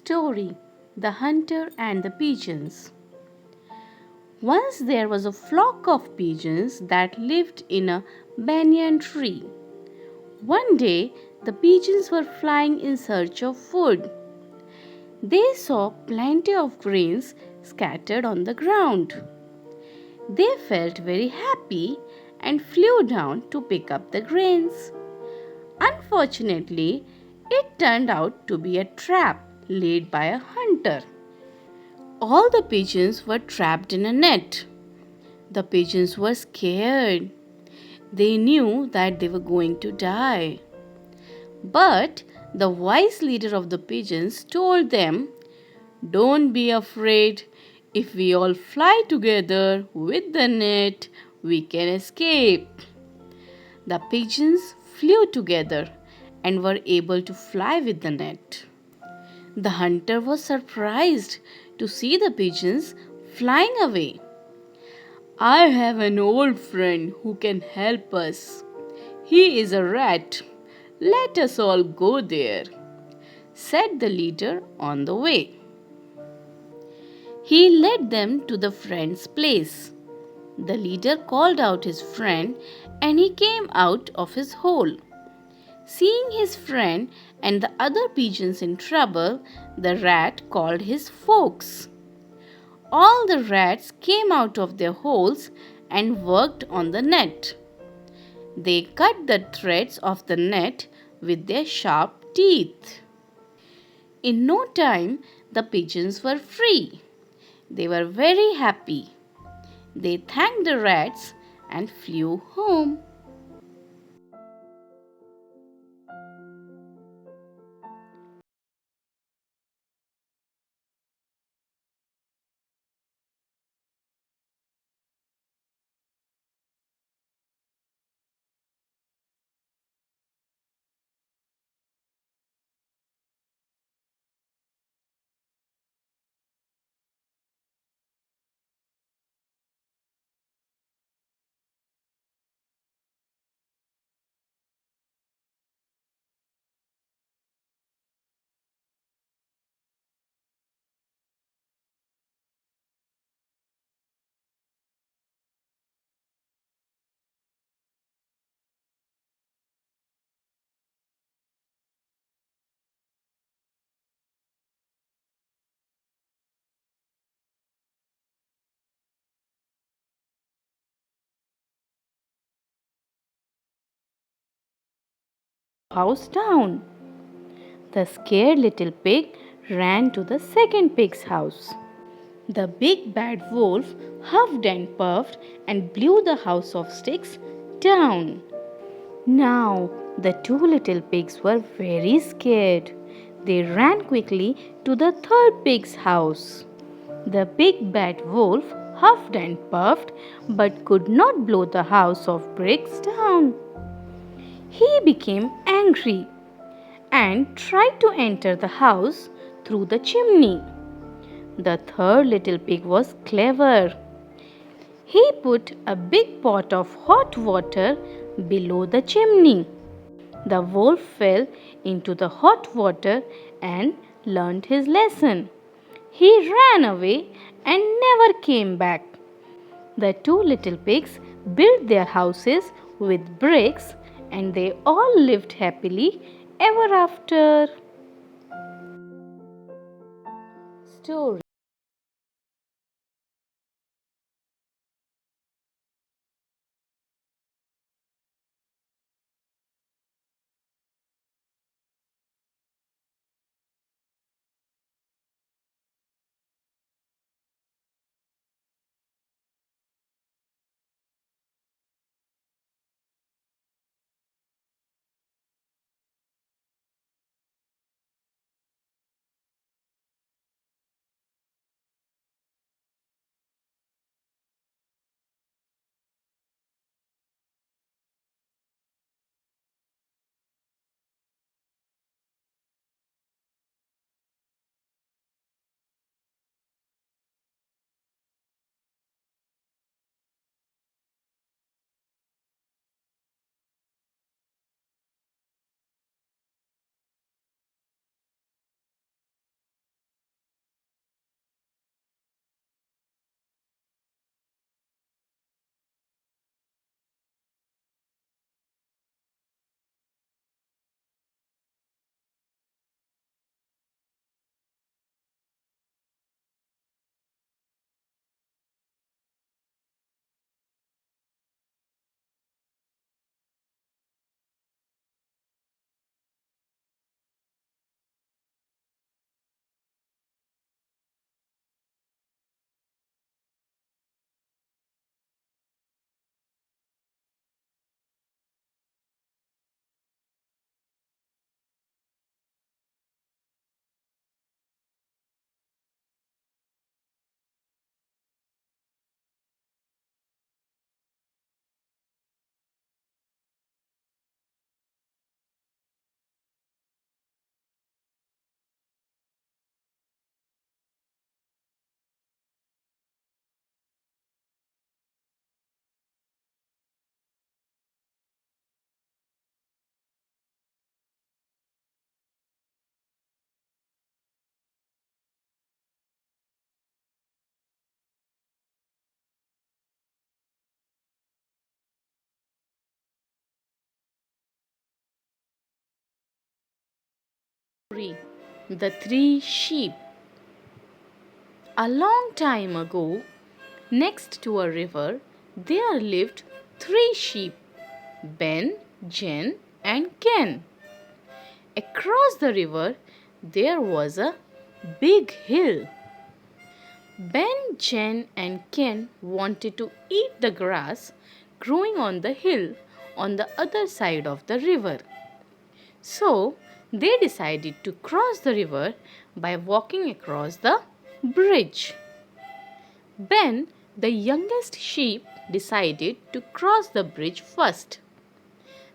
Story: The Hunter and the Pigeons. Once there was a flock of pigeons that lived in a banyan tree. One day, the pigeons were flying in search of food. They saw plenty of grains scattered on the ground. They felt very happy and flew down to pick up the grains. Unfortunately, it turned out to be a trap laid by a hunter. All the pigeons were trapped in a net. The pigeons were scared. They knew that they were going to die. But the wise leader of the pigeons told them, "Don't be afraid. If we all fly together with the net, we can escape." The pigeons flew together and were able to fly with the net. The hunter was surprised to see the pigeons flying away. "I have an old friend who can help us. He is a rat. Let us all go there," said the leader on the way. He led them to the friend's place. The leader called out his friend and he came out of his hole. Seeing his friend and the other pigeons in trouble, the rat called his folks. All the rats came out of their holes and worked on the net. They cut the threads of the net with their sharp teeth. In no time, the pigeons were free. They were very happy. They thanked the rats and flew home. House down. The scared little pig ran to the second pig's house. The big bad wolf huffed and puffed and blew the house of sticks down. Now the two little pigs were very scared. They ran quickly to the third pig's house. The big bad wolf huffed and puffed but could not blow the house of bricks down. He became angry and tried to enter the house through the chimney. The third little pig was clever. He put a big pot of hot water below the chimney. The wolf fell into the hot water and learned his lesson. He ran away and never came back. The two little pigs built their houses with bricks and they all lived happily ever after. Story. The three sheep. A long time ago, next to a river, there lived three sheep, Ben, Jen, and Ken. Across the river, there was a big hill. Ben, Jen, and Ken wanted to eat the grass growing on the hill on the other side of the river. So, they decided to cross the river by walking across the bridge. Ben, the youngest sheep, decided to cross the bridge first.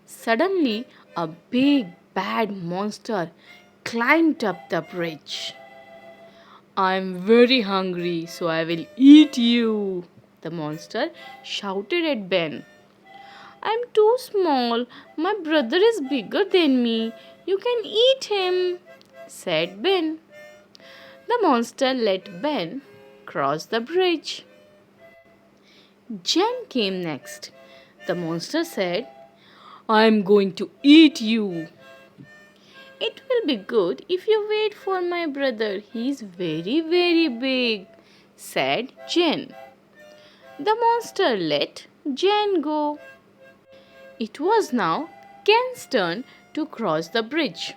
Suddenly, a big bad monster climbed up the bridge. I'm very hungry, so I will eat you, the monster shouted at Ben. I'm too small. My brother is bigger than me. You can eat him, said Ben. The monster let Ben cross the bridge. Jen came next. The monster said, I'm going to eat you. It will be good if you wait for my brother. He is very, very big, said Jen. The monster let Jen go. It was now Ken's turn to cross the bridge.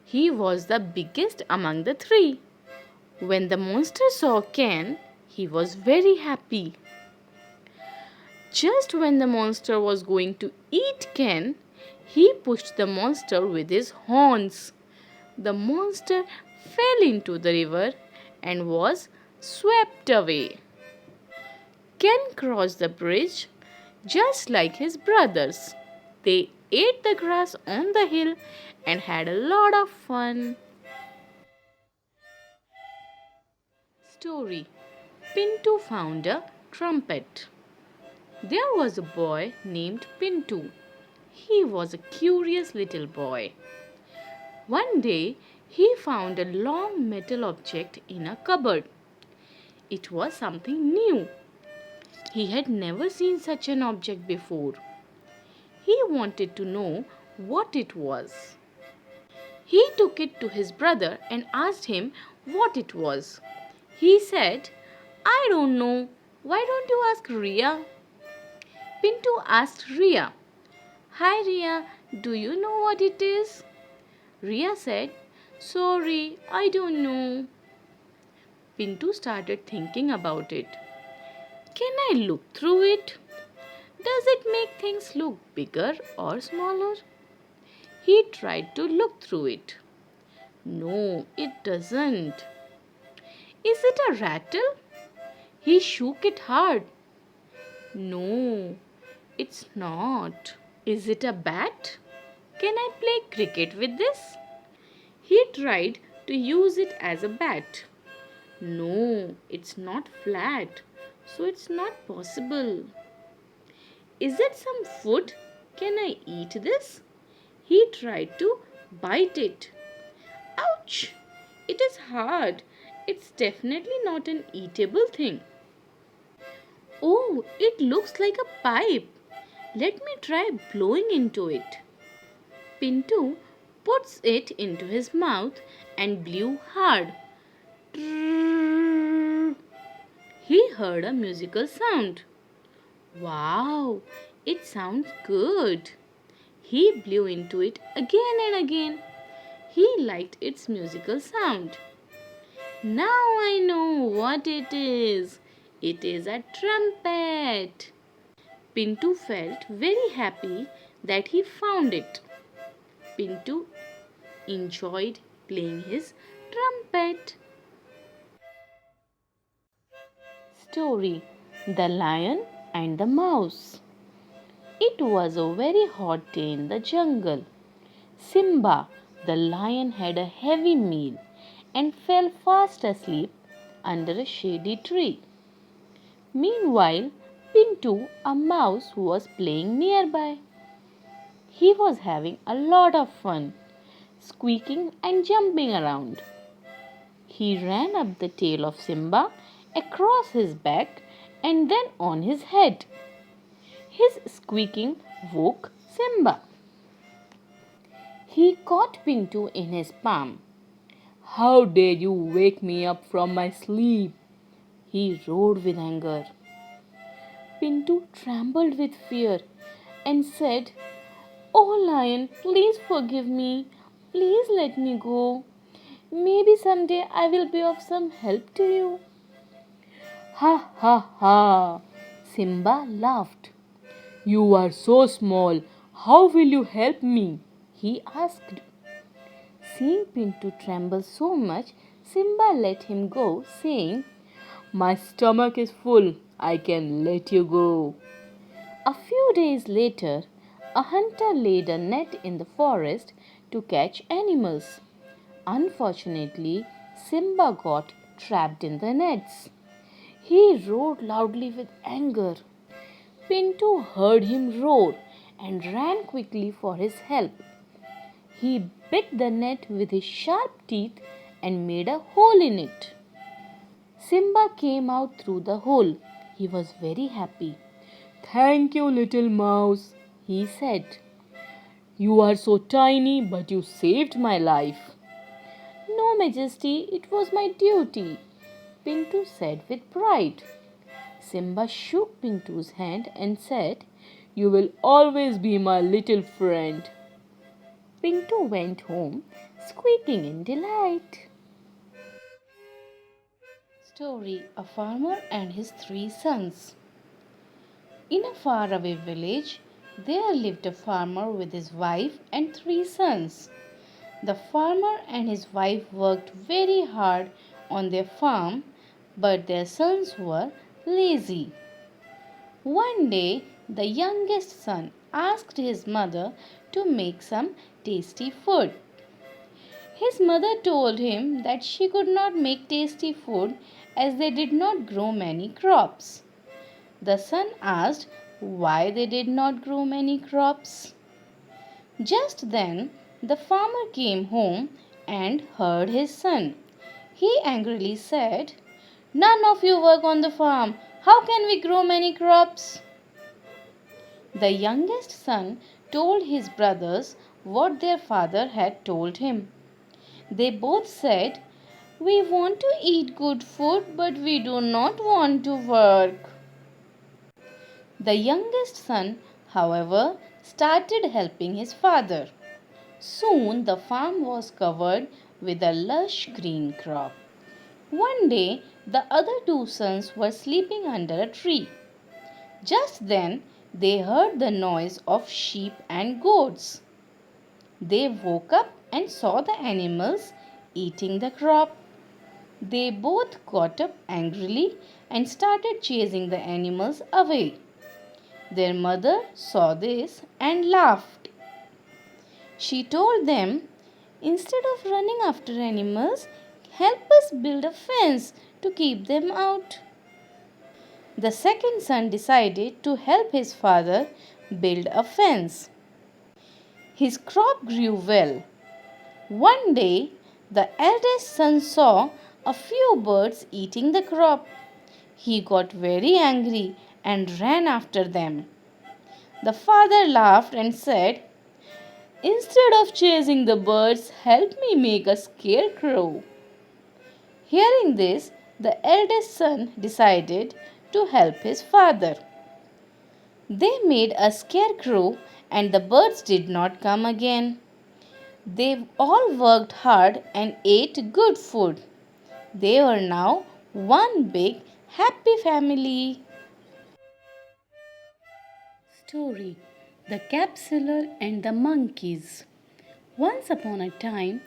He was the biggest among the three. When the monster saw Ken, he was very happy. Just when the monster was going to eat Ken, he pushed the monster with his horns. The monster fell into the river and was swept away. Ken crossed the bridge just like his brothers. They ate the grass on the hill and had a lot of fun. Story: Pintu found a trumpet. There was a boy named Pintu. He was a curious little boy. One day, he found a long metal object in a cupboard. It was something new. He had never seen such an object before. He wanted to know what it was. He took it to his brother and asked him what it was. He said, I don't know. Why don't you ask Ria? Pintu asked Ria, Hi Ria, do you know what it is? Ria said, Sorry, I don't know. Pintu started thinking about it. Can I look through it? Does it make things look bigger or smaller? He tried to look through it. No, it doesn't. Is it a rattle? He shook it hard. No, it's not. Is it a bat? Can I play cricket with this? He tried to use it as a bat. No, it's not flat, so it's not possible. Is it some food? Can I eat this? He tried to bite it. Ouch! It is hard. It's definitely not an eatable thing. Oh, it looks like a pipe. Let me try blowing into it. Pintu puts it into his mouth and blew hard. He heard a musical sound. Wow, it sounds good. He blew into it again and again. He liked its musical sound. Now I know what it is. It is a trumpet. Pintu felt very happy that he found it. Pintu enjoyed playing his trumpet. Story: The Lion and the Mouse. It was a very hot day in the jungle. Simba, the lion, had a heavy meal and fell fast asleep under a shady tree. Meanwhile, Pintu, a mouse, was playing nearby. He was having a lot of fun, squeaking and jumping around. He ran up the tail of Simba, across his back, and then on his head. His squeaking woke Simba. He caught Pintu in his palm. How dare you wake me up from my sleep? He roared with anger. Pintu trembled with fear and said, "Oh, lion, please forgive me. Please let me go. Maybe someday I will be of some help to you." Ha ha ha! Simba laughed. "You are so small. How will you help me?" he asked. Seeing Pintu tremble so much, Simba let him go, saying, "My stomach is full. I can let you go." A few days later, a hunter laid a net in the forest to catch animals. Unfortunately, Simba got trapped in the nets. He roared loudly with anger. Pintu heard him roar and ran quickly for his help. He bit the net with his sharp teeth and made a hole in it. Simba came out through the hole. He was very happy. "Thank you, little mouse," he said. "You are so tiny, but you saved my life." "No, Majesty, it was my duty," Pintu said with pride. Simba shook Pintu's hand and said, "You will always be my little friend." Pintu went home, squeaking in delight. Story: A Farmer and His Three Sons. In a faraway village, there lived a farmer with his wife and three sons. The farmer and his wife worked very hard on their farm, but their sons were lazy. One day, the youngest son asked his mother to make some tasty food. His mother told him that she could not make tasty food as they did not grow many crops. The son asked why they did not grow many crops. Just then, the farmer came home and heard his son. He angrily said, "None of you work on the farm. How can we grow many crops?" The youngest son told his brothers what their father had told him. They both said, "We want to eat good food, but we do not want to work." The youngest son, however, started helping his father. Soon the farm was covered with a lush green crop. One day, the other two sons were sleeping under a tree. Just then, they heard the noise of sheep and goats. They woke up and saw the animals eating the crop. They both got up angrily and started chasing the animals away. Their mother saw this and laughed. She told them, "Instead of running after animals, help us build a fence to keep them out." The second son decided to help his father build a fence. His crop grew well. One day, the eldest son saw a few birds eating the crop. He got very angry and ran after them. The father laughed and said, "Instead of chasing the birds, help me make a scarecrow." Hearing this, the eldest son decided to help his father. They made a scarecrow and the birds did not come again. They all worked hard and ate good food. They were now one big happy family. Story: The Capsular and the Monkeys. Once upon a time,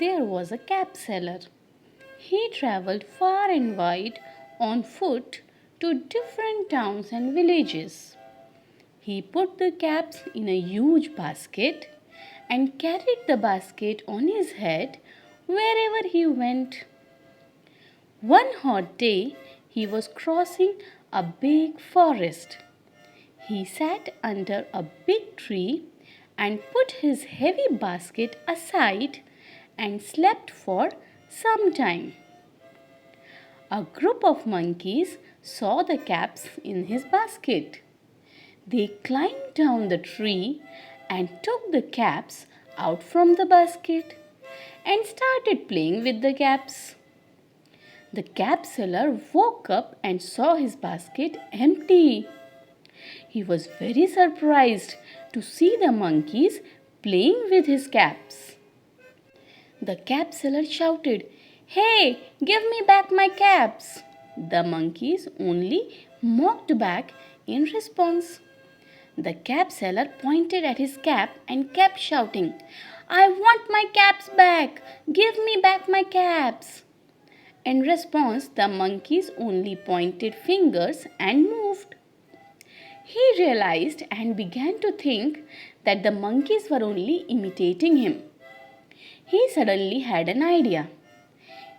there was a cap seller. He traveled far and wide on foot to different towns and villages. He put the caps in a huge basket and carried the basket on his head wherever he went. One hot day, he was crossing a big forest. He sat under a big tree and put his heavy basket aside and slept for some time. A group of monkeys saw the caps in his basket. They climbed down the tree and took the caps out from the basket. and started playing with the caps. The cap seller woke up and saw his basket empty. He was very surprised to see the monkeys playing with his caps. The cap seller shouted, "Hey, give me back my caps!" The monkeys only mocked back in response. The cap seller pointed at his cap and kept shouting, "I want my caps back! Give me back my caps!" In response, the monkeys only pointed fingers and moved. He realized and began to think that the monkeys were only imitating him. He suddenly had an idea.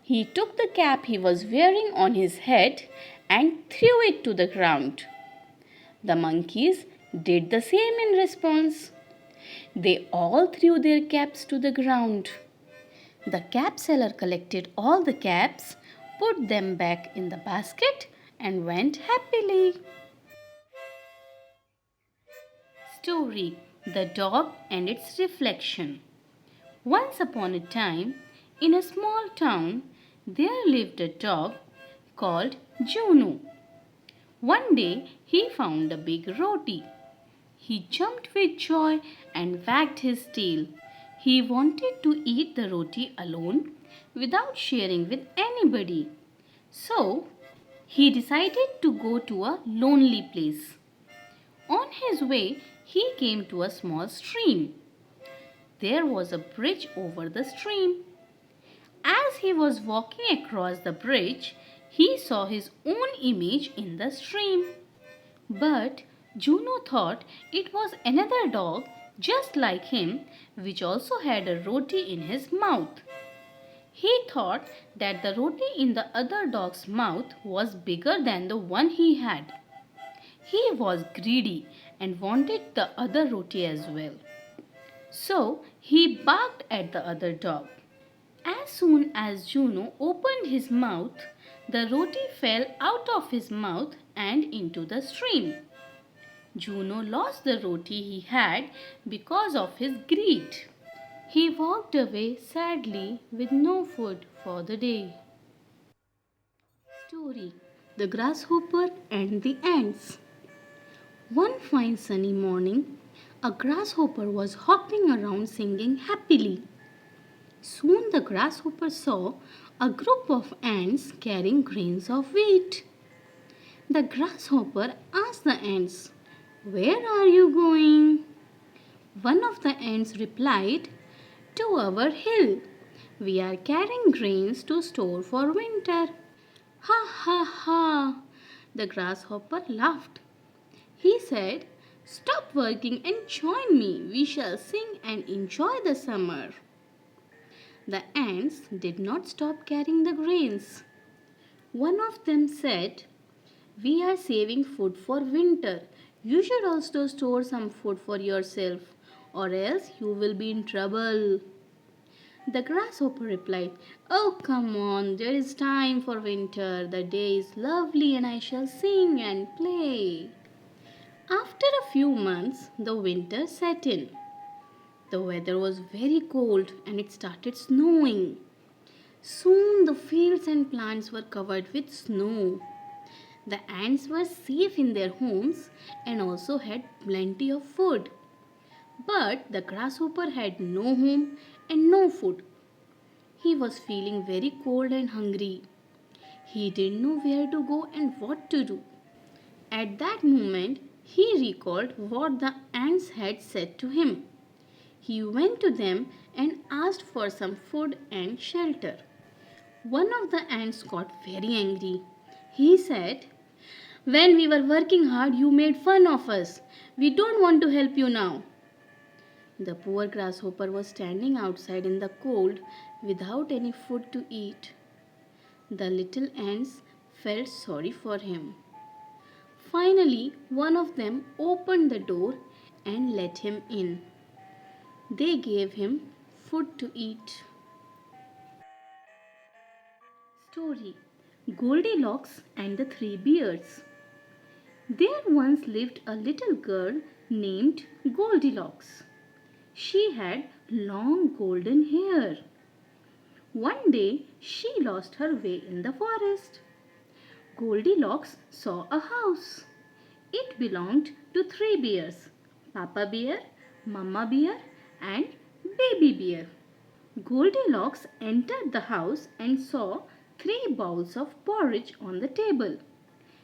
He took the cap he was wearing on his head and threw it to the ground. The monkeys did the same in response. They all threw their caps to the ground. The cap seller collected all the caps, put them back in the basket, and went happily. Story: The Dog and Its Reflection. Once upon a time, in a small town, there lived a dog called Juno. One day, he found a big roti. He jumped with joy and wagged his tail. He wanted to eat the roti alone without sharing with anybody. So, he decided to go to a lonely place. On his way, he came to a small stream. There was a bridge over the stream. As he was walking across the bridge, he saw his own image in the stream. But Juno thought it was another dog just like him, which also had a roti in his mouth. He thought that the roti in the other dog's mouth was bigger than the one he had. He was greedy and wanted the other roti as well. So he barked at the other dog. As soon as Juno opened his mouth, the roti fell out of his mouth and into the stream. Juno lost the roti he had because of his greed. He walked away sadly with no food for the day. Story: The Grasshopper and the Ants. One fine sunny morning, a grasshopper was hopping around singing happily. Soon the grasshopper saw a group of ants carrying grains of wheat. The grasshopper asked the ants, "Where are you going?" One of the ants replied, "To our hill. We are carrying grains to store for winter." "Ha ha ha!" The grasshopper laughed. He said, "Stop working and join me. We shall sing and enjoy the summer." The ants did not stop carrying the grains. One of them said, "We are saving food for winter. You should also store some food for yourself, or else you will be in trouble." The grasshopper replied, "Oh, come on, there is time for winter. The day is lovely and I shall sing and play." After a few months, the winter set in. The weather was very cold and it started snowing. Soon the fields and plants were covered with snow. The ants were safe in their homes and also had plenty of food. But the grasshopper had no home and no food. He was feeling very cold and hungry. He didn't know where to go and what to do. At that moment, he recalled what the ants had said to him. He went to them and asked for some food and shelter. One of the ants got very angry. He said, "When we were working hard, you made fun of us. We don't want to help you now." The poor grasshopper was standing outside in the cold without any food to eat. The little ants felt sorry for him. Finally, one of them opened the door and let him in. They gave him food to eat. Story: Goldilocks and the Three Bears. There once lived a little girl named Goldilocks. She had long golden hair. One day she lost her way in the forest. Goldilocks saw a house. It belonged to three bears: Papa Bear, Mama Bear, and Baby Bear. Goldilocks entered the house and saw three bowls of porridge on the table.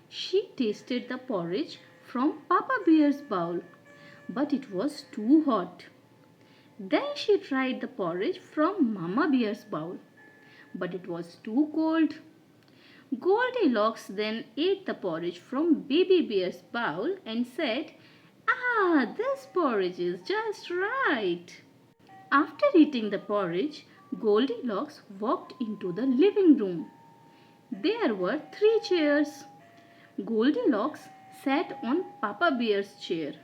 She tasted the porridge from Papa Bear's bowl, but it was too hot. Then she tried the porridge from Mama Bear's bowl, but it was too cold. Goldilocks then ate the porridge from Baby Bear's bowl and said, "Ah, this porridge is just right." After eating the porridge, Goldilocks walked into the living room. There were three chairs. Goldilocks sat on Papa Bear's chair,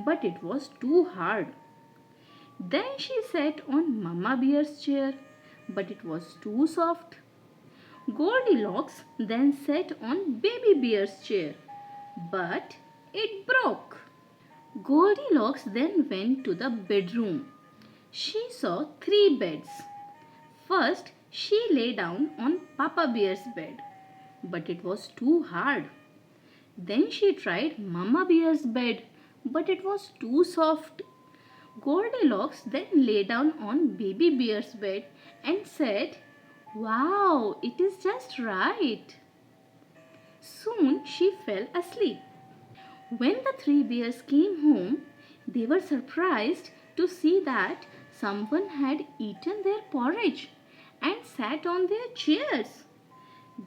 but it was too hard. Then she sat on Mama Bear's chair, but it was too soft. Goldilocks then sat on Baby Bear's chair, but it broke. Goldilocks then went to the bedroom. She saw three beds. First, she lay down on Papa Bear's bed, but it was too hard. Then she tried Mama Bear's bed, but it was too soft. Goldilocks then lay down on Baby Bear's bed and said, "Wow, it is just right." Soon she fell asleep. When the three bears came home, they were surprised to see that someone had eaten their porridge and sat on their chairs.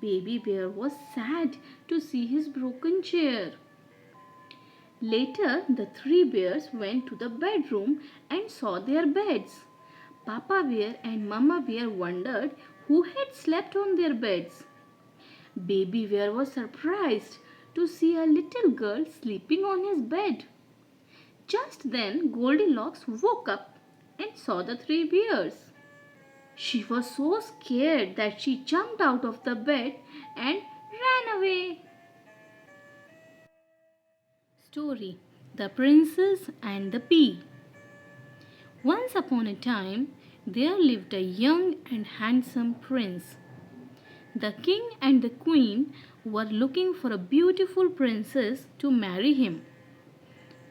Baby Bear was sad to see his broken chair. Later, the three bears went to the bedroom and saw their beds. Papa Bear and Mama Bear wondered who had slept on their beds. Baby Bear was surprised to see a little girl sleeping on his bed. Just then, Goldilocks woke up and saw the three bears. She was so scared that she jumped out of the bed and ran away. Story: The Princess and the Pea. Once upon a time, there lived a young and handsome prince. The king and the queen were looking for a beautiful princess to marry him.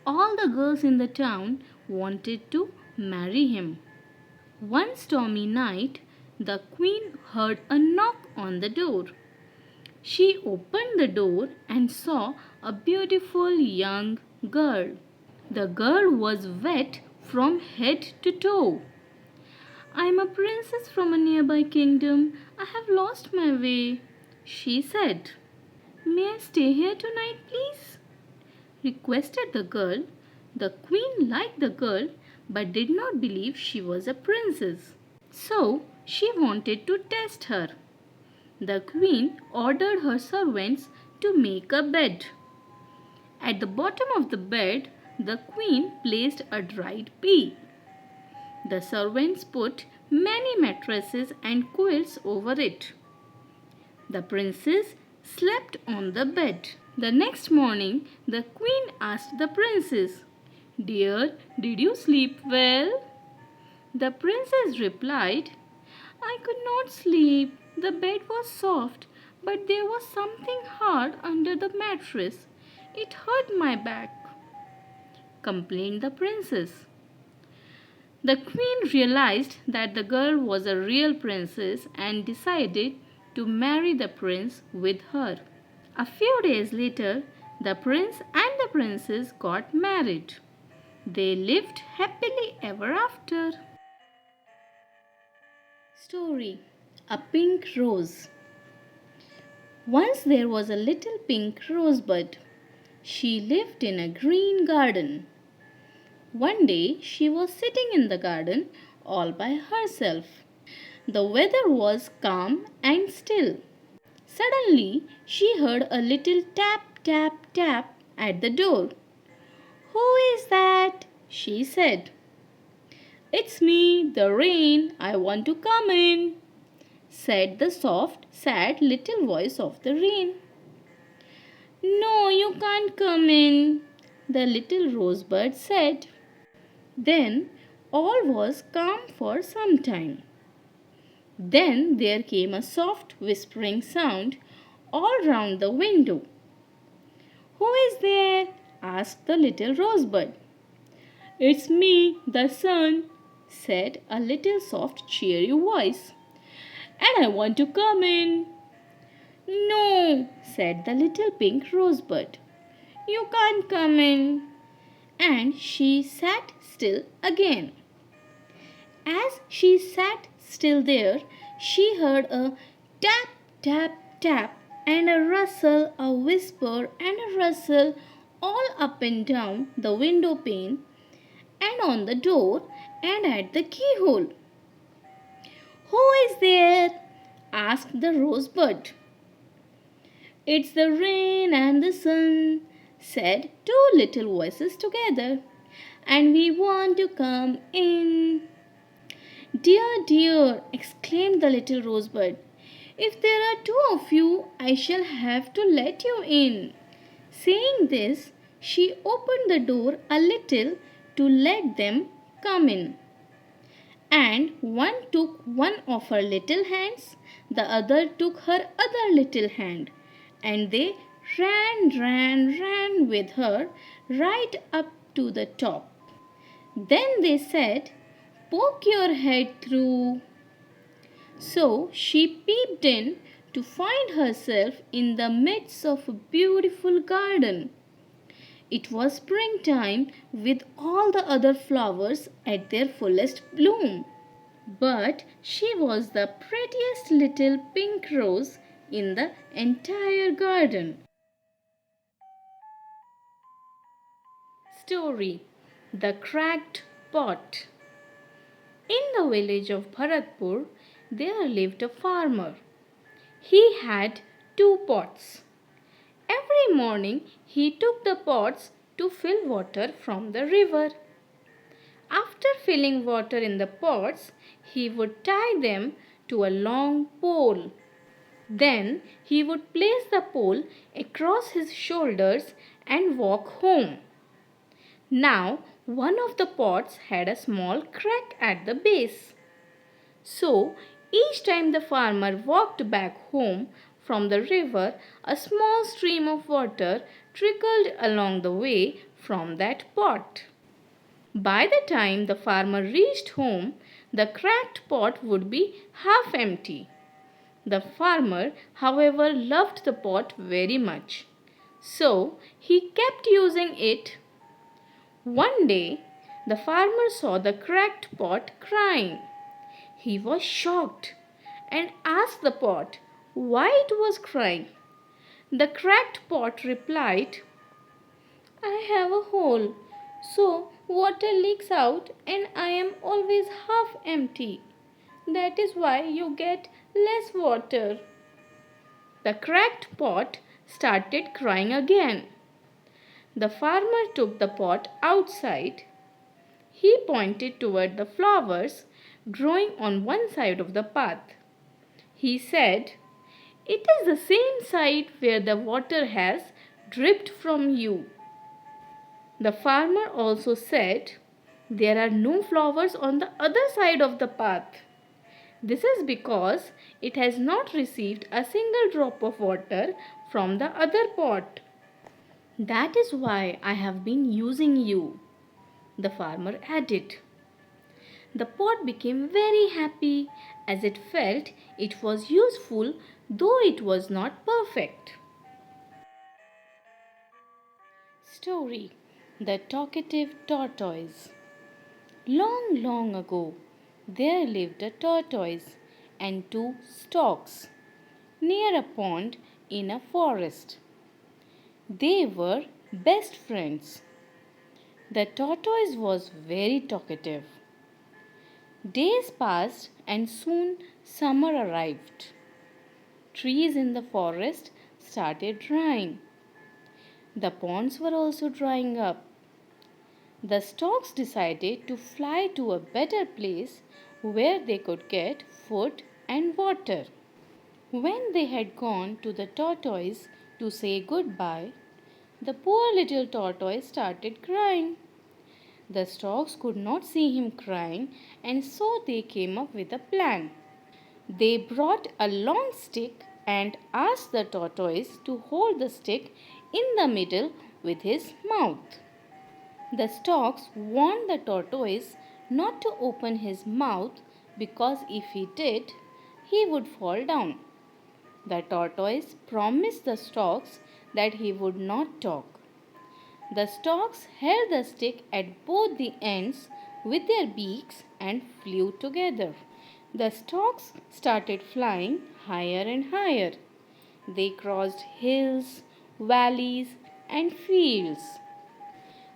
All the girls in the town wanted to marry him. One stormy night, the queen heard a knock on the door. She opened the door and saw a beautiful young girl. The girl was wet from head to toe. "I am a princess from a nearby kingdom. I have lost my way," she said. "May I stay here tonight, please?" requested the girl. The queen liked the girl but did not believe she was a princess. So she wanted to test her. The queen ordered her servants to make a bed. At the bottom of the bed, the queen placed a dried pea. The servants put many mattresses and quilts over it. The princess slept on the bed. The next morning, the queen asked the princess, "Dear, did you sleep well?" The princess replied, "I could not sleep. The bed was soft, but there was something hard under the mattress. It hurt my back," complained the princess. The queen realized that the girl was a real princess and decided to marry the prince with her. A few days later, the prince and the princess got married. They lived happily ever after. Story: A Pink Rose. Once there was a little pink rosebud. She lived in a green garden. One day she was sitting in the garden all by herself. The weather was calm and still. Suddenly she heard a little tap, tap, tap at the door. "Who is that?" she said. "It's me, the rain. I want to come in," said the soft, sad little voice of the rain. "No, you can't come in," the little rosebud said. Then all was calm for some time. Then there came a soft whispering sound all round the window. "Who is there?" asked the little rosebud. "It's me, the sun," said a little soft, cheery voice. "And I want to come in." "No," said the little pink rosebud. "You can't come in." And she sat still again. As she sat still there, she heard a tap, tap, tap, and a rustle, a whisper, and a rustle all up and down the window pane, and on the door, and at the keyhole. "Who is there?" asked the rosebud. "It's the rain and the sun," said two little voices together, "and we want to come in." "Dear, dear," exclaimed the little rosebud, "if there are two of you, I shall have to let you in." Saying this, she opened the door a little to let them come in. And one took one of her little hands, the other took her other little hand, and they ran with her right up to the top. Then they said, "Poke your head through." So she peeped in to find herself in the midst of a beautiful garden. It was springtime with all the other flowers at their fullest bloom. But she was the prettiest little pink rose in the entire garden. Story: The Cracked Pot. In the village of Bharatpur, there lived a farmer. He had two pots. Every morning he took the pots to fill water from the river. After filling water in the pots, he would tie them to a long pole. Then he would place the pole across his shoulders and walk home. Now, one of the pots had a small crack at the base. So, each time the farmer walked back home from the river, a small stream of water trickled along the way from that pot. By the time the farmer reached home, the cracked pot would be half empty. The farmer, however, loved the pot very much, so he kept using it. One day, the farmer saw the cracked pot crying. He was shocked and asked the pot why it was crying. The cracked pot replied, "I have a hole, so water leaks out and I am always half empty. That is why you get less water." The cracked pot started crying again. The farmer took the pot outside. He pointed toward the flowers growing on one side of the path. He said, "It is the same side where the water has dripped from you." The farmer also said, "There are no flowers on the other side of the path. This is because it has not received a single drop of water from the other pot. That is why I have been using you," the farmer added. The pot became very happy as it felt it was useful though it was not perfect. Story: The Talkative Tortoise. Long, long ago, there lived a tortoise and two storks near a pond in a forest. They were best friends. The tortoise was very talkative. Days passed and soon summer arrived. Trees in the forest started drying. The ponds were also drying up. The storks decided to fly to a better place where they could get food and water. When they had gone to the tortoise to say goodbye, the poor little tortoise started crying. The storks could not see him crying, and so they came up with a plan. They brought a long stick and asked the tortoise to hold the stick in the middle with his mouth. The storks warned the tortoise not to open his mouth because if he did, he would fall down. The tortoise promised the storks that he would not talk. The storks held the stick at both the ends with their beaks and flew together. The storks started flying higher and higher. They crossed hills, valleys, and fields.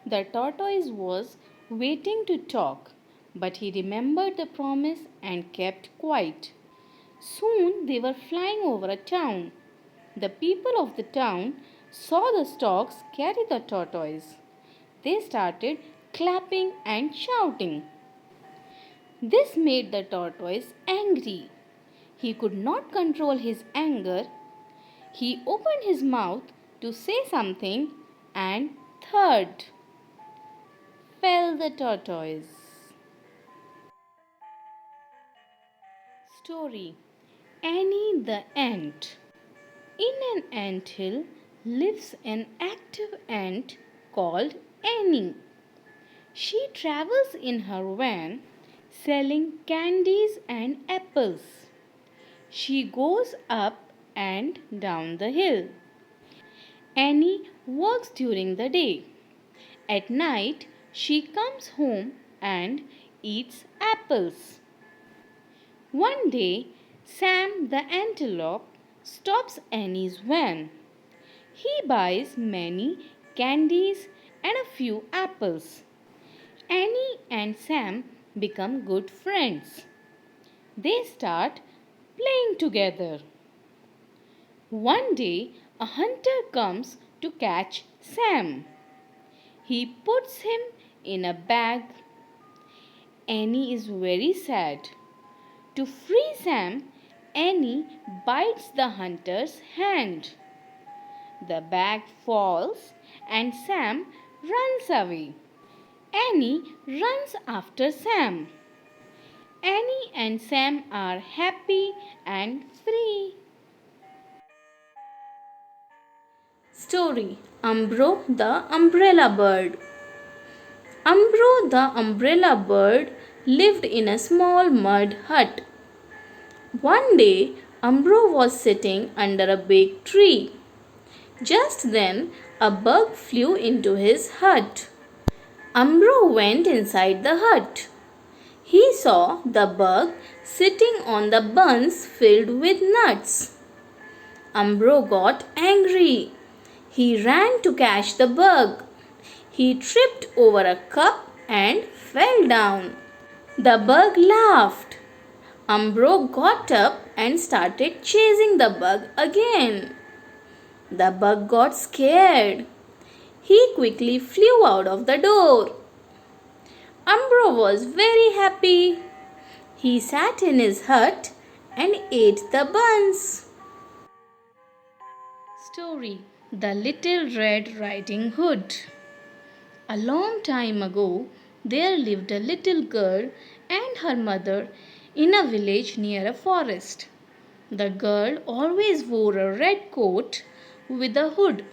The tortoise was waiting to talk, but he remembered the promise and kept quiet. Soon they were flying over a town. The people of the town saw the storks carry the tortoise. They started clapping and shouting. This made the tortoise angry. He could not control his anger. He opened his mouth to say something and third fell the tortoise. Story: Annie the Ant. In an ant hill lives an active ant called Annie. She travels in her van selling candies and apples. She goes up and down the hill. Annie works during the day. At night, she comes home and eats apples. One day, Sam the antelope stops Annie's van. He buys many candies and a few apples. Annie and Sam become good friends. They start playing together. One day, a hunter comes to catch Sam. He puts him in a bag. Annie is very sad. To free Sam, Annie bites the hunter's hand. The bag falls and Sam runs away. Annie runs after Sam. Annie and Sam are happy and free. Story: Umbro the Umbrella Bird. Umbro the umbrella bird lived in a small mud hut. One day, Umbro was sitting under a big tree. Just then, a bug flew into his hut. Umbro went inside the hut. He saw the bug sitting on the buns filled with nuts. Umbro got angry. He ran to catch the bug. He tripped over a cup and fell down. The bug laughed. Umbro got up and started chasing the bug again. The bug got scared. He quickly flew out of the door. Umbro was very happy. He sat in his hut and ate the buns. Story: The Little Red Riding Hood. A long time ago, there lived a little girl and her mother in a village near a forest. The girl always wore a red coat with a hood.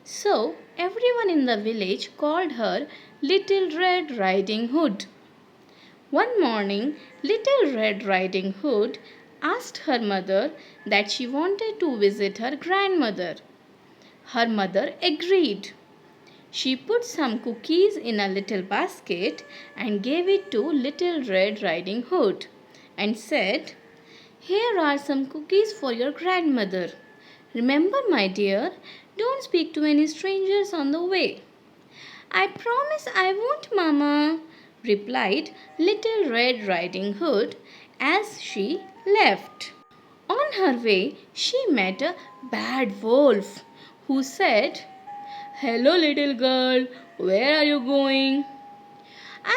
So everyone in the village called her Little Red Riding Hood. One morning, Little Red Riding Hood asked her mother that she wanted to visit her grandmother. Her mother agreed. She put some cookies in a little basket and gave it to Little Red Riding Hood and said, "Here are some cookies for your grandmother. Remember, my dear, don't speak to any strangers on the way." "I promise I won't, Mama," replied Little Red Riding Hood as she left. On her way, she met a bad wolf who said, "Hello, little girl, where are you going?"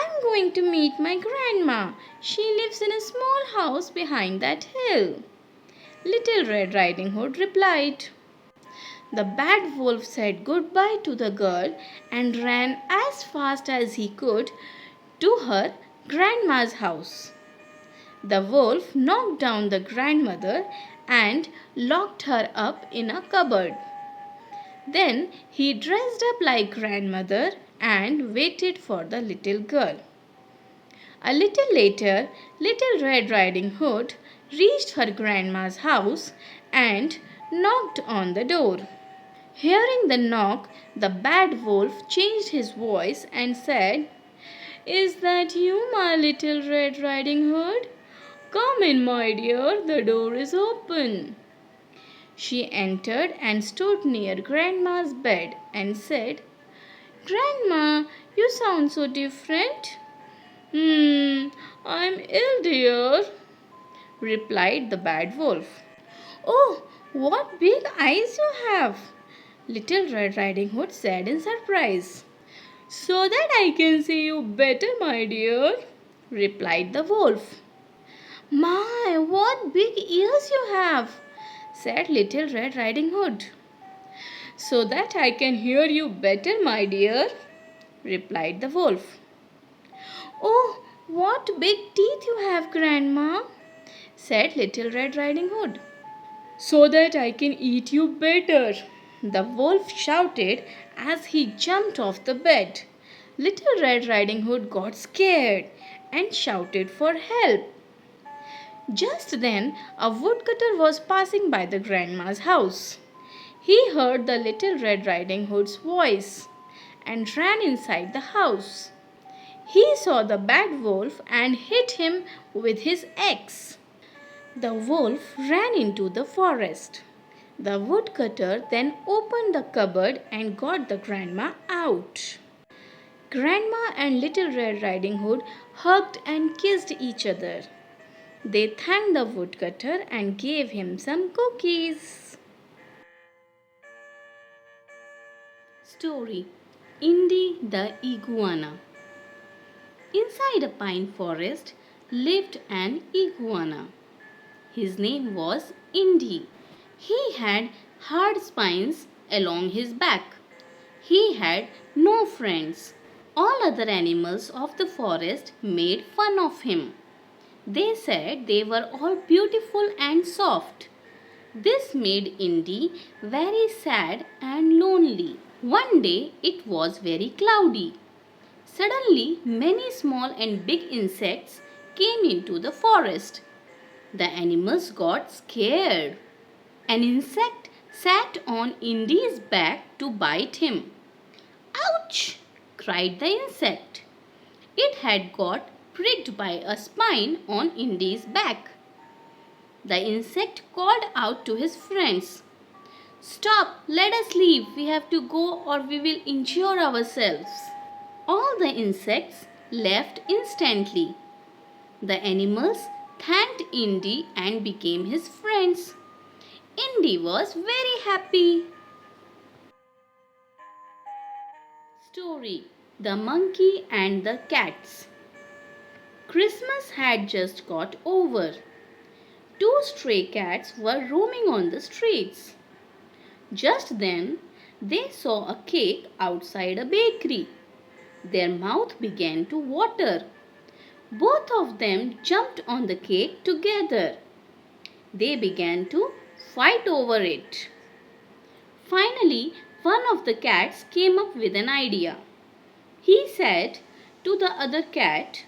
"I'm going to meet my grandma. She lives in a small house behind that hill," Little Red Riding Hood replied. The bad wolf said goodbye to the girl and ran as fast as he could to her grandma's house. The wolf knocked down the grandmother and locked her up in a cupboard. Then he dressed up like grandmother and waited for the little girl. A little later, Little Red Riding Hood reached her grandma's house and knocked on the door. Hearing the knock, the bad wolf changed his voice and said, "Is that you, my little Red Riding Hood? Come in, my dear, the door is open." She entered and stood near Grandma's bed and said, "Grandma, you sound so different." I'm ill, dear," replied the bad wolf. "Oh, what big eyes you have!" Little Red Riding Hood said in surprise. "So that I can see you better, my dear," replied the wolf. "My, what big ears you have!" said Little Red Riding Hood. "So that I can hear you better, my dear," replied the wolf. "Oh, what big teeth you have, Grandma," said Little Red Riding Hood. "So that I can eat you better," the wolf shouted as he jumped off the bed. Little Red Riding Hood got scared and shouted for help. Just then, a woodcutter was passing by the grandma's house. He heard the Little Red Riding Hood's voice and ran inside the house. He saw the bad wolf and hit him with his axe. The wolf ran into the forest. The woodcutter then opened the cupboard and got the grandma out. Grandma and Little Red Riding Hood hugged and kissed each other. They thanked the woodcutter and gave him some cookies. Story: Indy the Iguana. Inside a pine forest lived an iguana. His name was Indy. He had hard spines along his back. He had no friends. All other animals of the forest made fun of him. They said they were all beautiful and soft. This made Indy very sad and lonely. One day it was very cloudy. Suddenly, many small and big insects came into the forest. The animals got scared. An insect sat on Indy's back to bite him. "Ouch!" cried the insect. It had got pricked by a spine on Indy's back. The insect called out to his friends, "Stop, let us leave. We have to go or we will injure ourselves." All the insects left instantly. The animals thanked Indy and became his friends. Indy was very happy. Story: The Monkey and the Cats. Christmas had just got over. Two stray cats were roaming on the streets. Just then, they saw a cake outside a bakery. Their mouth began to water. Both of them jumped on the cake together. They began to fight over it. Finally, one of the cats came up with an idea. He said to the other cat,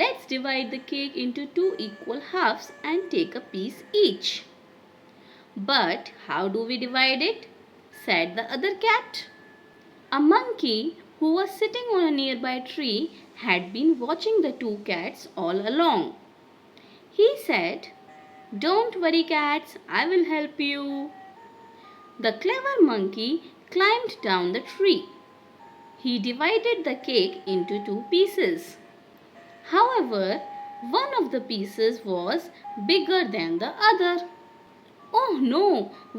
"Let's divide the cake into two equal halves and take a piece each." "But how do we divide it?" said the other cat. A monkey who was sitting on a nearby tree had been watching the two cats all along. He said, "Don't worry, cats, I will help you." The clever monkey climbed down the tree. He divided the cake into two pieces. However, one of the pieces was bigger than the other. "Oh no,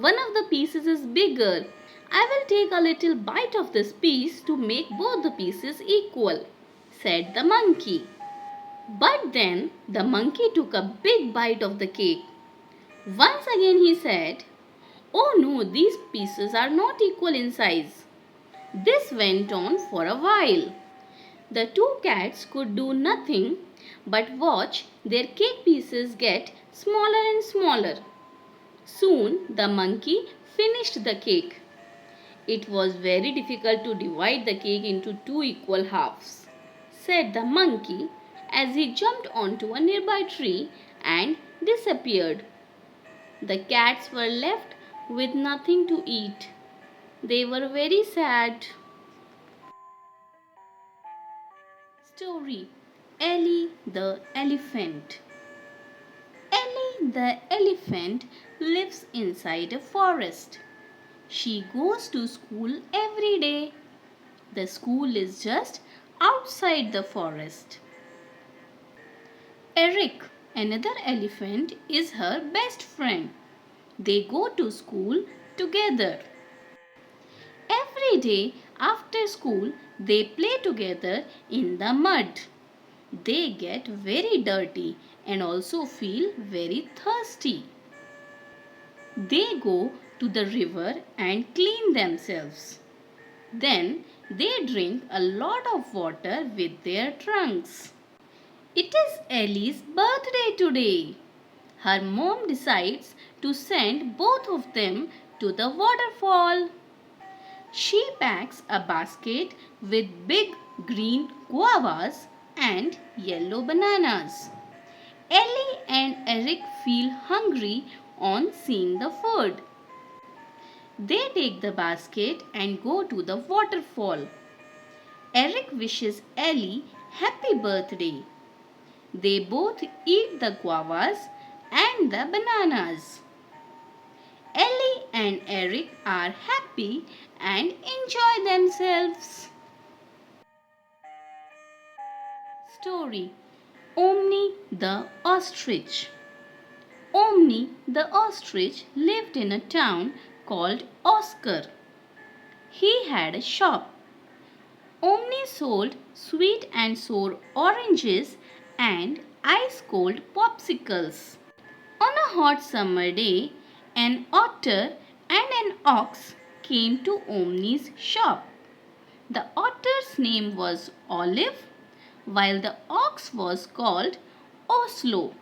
one of the pieces is bigger. I will take a little bite of this piece to make both the pieces equal," said the monkey. But then the monkey took a big bite of the cake. Once again he said, "Oh no, these pieces are not equal in size." This went on for a while. The two cats could do nothing But watch, their cake pieces get smaller and smaller. Soon the monkey finished the cake. It was very difficult to divide the cake into two equal halves, said the monkey as he jumped onto a nearby tree and disappeared. The cats were left with nothing to eat. They were very sad. Story: Ellie the Elephant. Ellie the elephant lives inside a forest. She goes to school every day. The school is just outside the forest. Eric, another elephant, is her best friend. They go to school together. Every day after school, they play together in the mud. They get very dirty and also feel very thirsty. They go to the river and clean themselves. Then they drink a lot of water with their trunks. It is Ellie's birthday today. Her mom decides to send both of them to the waterfall. She packs a basket with big green guavas and yellow bananas. Ellie and Eric feel hungry on seeing the food. They take the basket and go to the waterfall. Eric wishes Ellie happy birthday. They both eat the guavas and the bananas. Ellie and Eric are happy and enjoy themselves. Story: Omni the Ostrich. Omni the Ostrich lived in a town called Oscar. He had a shop. Omni sold sweet and sour oranges and ice cold popsicles. On a hot summer day, an otter and an ox came to Omni's shop. The otter's name was Olive, while the ox was called Oslo.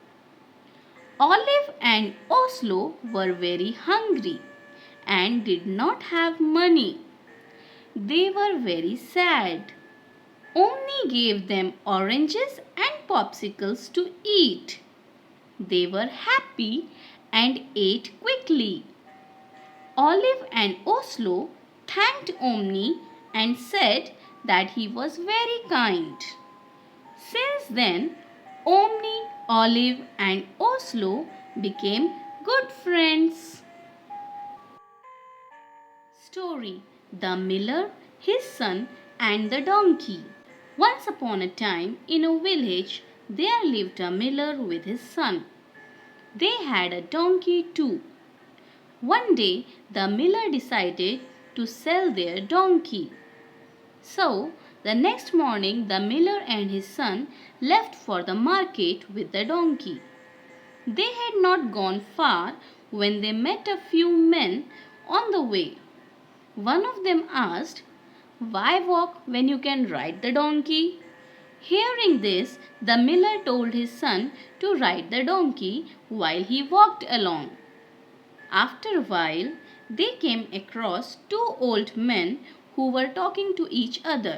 Olive and Oslo were very hungry and did not have money. They were very sad. Omni gave them oranges and popsicles to eat. They were happy and ate quickly. Olive and Oslo thanked Omni and said that he was very kind. Since then, Omni, Olive and Oslo became good friends. Story: The Miller, His Son and the Donkey. Once upon a time, in a village, there lived a miller with his son. They had a donkey too. One day, the miller decided to sell their donkey. So, the next morning, the miller and his son left for the market with the donkey. They had not gone far when they met a few men on the way. One of them asked, "Why walk when you can ride the donkey?" Hearing this, the miller told his son to ride the donkey while he walked along. After a while, they came across two old men who were talking to each other.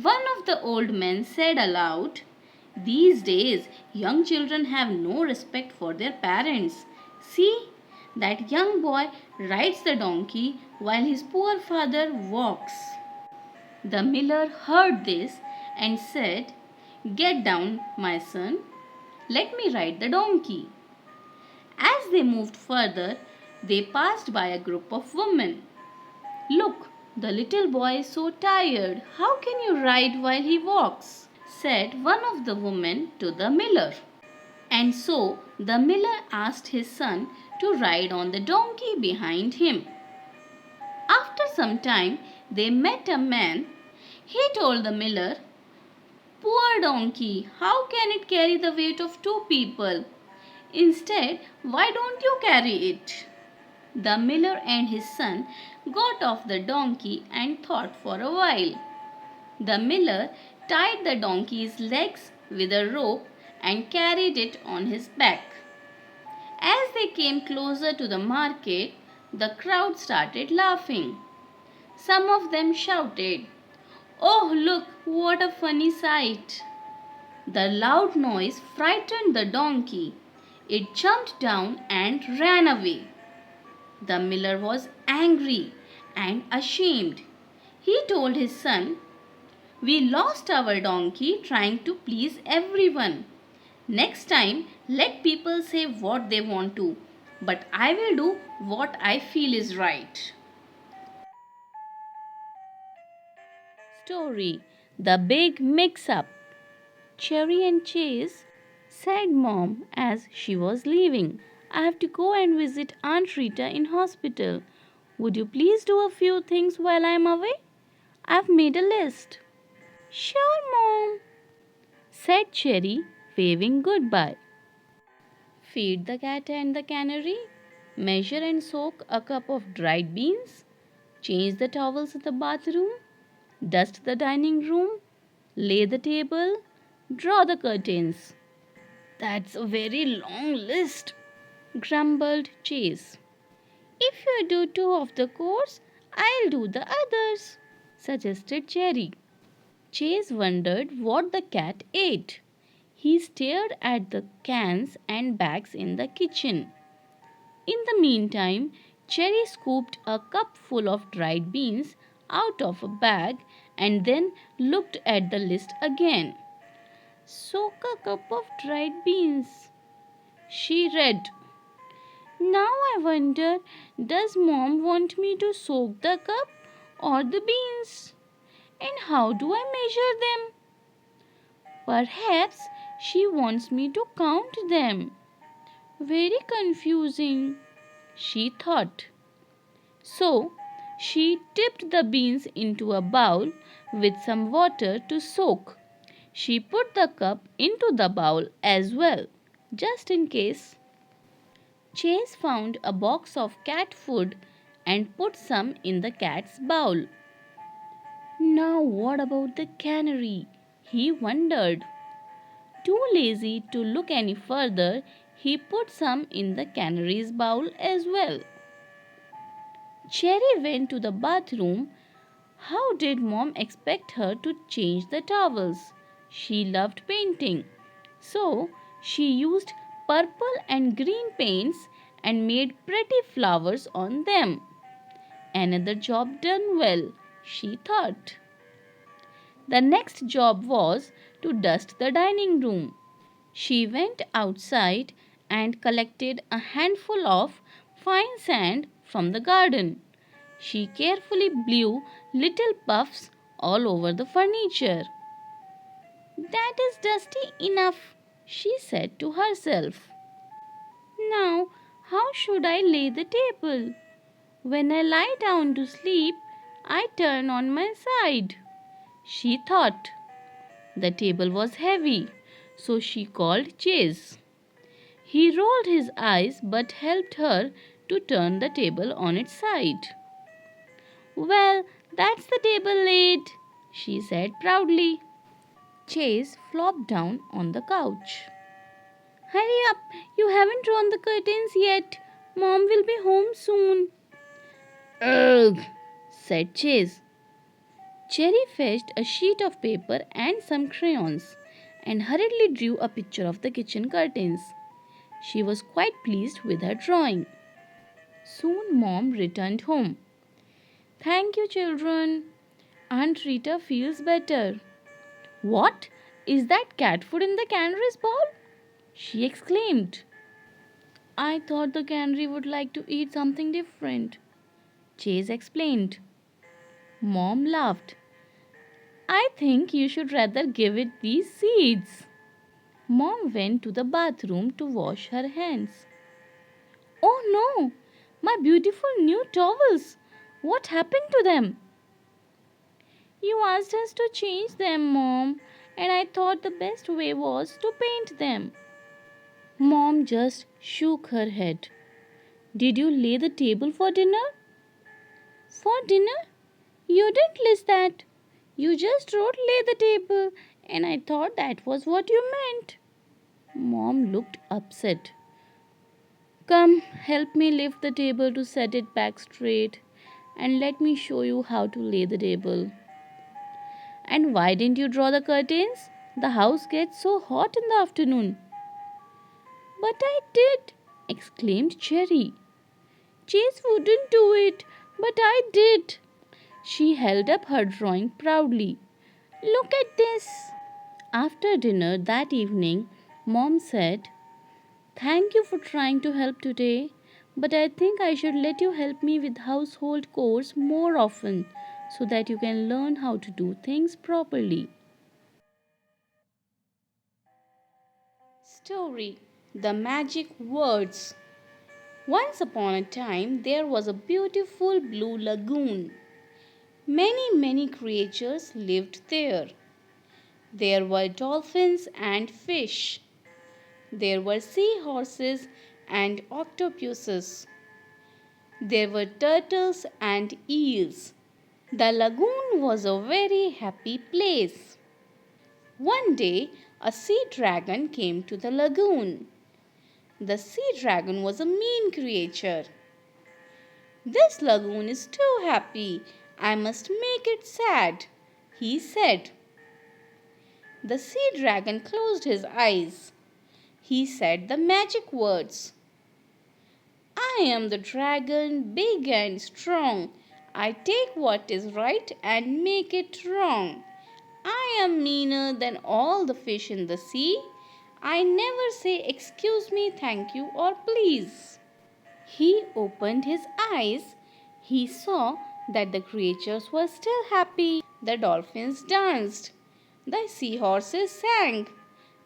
One of the old men said aloud, "These days, young children have no respect for their parents. See, that young boy rides the donkey while his poor father walks." The miller heard this and said, "Get down, my son. Let me ride the donkey." As they moved further, they passed by a group of women. "Look, the little boy is so tired. How can you ride while he walks?" said one of the women to the miller. And so the miller asked his son to ride on the donkey behind him. After some time, they met a man. He told the miller, "Poor donkey, how can it carry the weight of two people? Instead, why don't you carry it?" The miller and his son got off the donkey and thought for a while. The miller tied the donkey's legs with a rope and carried it on his back. As they came closer to the market, the crowd started laughing. Some of them shouted, "Oh, look, what a funny sight!" The loud noise frightened the donkey. It jumped down and ran away. The miller was angry and ashamed. He told his son, "We lost our donkey trying to please everyone. Next time, let people say what they want to, but I will do what I feel is right." Story: The Big Mix Up. Cherry and Chase, said Mom as she was leaving, "I have to go and visit Aunt Rita in hospital. Would you please do a few things while I am away? I've made a list." "Sure, Mom," said Cherry, waving goodbye. Feed the cat and the canary. Measure and soak a cup of dried beans. Change the towels in the bathroom. Dust the dining room. Lay the table. Draw the curtains. "That's a very long list," grumbled Chase. "If you do two of the chores, I'll do the others," suggested Cherry. Chase wondered what the cat ate. He stared at the cans and bags in the kitchen. In the meantime, Cherry scooped a cup full of dried beans out of a bag and then looked at the list again. "Soak a cup of dried beans," she read. "Now I wonder, does Mom want me to soak the cup or the beans? And how do I measure them? Perhaps she wants me to count them. Very confusing," she thought. So she dipped the beans into a bowl with some water to soak. She put the cup into the bowl as well, just in case. Chase found a box of cat food and put some in the cat's bowl. Now what about the canary? He wondered. Too lazy to look any further, he put some in the canary's bowl as well. Cherry went to the bathroom. How did Mom expect her to change the towels? She loved painting. So she used purple and green paints and made pretty flowers on them. Another job done well, she thought. The next job was to dust the dining room. She went outside and collected a handful of fine sand from the garden. She carefully blew little puffs all over the furniture. "That is dusty enough," she said to herself. "Now, how should I lay the table? When I lie down to sleep, I turn on my side," she thought. The table was heavy, so she called Chase. He rolled his eyes but helped her to turn the table on its side. "Well, that's the table laid," she said proudly. Chase flopped down on the couch. "Hurry up, you haven't drawn the curtains yet. Mom will be home soon." "Ugh," said Chase. Cherry fetched a sheet of paper and some crayons and hurriedly drew a picture of the kitchen curtains. She was quite pleased with her drawing. Soon Mom returned home. "Thank you, children. Aunt Rita feels better." "What? Is that cat food in the canary's bowl?" she exclaimed. "I thought the canary would like to eat something different," Chase explained. Mom laughed. "I think you should rather give it these seeds." Mom went to the bathroom to wash her hands. "Oh no! My beautiful new towels! What happened to them?" "You asked us to change them, Mom, and I thought the best way was to paint them." Mom just shook her head. "Did you lay the table for dinner?" "For dinner? You didn't list that. You just wrote lay the table and I thought that was what you meant. Mom looked upset. Come, help me lift the table to set it back straight, and let me show you how to lay the table. And why didn't you draw the curtains? The house gets so hot in the afternoon. But I did, exclaimed Cherry. Chase wouldn't do it, but I did. She held up her drawing proudly. Look at this. After dinner that evening, Mom said, Thank you for trying to help today, but I think I should let you help me with household chores more often so that you can learn how to do things properly. Story: The Magic Words. Once upon a time, there was a beautiful blue lagoon. Many creatures lived there. There were dolphins and fish. There were seahorses and octopuses. There were turtles and eels. The lagoon was a very happy place. One day, a sea dragon came to the lagoon. The sea dragon was a mean creature. This lagoon is too happy. I must make it sad, he said. The sea dragon closed his eyes. He said the magic words. I am the dragon, big and strong. I take what is right and make it wrong. I am meaner than all the fish in the sea. I never say excuse me, thank you, or please. He opened his eyes. He saw that the creatures were still happy. The dolphins danced. The seahorses sang.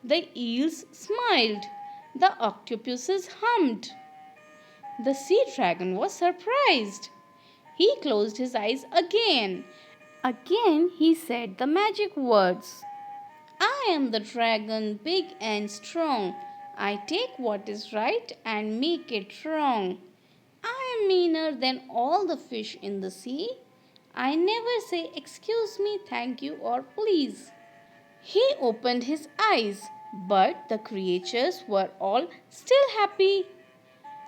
The eels smiled. The octopuses hummed. The sea dragon was surprised. He closed his eyes again. Again he said the magic words. I am the dragon, big and strong. I take what is right and make it wrong. I am meaner than all the fish in the sea. I never say excuse me, thank you, or please. He opened his eyes, but the creatures were all still happy.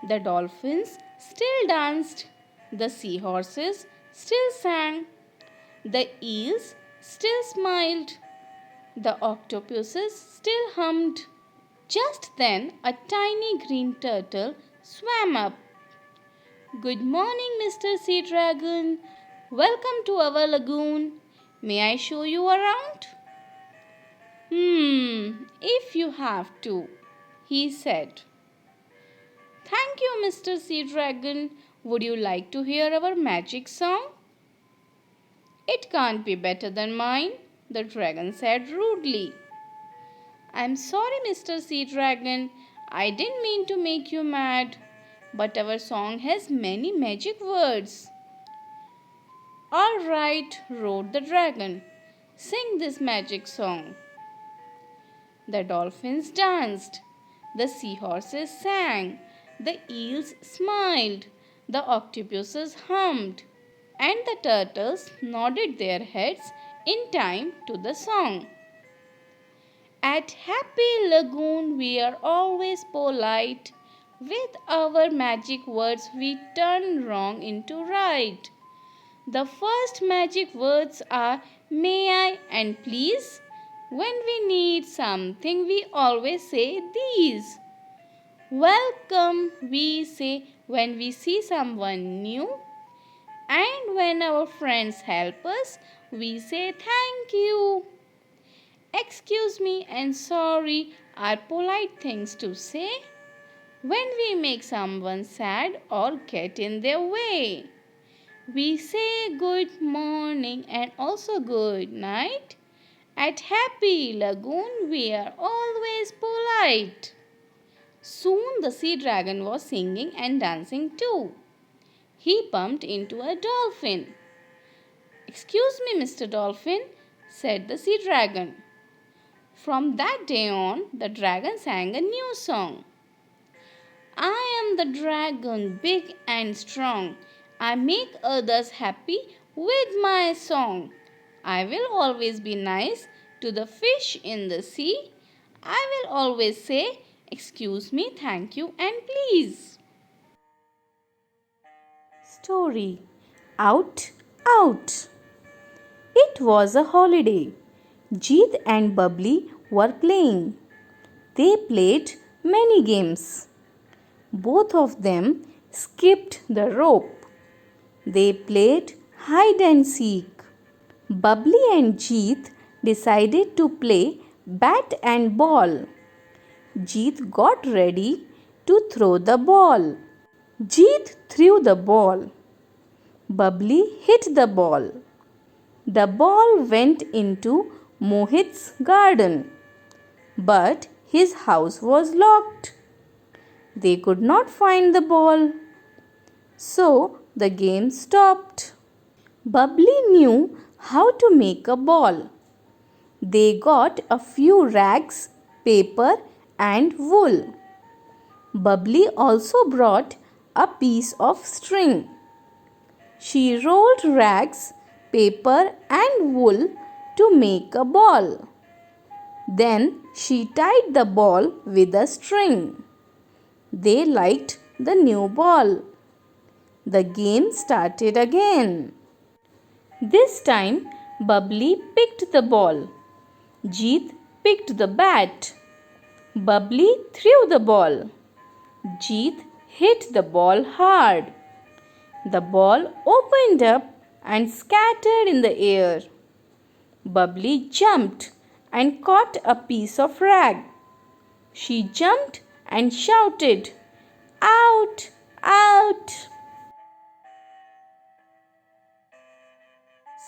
The dolphins still danced. The seahorses still sang. The eels still smiled. The octopuses still hummed. Just then, a tiny green turtle swam up. Good morning, Mr. Sea Dragon. Welcome to our lagoon. May I show you around? If you have to, he said. Thank you, Mr. Sea Dragon. Would you like to hear our magic song? It can't be better than mine, the dragon said rudely. I'm sorry, Mr. Sea Dragon. I didn't mean to make you mad. But our song has many magic words. All right, roared the dragon. Sing this magic song. The dolphins danced. The seahorses sang. The eels smiled. The octopuses hummed. And the turtles nodded their heads in time to the song. At Happy Lagoon we are always polite. With our magic words we turn wrong into right. The first magic words are may I and please. When we need something we always say these. Welcome we say when we see someone new. And when our friends help us, we say thank you. Excuse me and sorry are polite things to say when we make someone sad or get in their way. We say good morning and also good night. At Happy Lagoon we are always polite. Soon the sea dragon was singing and dancing too. He bumped into a dolphin. Excuse me, Mr. Dolphin, said the sea dragon. From that day on, the dragon sang a new song. I am the dragon, big and strong. I make others happy with my song. I will always be nice To the fish in the sea, I will always say, excuse me, thank you, and please. Story Out, Out. It was a holiday. Jeet and Bubbly were playing. They played many games. Both of them skipped the rope. They played hide and seek. Bubbly and Jeet decided to play bat and ball. Jeet got ready to throw the ball. Jeet threw the ball. Bubbly hit the ball. The ball went into Mohit's garden, but his house was locked. They could not find the ball, so the game stopped. Bubbly knew how to make a ball. They got a few rags, paper, and wool. Bubbly also brought a piece of string. She rolled rags, paper, and wool to make a ball. Then she tied the ball with a string. They liked the new ball. The game started again. This time, Bubbly picked the ball. Jeet picked the bat. Bubbly threw the ball. Jeet hit the ball hard. The ball opened up and scattered in the air. Bubbly jumped and caught a piece of rag. She jumped and shouted, "Out! Out!"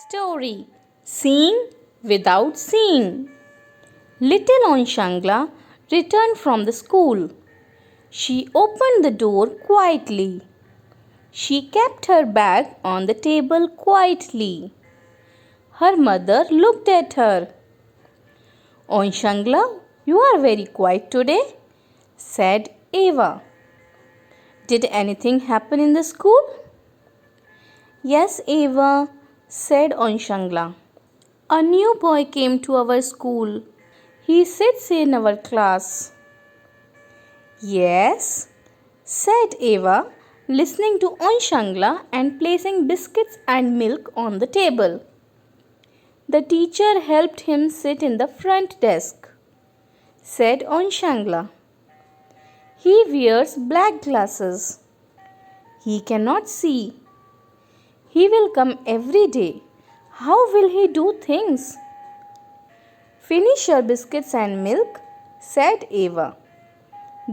Story Seeing Without Seeing. Little Onshangla returned from the school. She opened the door quietly. She kept her bag on the table quietly. Her mother looked at her. "Onshangla, you are very quiet today," said Eva. "Did anything happen in the school?" "Yes, Eva," said Onshangla. "A new boy came to our school. He sits in our class." "Yes," said Eva, listening to Onshangla and placing biscuits and milk on the table. "The teacher helped him sit in the front desk," said Onshangla. "He wears black glasses. He cannot see. He will come every day. How will he do things?" "Finish your biscuits and milk," said Eva.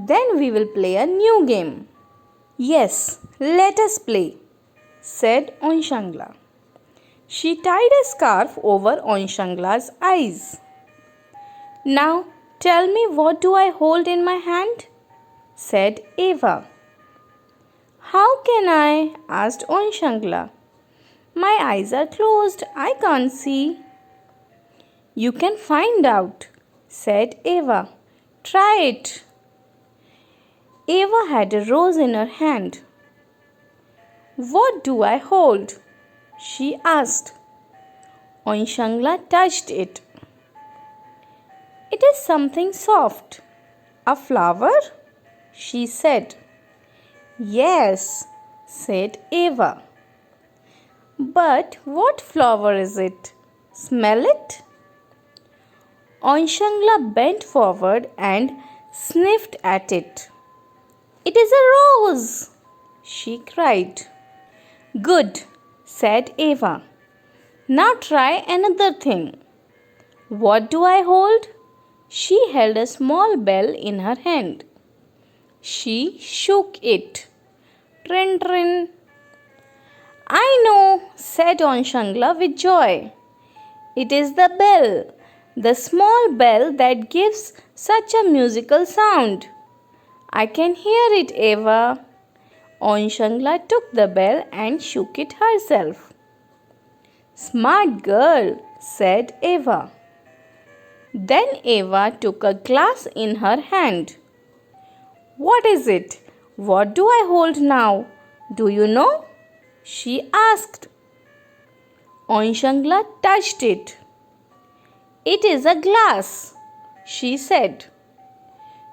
"Then we will play a new game." "Yes, let us play," said Onshangla. She tied a scarf over Onshangla's eyes. "Now tell me, what do I hold in my hand?" said Eva. "How can I?" asked Onshangla. "My eyes are closed. I can't see." "You can find out," said Eva. "Try it." Eva had a rose in her hand. "What do I hold?" she asked. Onshangla touched it. "It is something soft." "A flower?" she said. "Yes," said Eva. "But what flower is it? Smell it." Onshangla bent forward and sniffed at it. "It is a rose!" she cried. "Good," said Eva. "Now try another thing." "What do I hold?" She held a small bell in her hand. She shook it. "Trin, trin." "I know," said Onshangla with joy. "It is the bell, the small bell that gives such a musical sound." "I can hear it, Eva." Onshangla took the bell and shook it herself. "Smart girl," said Eva. Then Eva took a glass in her hand. "What is it? What do I hold now? Do you know?" she asked. Onshangla touched it. It is a glass, she said.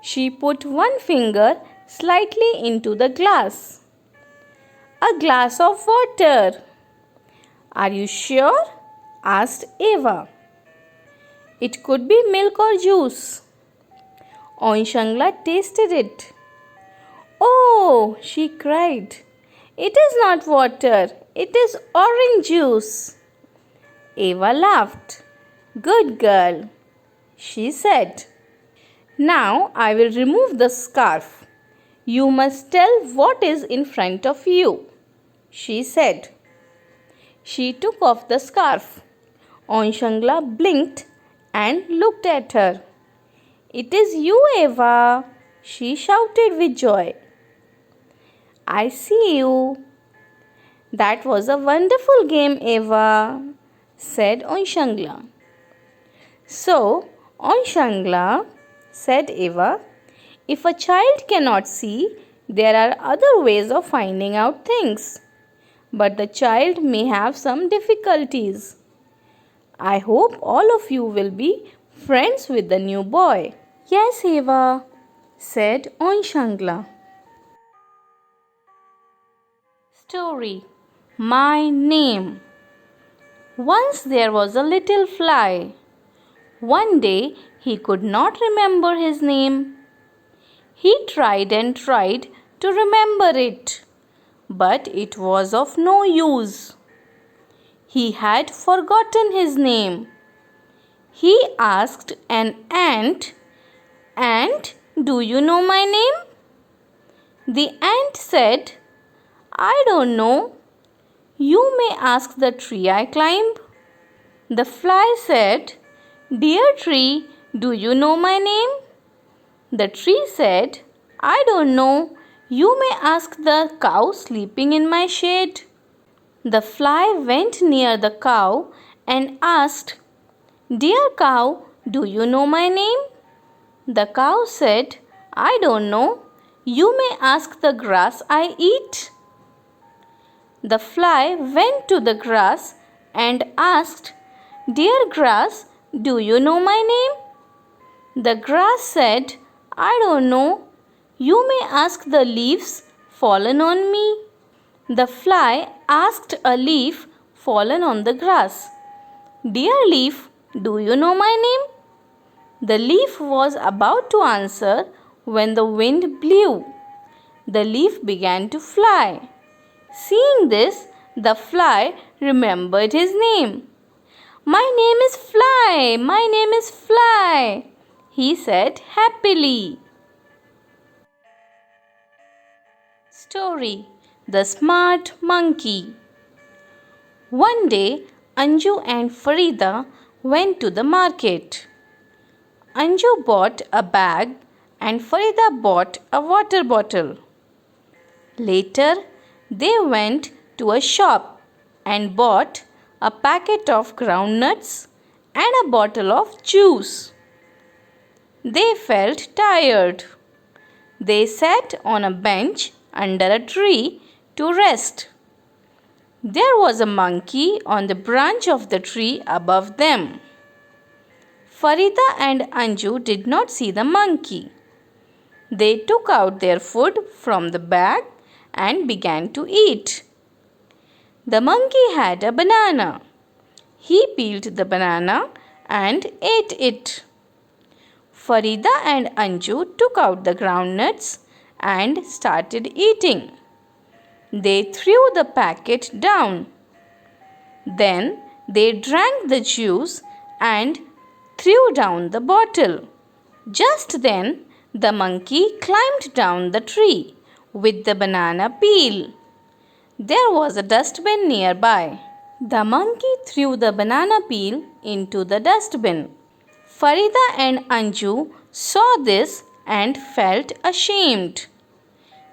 She put one finger slightly into the glass. A glass of water. Are you sure? Asked Eva. It could be milk or juice. Onshangla tasted it. Oh, she cried. It is not water. It is orange juice. Eva laughed. Good girl, she said. Now I will remove the scarf. You must tell what is in front of you, she said. She took off the scarf. Onshangla blinked and looked at her. It is you, Eva, she shouted with joy. I see you. That was a wonderful game, Eva, said Onshangla. So, Onshangla, said Eva, if a child cannot see, there are other ways of finding out things. But the child may have some difficulties. I hope all of you will be friends with the new boy. Yes, Eva, said Onshangla. Story. My name. Once there was a little fly. One day he could not remember his name. He tried and tried to remember it, but it was of no use. He had forgotten his name. He asked an ant, Ant, do you know my name? The ant said, I don't know. You may ask the tree I climb. The fly said, Dear tree, do you know my name? The tree said, I don't know. You may ask the cow sleeping in my shade. The fly went near the cow and asked, Dear cow, do you know my name? The cow said, I don't know. You may ask the grass I eat. The fly went to the grass and asked, Dear grass, do you know my name? The grass said, I don't know. You may ask the leaves fallen on me. The fly asked a leaf fallen on the grass, Dear leaf, do you know my name? The leaf was about to answer when the wind blew. The leaf began to fly. Seeing this, the fly remembered his name. My name is Fly, my name is Fly, he said happily. Story. The Smart Monkey. One day, Anju and Farida went to the market. Anju bought a bag and Farida bought a water bottle. Later, they went to a shop and bought a packet of groundnuts and a bottle of juice. They felt tired. They sat on a bench under a tree to rest. There was a monkey on the branch of the tree above them. Farida and Anju did not see the monkey. They took out their food from the bag and began to eat. The monkey had a banana. He peeled the banana and ate it. Farida and Anju took out the groundnuts and started eating. They threw the packet down. Then they drank the juice and threw down the bottle. Just then, the monkey climbed down the tree with the banana peel. There was a dustbin nearby. The monkey threw the banana peel into the dustbin. Farida and Anju saw this and felt ashamed.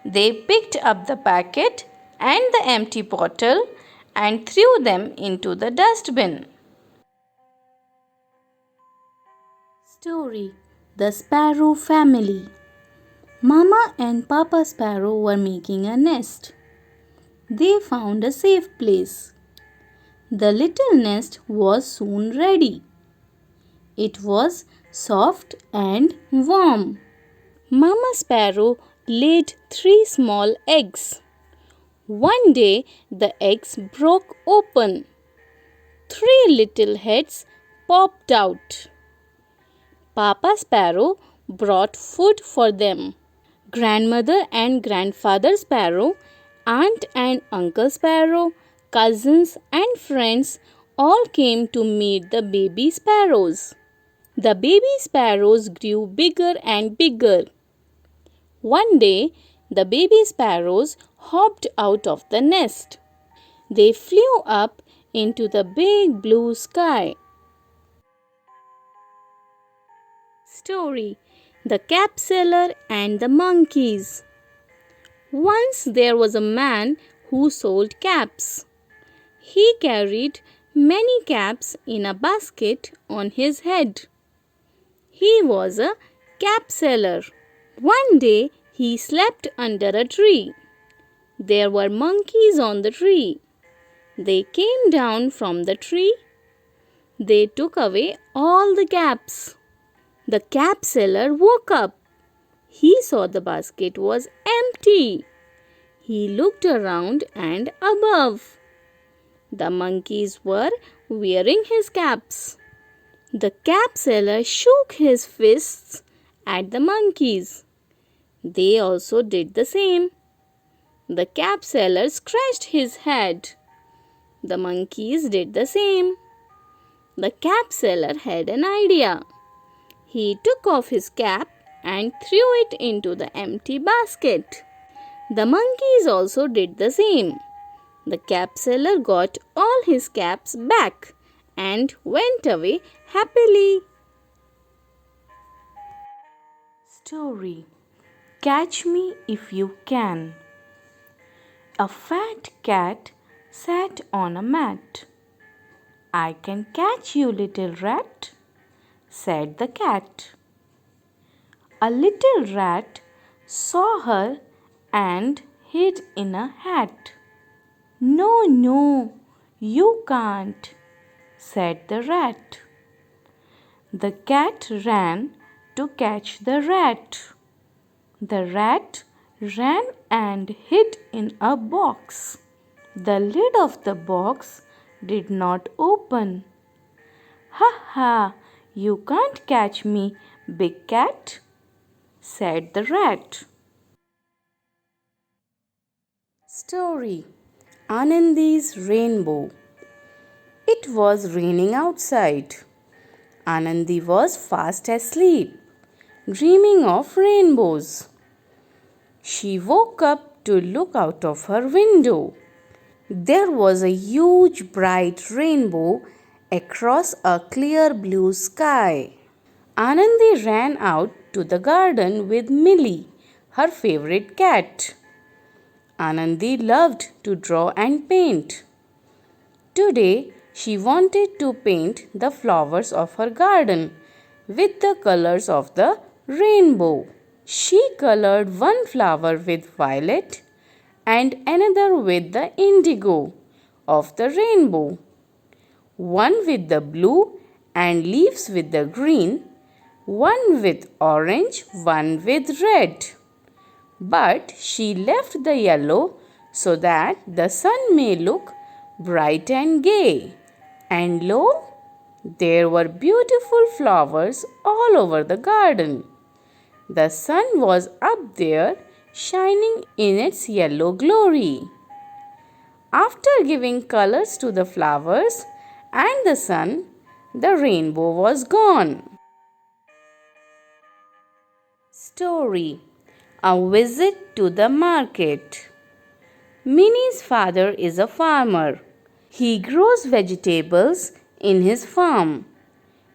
They picked up the packet and the empty bottle and threw them into the dustbin. Story. The Sparrow Family. Mama and Papa Sparrow were making a nest. They found a safe place. The little nest was soon ready. It was soft and warm. Mama Sparrow laid 3 small eggs. One day the eggs broke open. 3 little heads popped out. Papa Sparrow brought food for them. Grandmother and Grandfather Sparrow, Aunt and Uncle Sparrow, cousins and friends all came to meet the baby sparrows. The baby sparrows grew bigger and bigger. One day, the baby sparrows hopped out of the nest. They flew up into the big blue sky. Story: The Cap Seller and the Monkeys. Once there was a man who sold caps. He carried many caps in a basket on his head. He was a cap seller. One day he slept under a tree. There were monkeys on the tree. They came down from the tree. They took away all the caps. The cap seller woke up. He saw the basket was empty. He looked around and above. The monkeys were wearing his caps. The cap seller shook his fists at the monkeys. They also did the same. The cap seller scratched his head. The monkeys did the same. The cap seller had an idea. He took off his cap and threw it into the empty basket. The monkeys also did the same. The cap seller got all his caps back and went away happily. Story: Catch Me If You Can. A fat cat sat on a mat. "I can catch you, little rat," said the cat. A little rat saw her and hid in a hat. "No, no, you can't," said the rat. The cat ran to catch the rat. The rat ran and hid in a box. The lid of the box did not open. "Ha ha, you can't catch me, big cat," said the rat. Story: Anandi's Rainbow. It was raining outside. Anandi was fast asleep, dreaming of rainbows. She woke up to look out of her window. There was a huge bright rainbow across a clear blue sky. Anandi ran out to the garden with Millie, her favorite cat. Anandi loved to draw and paint. Today she wanted to paint the flowers of her garden with the colors of the rainbow. She colored one flower with violet and another with the indigo of the rainbow, one with the blue and leaves with the green, one with orange, one with red. But she left the yellow so that the sun may look bright and gay. And lo, there were beautiful flowers all over the garden. The sun was up there, shining in its yellow glory. After giving colors to the flowers and the sun, the rainbow was gone. Story: A Visit to the Market. Minnie's father is a farmer. He grows vegetables in his farm.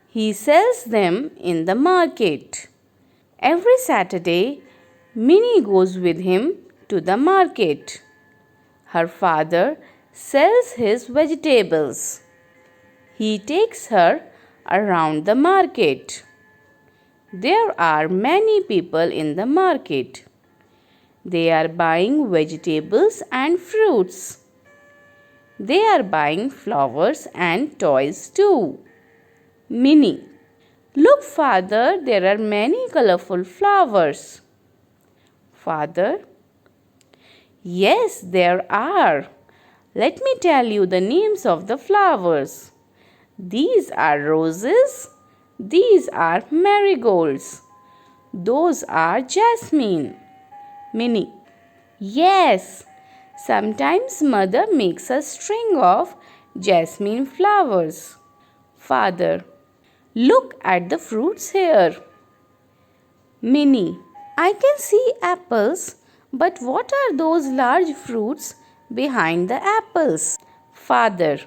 He sells them in the market. Every Saturday, Minnie goes with him to the market. Her father sells his vegetables. He takes her around the market. There are many people in the market. They are buying vegetables and fruits. They are buying flowers and toys too. Minnie: Look, father, there are many colorful flowers. Father, yes, there are. Let me tell you the names of the flowers. These are roses. These are marigolds. Those are jasmine. Minnie, yes. Sometimes mother makes a string of jasmine flowers. Father, look at the fruits here. Minnie, I can see apples, but what are those large fruits behind the apples? Father,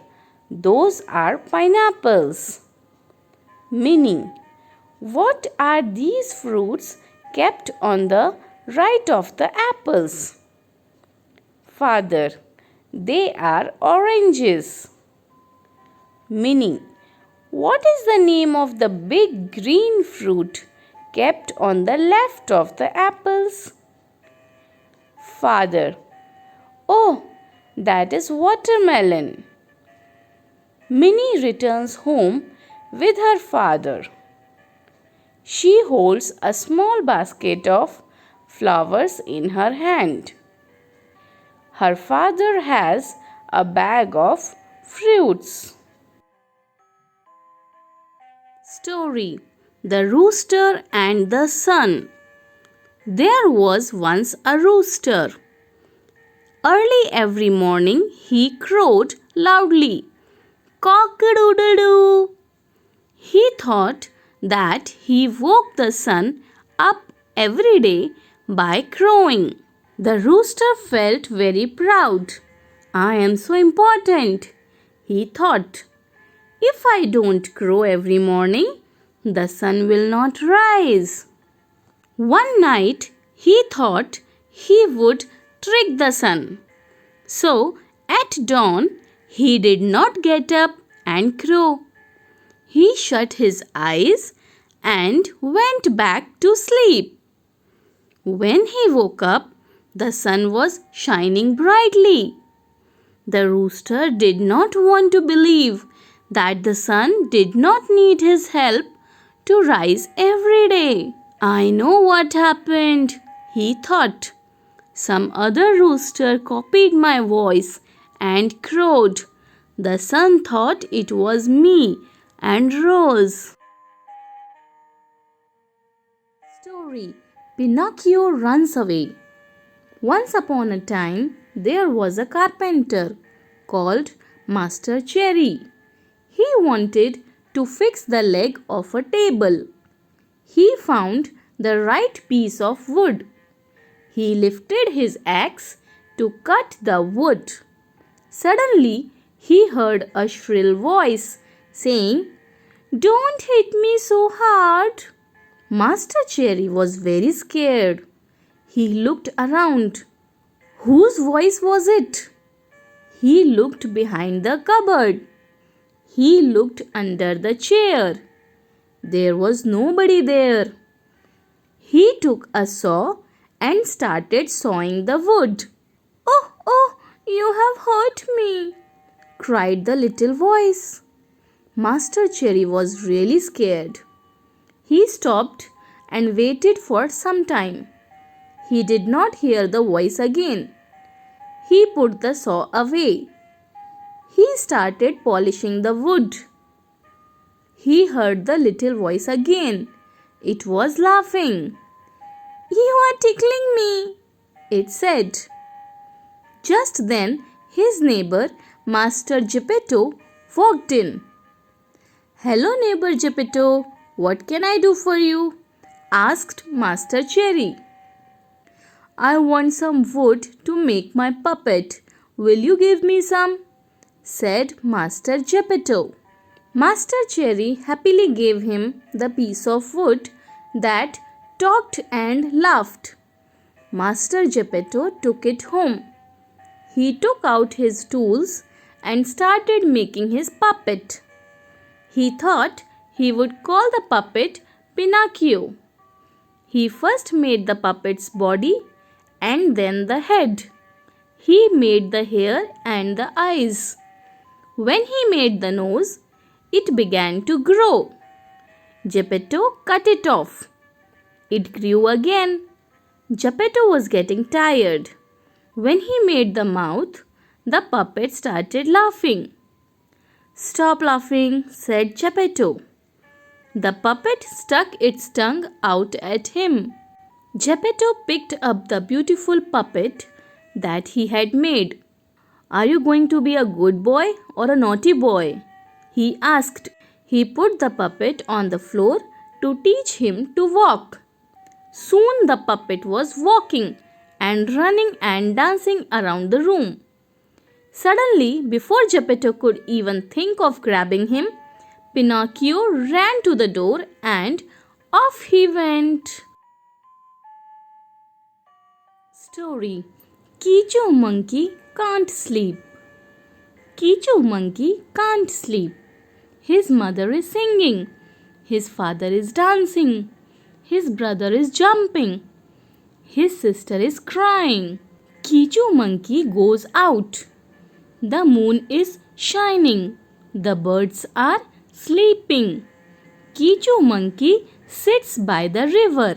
those are pineapples. Minnie, what are these fruits kept on the right of the apples? Father, they are oranges. Minnie, what is the name of the big green fruit kept on the left of the apples? Father, oh, that is watermelon. Minnie returns home with her father. She holds a small basket of flowers in her hand. Her father has a bag of fruits. Story: The Rooster and the Sun. There was once a rooster. Early every morning he crowed loudly, "Cock-a-doodle-doo." He thought that he woke the sun up every day by crowing. The rooster felt very proud. "I am so important," he thought. "If I don't crow every morning, the sun will not rise." One night he thought he would trick the sun. So at dawn he did not get up and crow. He shut his eyes and went back to sleep. When he woke up, the sun was shining brightly. The rooster did not want to believe that the sun did not need his help to rise every day. "I know what happened," he thought. "Some other rooster copied my voice and crowed. The sun thought it was me and rose." Story: Pinocchio Runs Away. Once upon a time, there was a carpenter called Master Cherry. He wanted to fix the leg of a table. He found the right piece of wood. He lifted his axe to cut the wood. Suddenly, he heard a shrill voice saying, "Don't hit me so hard." Master Cherry was very scared. He looked around. Whose voice was it? He looked behind the cupboard. He looked under the chair. There was nobody there. He took a saw and started sawing the wood. "Oh, oh, you have hurt me," cried the little voice. Master Cherry was really scared. He stopped and waited for some time. He did not hear the voice again. He put the saw away. He started polishing the wood. He heard the little voice again. It was laughing. "You are tickling me," it said. Just then, his neighbor, Master Geppetto, walked in. "Hello, neighbor Geppetto. What can I do for you?" asked Master Cherry. "I want some wood to make my puppet. Will you give me some?" said Master Geppetto. Master Cherry happily gave him the piece of wood that talked and laughed. Master Geppetto took it home. He took out his tools and started making his puppet. He thought he would call the puppet Pinocchio. He first made the puppet's body and then the head. He made the hair and the eyes. When he made the nose, it began to grow. Geppetto cut it off. It grew again. Geppetto was getting tired. When he made the mouth, the puppet started laughing. "Stop laughing," said Geppetto. The puppet stuck its tongue out at him. Geppetto picked up the beautiful puppet that he had made. "Are you going to be a good boy or a naughty boy?" he asked. He put the puppet on the floor to teach him to walk. Soon the puppet was walking and running and dancing around the room. Suddenly, before Geppetto could even think of grabbing him, Pinocchio ran to the door and off he went. Story: Kichu Monkey Can't Sleep. Kichu Monkey can't sleep. His mother is singing. His father is dancing. His brother is jumping. His sister is crying. Kichu Monkey goes out. The moon is shining. The birds are sleeping. Kichu Monkey sits by the river.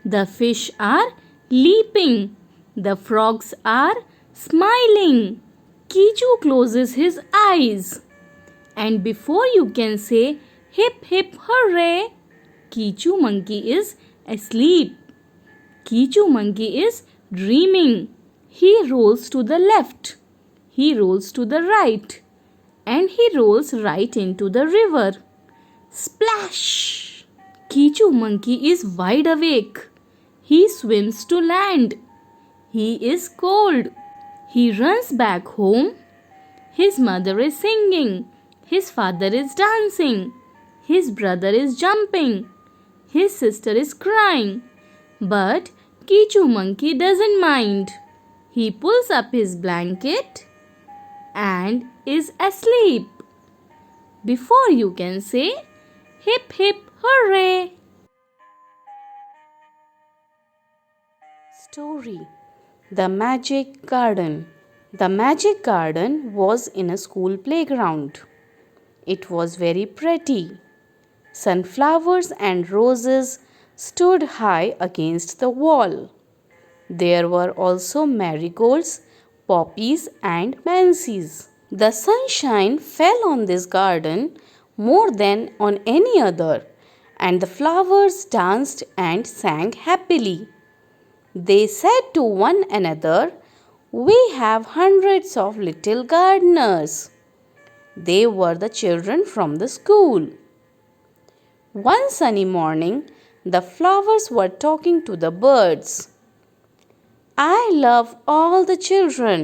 The fish are leaping. The frogs are smiling. Kichu closes his eyes. And before you can say hip hip hooray, Kichu Monkey is asleep. Kichu Monkey is dreaming. He rolls to the left. He rolls to the right. And he rolls right into the river. Splash! Kichu Monkey is wide awake. He swims to land. He is cold. He runs back home. His mother is singing. His father is dancing. His brother is jumping. His sister is crying. But Kichu Monkey doesn't mind. He pulls up his blanket and is asleep. Before you can say hip hip hooray. Story: The Magic Garden. The magic garden was in a school playground. It was very pretty. Sunflowers and roses stood high against the wall. There were also marigolds, poppies, and pansies. The sunshine fell on this garden more than on any other, and the flowers danced and sang happily. They said to one another, "We have hundreds of little gardeners." They were the children from the school. One sunny morning, the flowers were talking to the birds. "I love all the children,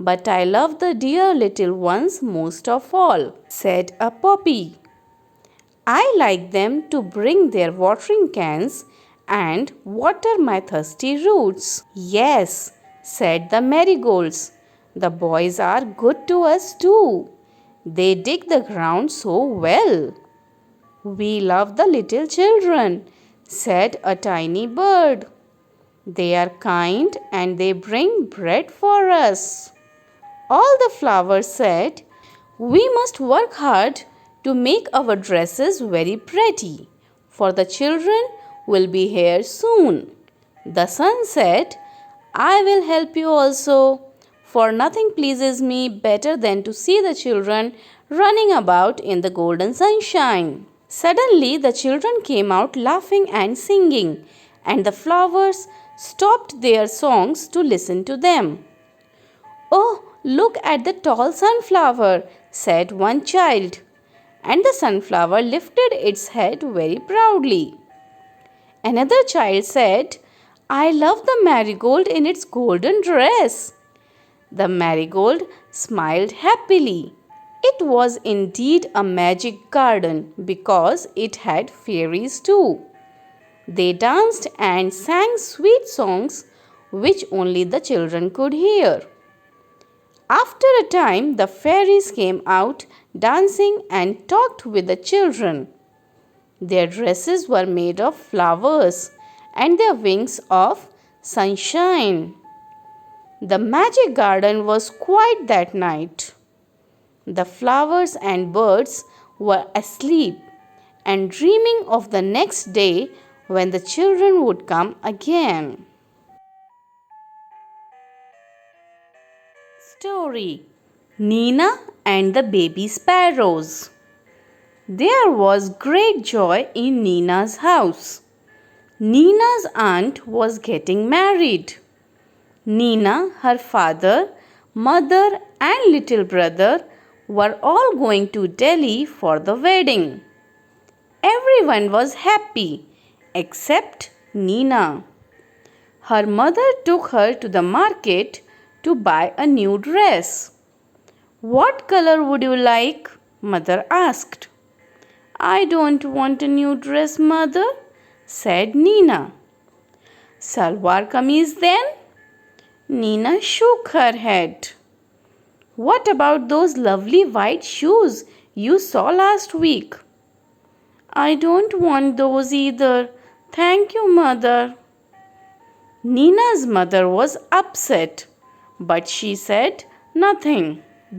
but I love the dear little ones most of all," said a poppy. "I like them to bring their watering cans and water my thirsty roots." "Yes," said the marigolds, "the boys are good to us too. They dig the ground so well." "We love the little children," said a tiny bird. "They are kind and they bring bread for us." All the flowers said, "We must work hard to make our dresses very pretty, for the children will be here soon." The sun said, "I will help you also, for nothing pleases me better than to see the children running about in the golden sunshine." Suddenly the children came out laughing and singing, and the flowers stopped their songs to listen to them. "Oh, look at the tall sunflower," said one child, and the sunflower lifted its head very proudly. Another child said, "I love the marigold in its golden dress." The marigold smiled happily. It was indeed a magic garden because it had fairies too. They danced and sang sweet songs which only the children could hear. After a time, the fairies came out dancing and talked with the children. Their dresses were made of flowers and their wings of sunshine. The magic garden was quiet that night. The flowers and birds were asleep, and dreaming of the next day when the children would come again. Story: Nina and the Baby Sparrows. There was great joy in Nina's house. Nina's aunt was getting married. Nina, her father, mother, and little brother were all going to Delhi for the wedding. Everyone was happy except Nina. Her mother took her to the market to buy a new dress. "What color would you like?" Mother asked. "I don't want a new dress, Mother," said Nina. "Salwar kameez then?" Nina shook her head. "What about those lovely white shoes you saw last week?" "I don't want those either. Thank you, Mother." Nina's mother was upset, but she said nothing.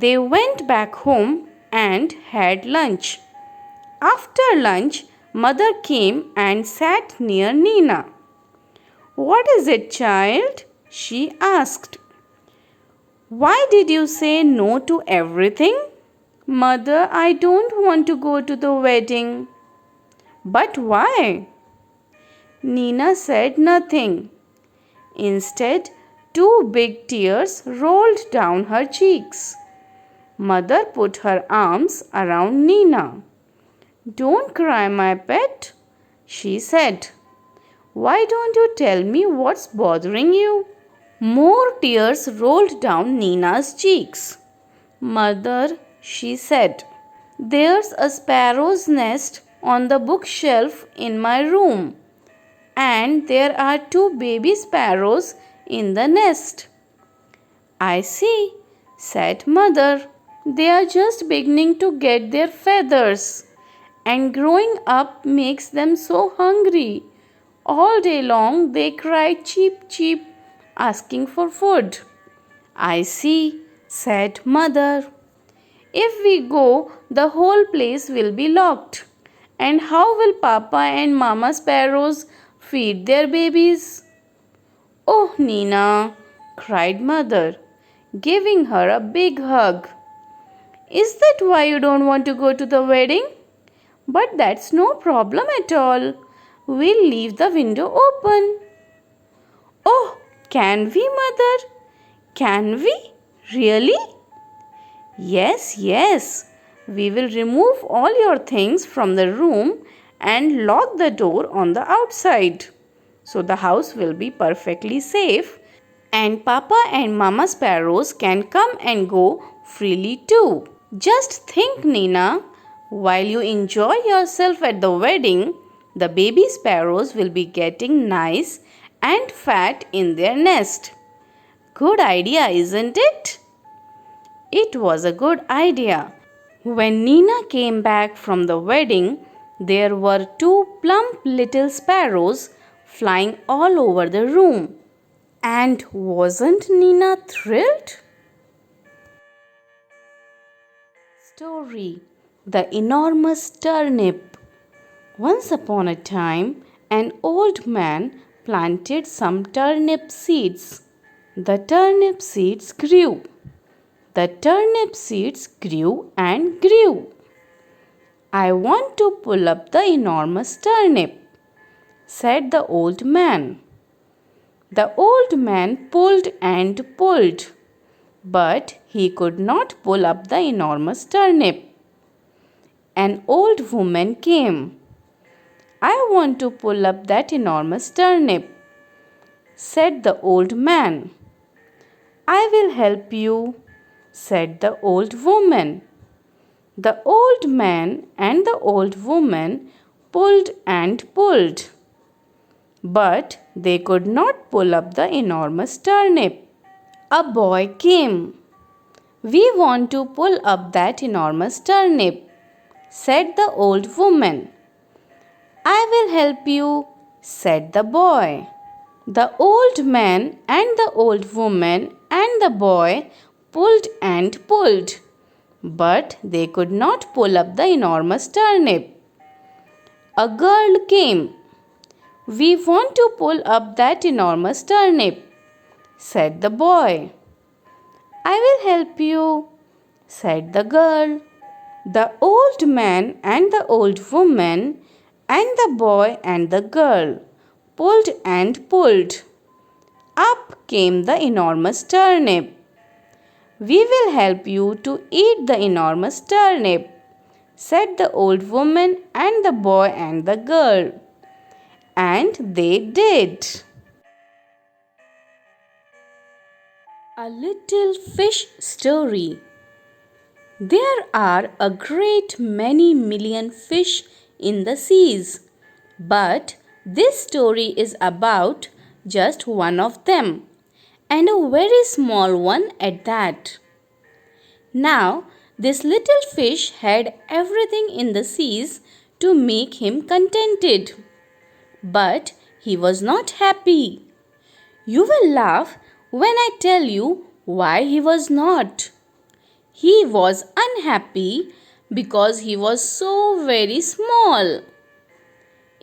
They went back home and had lunch. After lunch, Mother came and sat near Nina. "What is it, child?" she asked. "Why did you say no to everything?" "Mother, I don't want to go to the wedding." "But why?" Nina said nothing. Instead, two big tears rolled down her cheeks. Mother put her arms around Nina. "Don't cry, my pet," she said. "Why don't you tell me what's bothering you?" More tears rolled down Nina's cheeks. "Mother," she said, "there's a sparrow's nest on the bookshelf in my room, and there are two baby sparrows in the nest." "I see," said Mother. "They are just beginning to get their feathers, and growing up makes them so hungry. All day long they cry cheep cheep, asking for food." "I see," said Mother. "If we go, the whole place will be locked. And how will Papa and Mama sparrows feed their babies?" "Oh, Nina," cried Mother, giving her a big hug. "Is that why you don't want to go to the wedding? But that's no problem at all. We'll leave the window open." "Oh, can we, Mother? Can we? Really?" "Yes, yes. We will remove all your things from the room and lock the door on the outside. So the house will be perfectly safe, and Papa and Mama sparrows can come and go freely too. Just think, Nina. While you enjoy yourself at the wedding, the baby sparrows will be getting nice and fat in their nest. Good idea, isn't it?" It was a good idea. When Nina came back from the wedding, there were two plump little sparrows flying all over the room. And wasn't Nina thrilled? Story: The Enormous Turnip. Once upon a time, an old man planted some turnip seeds. The turnip seeds grew. The turnip seeds grew and grew. "I want to pull up the enormous turnip," said the old man. The old man pulled and pulled, but he could not pull up the enormous turnip. An old woman came. "I want to pull up that enormous turnip," said the old man. "I will help you," said the old woman. The old man and the old woman pulled and pulled, but they could not pull up the enormous turnip. A boy came. "We want to pull up that enormous turnip," said the old woman. "I will help you," said the boy. The old man and the old woman and the boy pulled and pulled, but they could not pull up the enormous turnip. A girl came. "We want to pull up that enormous turnip," said the boy. "I will help you," said the girl. The old man and the old woman and the boy and the girl pulled and pulled. Up came the enormous turnip. "We will help you to eat the enormous turnip," said the old woman and the boy and the girl. And they did. A little fish story. There are a great many million fish in the seas, but this story is about just one of them, and a very small one at that. Now, this little fish had everything in the seas to make him contented, but he was not happy. You will laugh when I tell you why he was not. He was unhappy because he was so very small.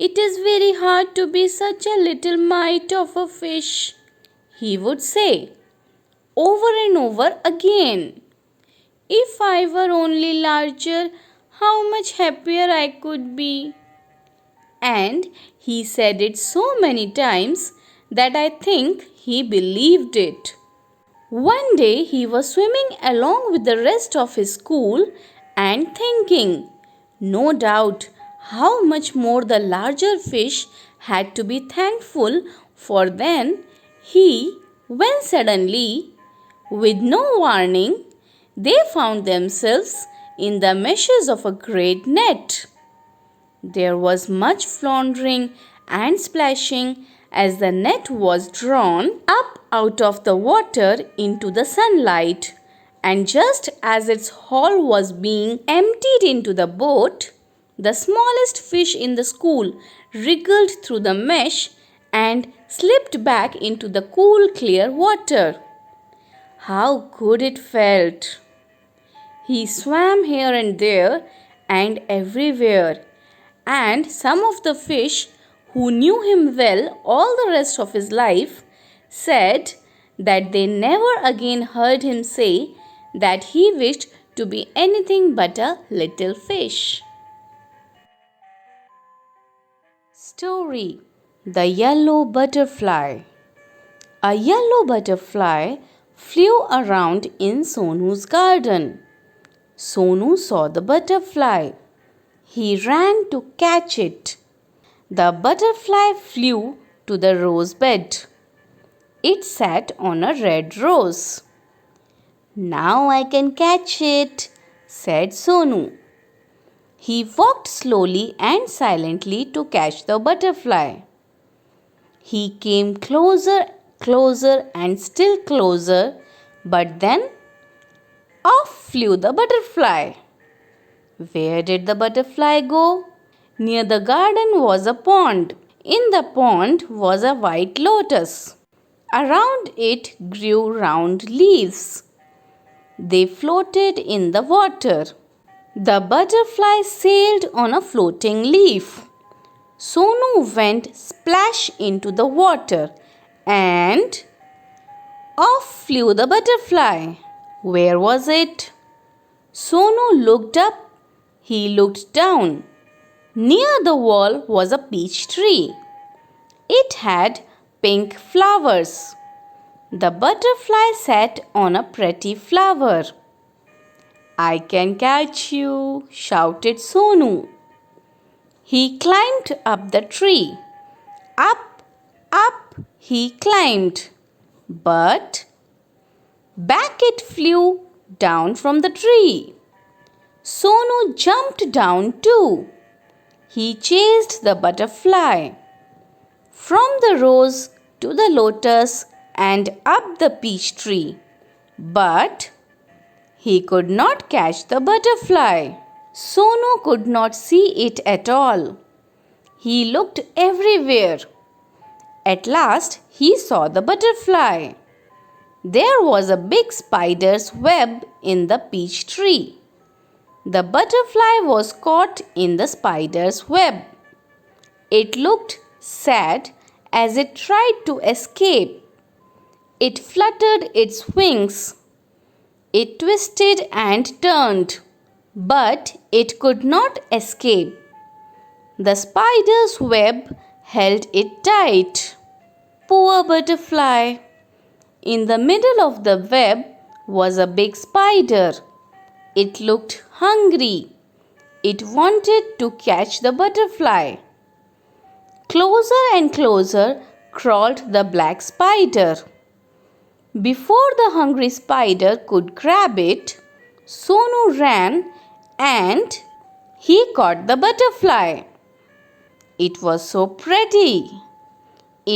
"It is very hard to be such a little mite of a fish," he would say over and over again. "If I were only larger, how much happier I could be." And he said it so many times that I think he believed it. One day he was swimming along with the rest of his school and thinking, no doubt, how much more the larger fish had to be thankful for than he, when suddenly, with no warning, they found themselves in the meshes of a great net. There was much floundering and splashing as the net was drawn up out of the water into the sunlight, and just as its hull was being emptied into the boat, the smallest fish in the school wriggled through the mesh and slipped back into the cool, clear water. How good it felt! He swam here and there and everywhere, and some of the fish who knew him well all the rest of his life said that they never again heard him say that he wished to be anything but a little fish. Story: The Yellow Butterfly. A yellow butterfly flew around in Sonu's garden. Sonu saw the butterfly. He ran to catch it. The butterfly flew to the rose bed. It sat on a red rose. "Now I can catch it," said Sonu. He walked slowly and silently to catch the butterfly. He came closer, closer, and still closer, but then off flew the butterfly. Where did the butterfly go? Near the garden was a pond. In the pond was a white lotus. Around it grew round leaves. They floated in the water. The butterfly sailed on a floating leaf. Sonu went splash into the water and off flew the butterfly. Where was it? Sonu looked up. He looked down. Near the wall was a peach tree. It had pink flowers. The butterfly sat on a pretty flower. "I can catch you," shouted Sonu. He climbed up the tree. Up, up he climbed. But back it flew down from the tree. Sonu jumped down too. He chased the butterfly from the rose to the lotus and up the peach tree, but he could not catch the butterfly. Sonu could not see it at all. He looked everywhere. At last he saw the butterfly. There was a big spider's web in the peach tree. The butterfly was caught in the spider's web. It looked sad as it tried to escape. It fluttered its wings. It twisted and turned, but it could not escape. The spider's web held it tight. Poor butterfly! In the middle of the web was a big spider. It looked hungry. It wanted to catch the butterfly. Closer and closer crawled the black spider. Before the hungry spider could grab it, Sonu ran and he caught the butterfly. It was so pretty.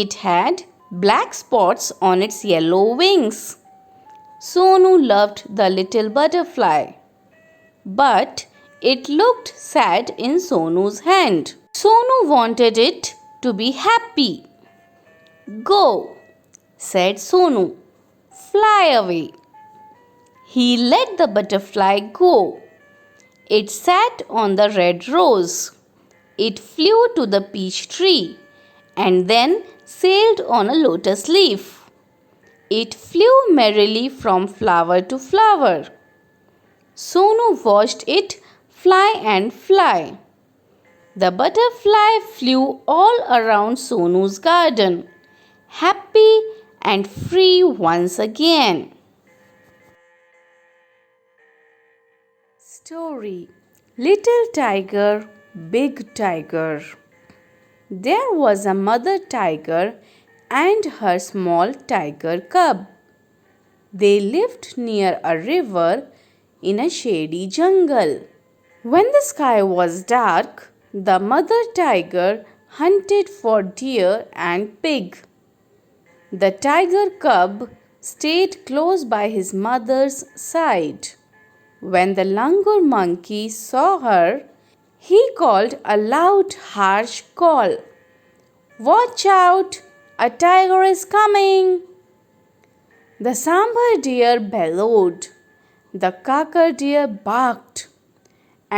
It had black spots on its yellow wings. Sonu loved the little butterfly, but it looked sad in Sonu's hand. Sonu wanted it to be happy. "Go," said Sonu. "Fly away." He let the butterfly go. It sat on the red rose. It flew to the peach tree and then sailed on a lotus leaf. It flew merrily from flower to flower. Sonu watched it fly and fly. The butterfly flew all around Sonu's garden, happy and free once again. Story: Little Tiger, Big Tiger. There was a mother tiger and her small tiger cub. They lived near a river in a shady jungle. When the sky was dark, the mother tiger hunted for deer and pig. The tiger cub stayed close by his mother's side. When the langur monkey saw her, he called a loud, harsh call. "Watch out! A tiger is coming!" The sambar deer bellowed. The kakar deer barked.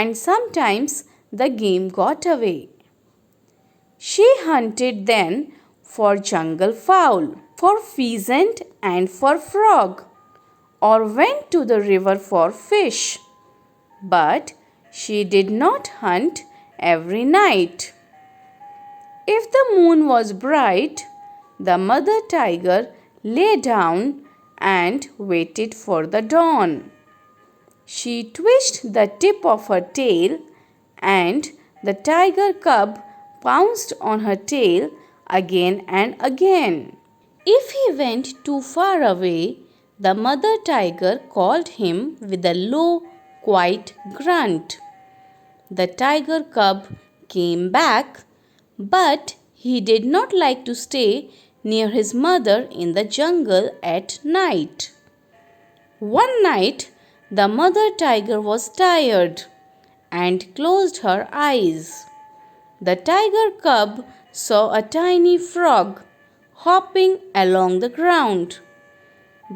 And sometimes the game got away. She hunted then for jungle fowl, for pheasant and for frog, or went to the river for fish. But she did not hunt every night. If the moon was bright, the mother tiger lay down and waited for the dawn. She twitched the tip of her tail, and the tiger cub pounced on her tail again and again. If he went too far away, the mother tiger called him with a low, quiet grunt. The tiger cub came back, but he did not like to stay near his mother in the jungle at night. One night, the mother tiger was tired and closed her eyes. The tiger cub saw a tiny frog hopping along the ground.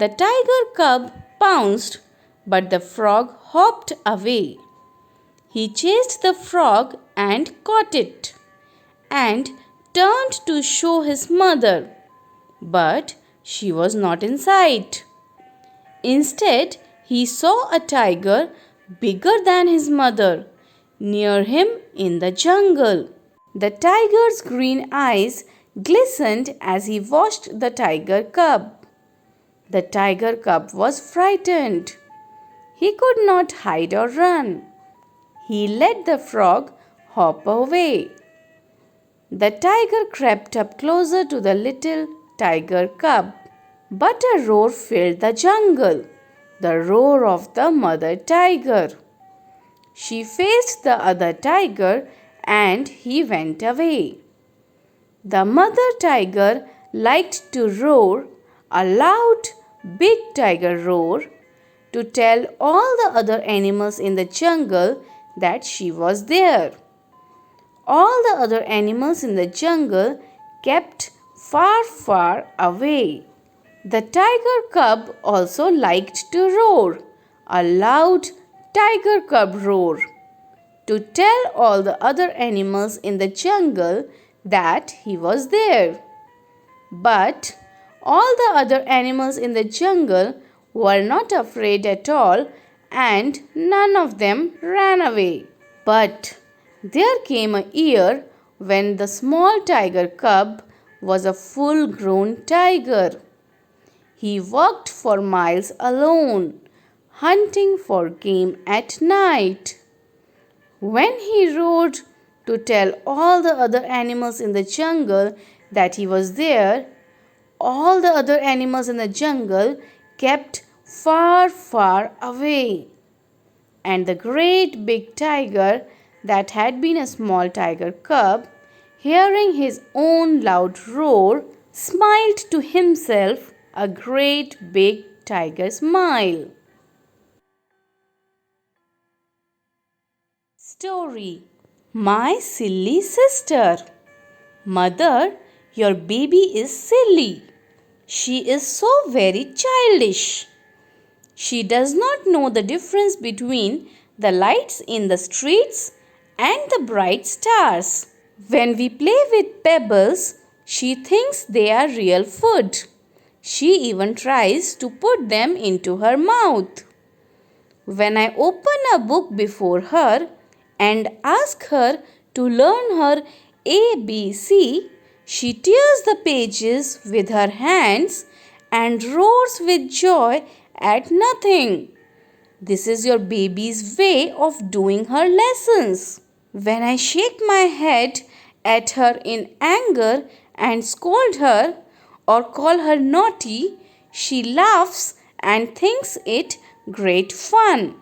The tiger cub pounced, but the frog hopped away. He chased the frog and caught it, and turned to show his mother, but she was not in sight. Instead, he saw a tiger bigger than his mother near him in the jungle. The tiger's green eyes glistened as he watched the tiger cub. The tiger cub was frightened. He could not hide or run. He let the frog hop away. The tiger crept up closer to the little tiger cub. But a roar filled the jungle, the roar of the mother tiger. She faced the other tiger and he went away. The mother tiger liked to roar a loud, big tiger roar to tell all the other animals in the jungle that she was there. All the other animals in the jungle kept far, far away. The tiger cub also liked to roar a loud tiger cub roar to tell all the other animals in the jungle that he was there. But all the other animals in the jungle were not afraid at all, and none of them ran away. But there came a year when the small tiger cub was a full grown tiger. He walked for miles alone, hunting for game at night. When he roared to tell all the other animals in the jungle that he was there, all the other animals in the jungle kept far, far away. And the great big tiger that had been a small tiger cub, hearing his own loud roar, smiled to himself a great big tiger smile. Story: My silly sister. Mother, your baby is silly. She is so very childish. She does not know the difference between the lights in the streets and the bright stars. When we play with pebbles, she thinks they are real food. She even tries to put them into her mouth. When I open a book before her and ask her to learn her ABC, she tears the pages with her hands and roars with joy at nothing. This is your baby's way of doing her lessons. When I shake my head at her in anger and scold her or call her naughty, she laughs and thinks it great fun.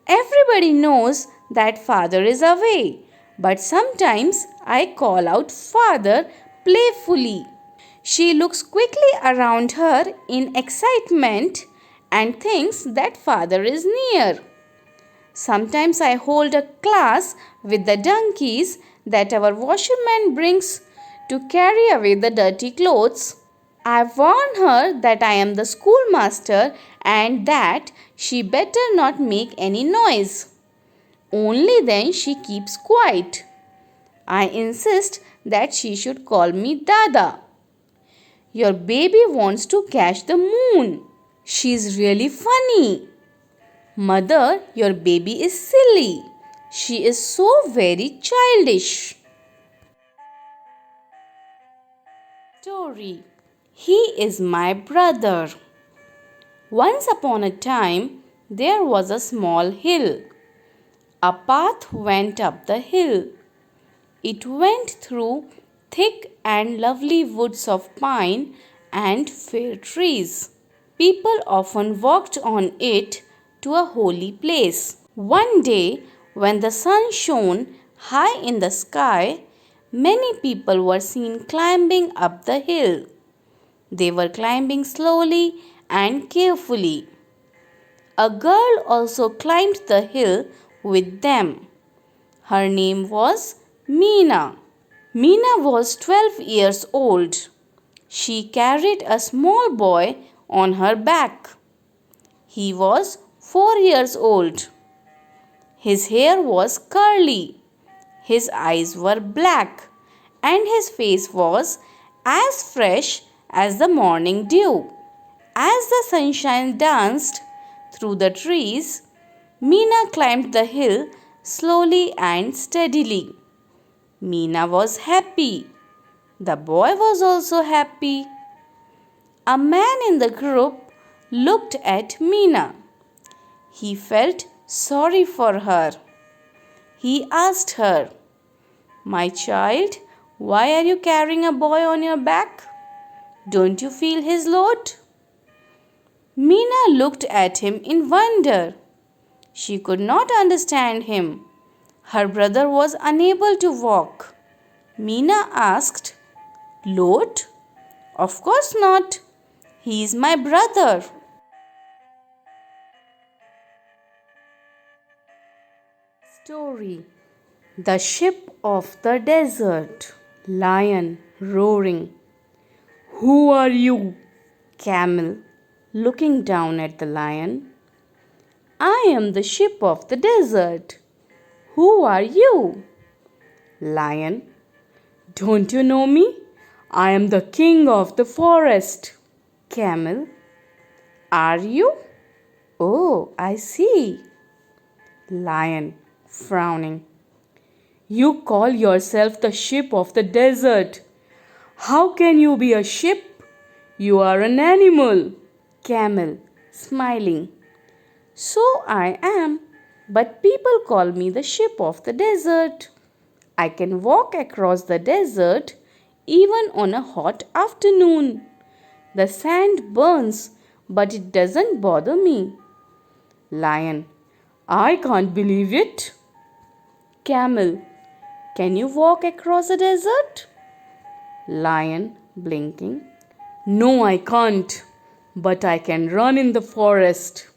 Everybody knows that father is away, but sometimes I call out father playfully. She looks quickly around her in excitement and thinks that father is near. Sometimes I hold a class with the donkeys that our washerman brings to carry away the dirty clothes. I warn her that I am the schoolmaster and that she better not make any noise. Only then she keeps quiet. I insist that she should call me Dada. Your baby wants to catch the moon. She is really funny. Mother, your baby is silly. She is so very childish. Story: He is my brother. Once upon a time, there was a small hill. A path went up the hill. It went through thick and lovely woods of pine and fir trees. People often walked on it to a holy place. One day, when the sun shone high in the sky, many people were seen climbing up the hill. They were climbing slowly and carefully. A girl also climbed the hill with them. Her name was Meena. Meena was 12 years old. She carried a small boy on her back. He was 4 years old. His hair was curly, his eyes were black, and his face was as fresh as the morning dew. As the sunshine danced through the trees, Meena climbed the hill slowly and steadily. Meena was happy. The boy was also happy. A man in the group looked at Meena. He felt sorry for her. He asked her, "My child, why are you carrying a boy on your back? Don't you feel his load?" Meena looked at him in wonder. She could not understand him. Her brother was unable to walk. Meena asked, "Load? Of course not. He is my brother." Story: The Ship of the Desert. Lion roaring. "Who are you?" Camel looking down at the lion. "I am the ship of the desert. Who are you?" Lion: Don't you know me? I am the king of the forest. Camel. Are you? Oh, I see. Lion, frowning. You call yourself the ship of the desert. How can you be a ship? You are an animal. Camel, smiling. So I am, but people call me the ship of the desert. I can walk across the desert even on a hot afternoon. The sand burns, but it doesn't bother me. Lion, I can't believe it. Camel, can you walk across a desert? Lion, blinking. No, I can't, but I can run in the forest.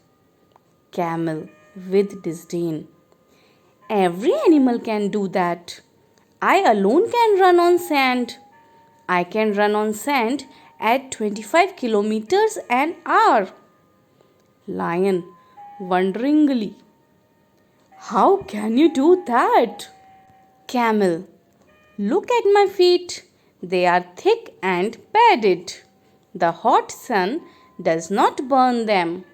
Camel, with disdain. Every animal can do that. I alone can run on sand. I can run on sand at 25 kilometers an hour. Lion, wonderingly. How can you do that? Camel, look at my feet. They are thick and padded. The hot sun does not burn them.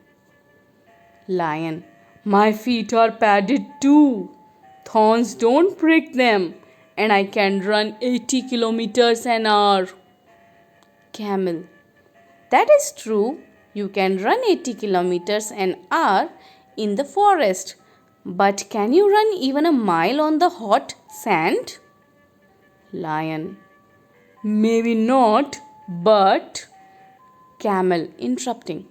Lion, my feet are padded too. Thorns don't prick them, and I can run 80 kilometers an hour. Camel, that is true. You can run 80 kilometers an hour in the forest, but can you run even a mile on the hot sand? Lion, maybe not, but... Camel, interrupting.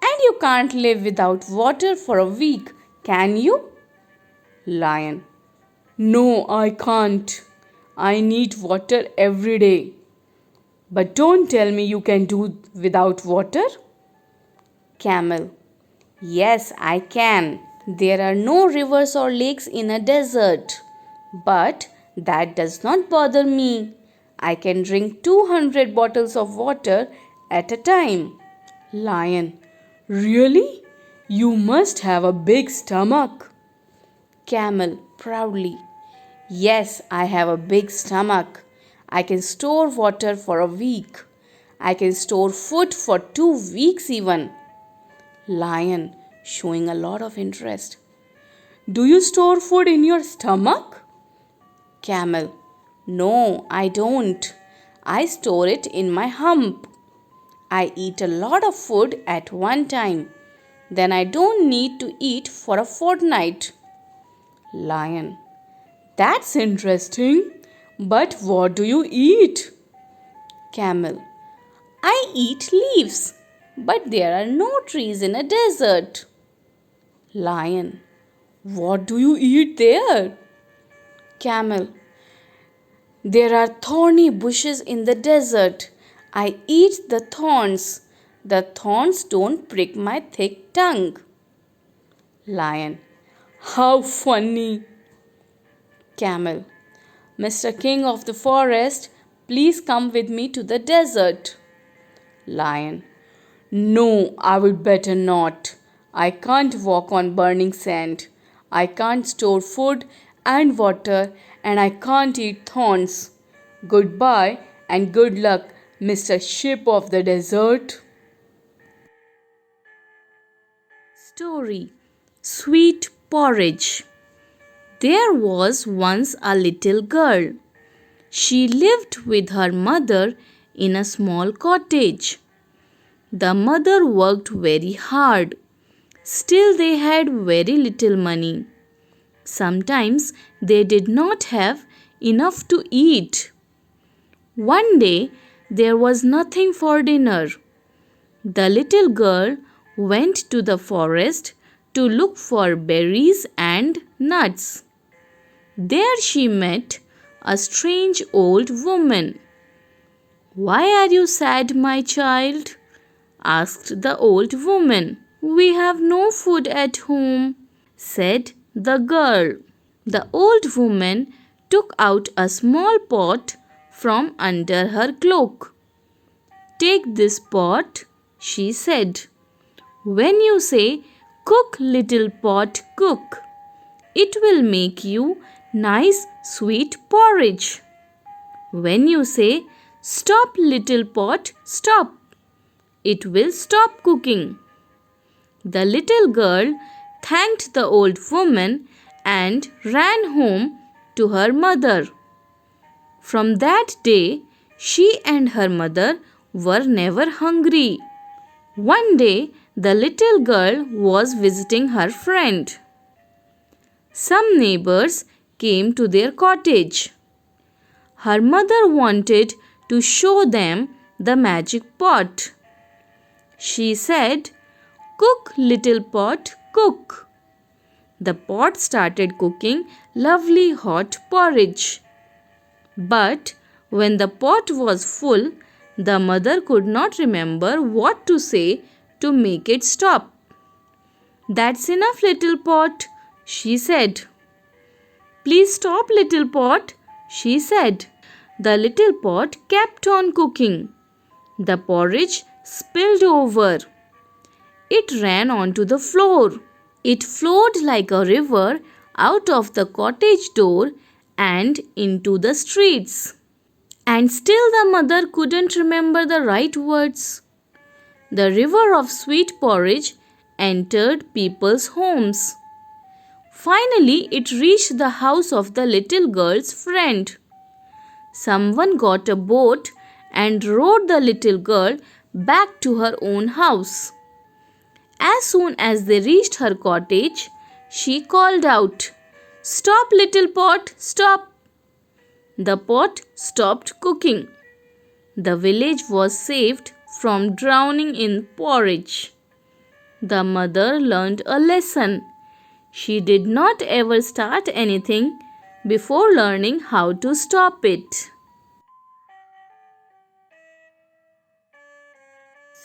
And you can't live without water for a week, can you? Lion, no, I can't. I need water every day. But don't tell me you can do without water. Camel, yes, I can. There are no rivers or lakes in a desert. But that does not bother me. I can drink 200 bottles of water at a time. Lion, really? You must have a big stomach. Camel, proudly. Yes, I have a big stomach. I can store water for a week. I can store food for 2 weeks even. Lion, showing a lot of interest. Do you store food in your stomach? Camel, no, I don't. I store it in my hump. I eat a lot of food at one time. Then I don't need to eat for a fortnight. Lion, that's interesting. But what do you eat? Camel, I eat leaves, but there are no trees in a desert. Lion, what do you eat there? Camel, there are thorny bushes in the desert. I eat the thorns. The thorns don't prick my thick tongue. Lion, how funny. Camel, Mr. King of the forest, please come with me to the desert. Lion, no, I would better not. I can't walk on burning sand. I can't store food and water, and I can't eat thorns. Goodbye and good luck, Mr. Ship of the Desert. Story: Sweet Porridge. There was once a little girl. She lived with her mother in a small cottage. The mother worked very hard. Still, they had very little money. Sometimes they did not have enough to eat. One day, there was nothing for dinner. The little girl went to the forest to look for berries and nuts. There she met a strange old woman. "Why are you sad, my child?" asked the old woman. "We have no food at home," said the girl. The old woman took out a small pot from under her cloak. "Take this pot," she said. "When you say, 'Cook, little pot, cook,' it will make you nice sweet porridge." When you say, "Stop, little pot, stop," it will stop cooking. The little girl thanked the old woman and ran home to her mother. From that day, she and her mother were never hungry. One day, the little girl was visiting her friend. Some neighbors came to their cottage. Her mother wanted to show them the magic pot. She said, "Cook, little pot, cook." The pot started cooking lovely hot porridge. But when the pot was full, the mother could not remember what to say to make it stop. "That's enough, little pot," she said. "Please stop, little pot," she said. The little pot kept on cooking. The porridge spilled over. It ran onto the floor. It flowed like a river out of the cottage door and into the streets. And still the mother couldn't remember the right words. The river of sweet porridge entered people's homes. Finally, it reached the house of the little girl's friend. Someone got a boat and rowed the little girl back to her own house. As soon as they reached her cottage, she called out, "Stop, little pot, stop!" The pot stopped cooking. The village was saved from drowning in porridge. The mother learned a lesson. She did not ever start anything before learning how to stop it.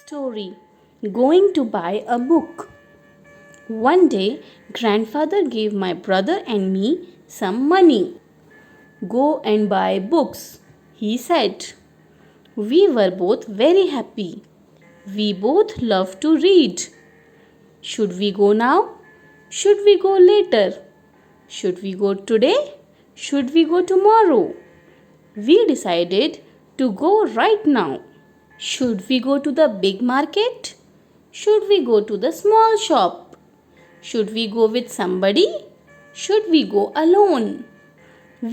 Story: Going to buy a book. One day, grandfather gave my brother and me some money. "Go and buy books," he said. We were both very happy. We both love to read. Should we go now? Should we go later? Should we go today? Should we go tomorrow? We decided to go right now. Should we go to the big market? Should we go to the small shop? Should we go with somebody? Should we go alone?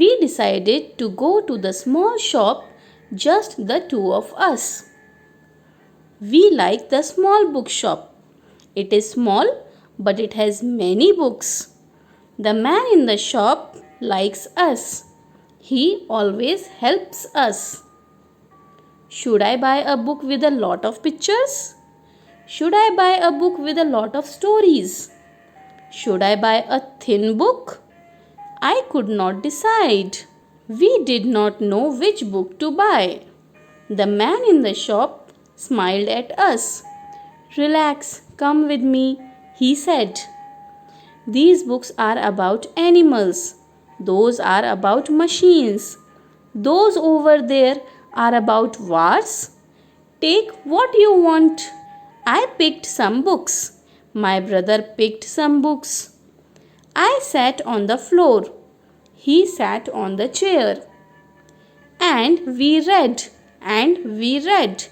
We decided to go to the small shop, just the two of us. We like the small bookshop. It is small, but it has many books. The man in the shop likes us. He always helps us. Should I buy a book with a lot of pictures? Should I buy a book with a lot of stories? Should I buy a thin book? I could not decide. We did not know which book to buy. The man in the shop smiled at us. "Relax, come with me," he said. "These books are about animals. Those are about machines. Those over there are about wars. Take what you want." I picked some books. My brother picked some books. I sat on the floor. He sat on the chair. And we read, and we read,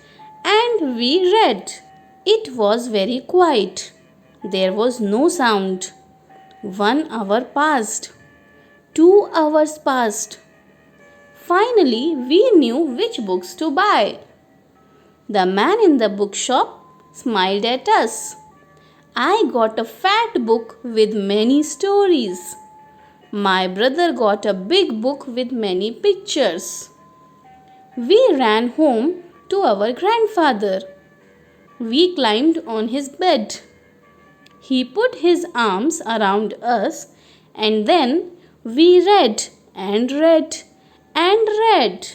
and we read. It was very quiet. There was no sound. 1 hour passed. 2 hours passed. Finally, we knew which books to buy. The man in the bookshop smiled at us. I got a fat book with many stories. My brother got a big book with many pictures. We ran home to our grandfather. We climbed on his bed. He put his arms around us, and then we read and read and read.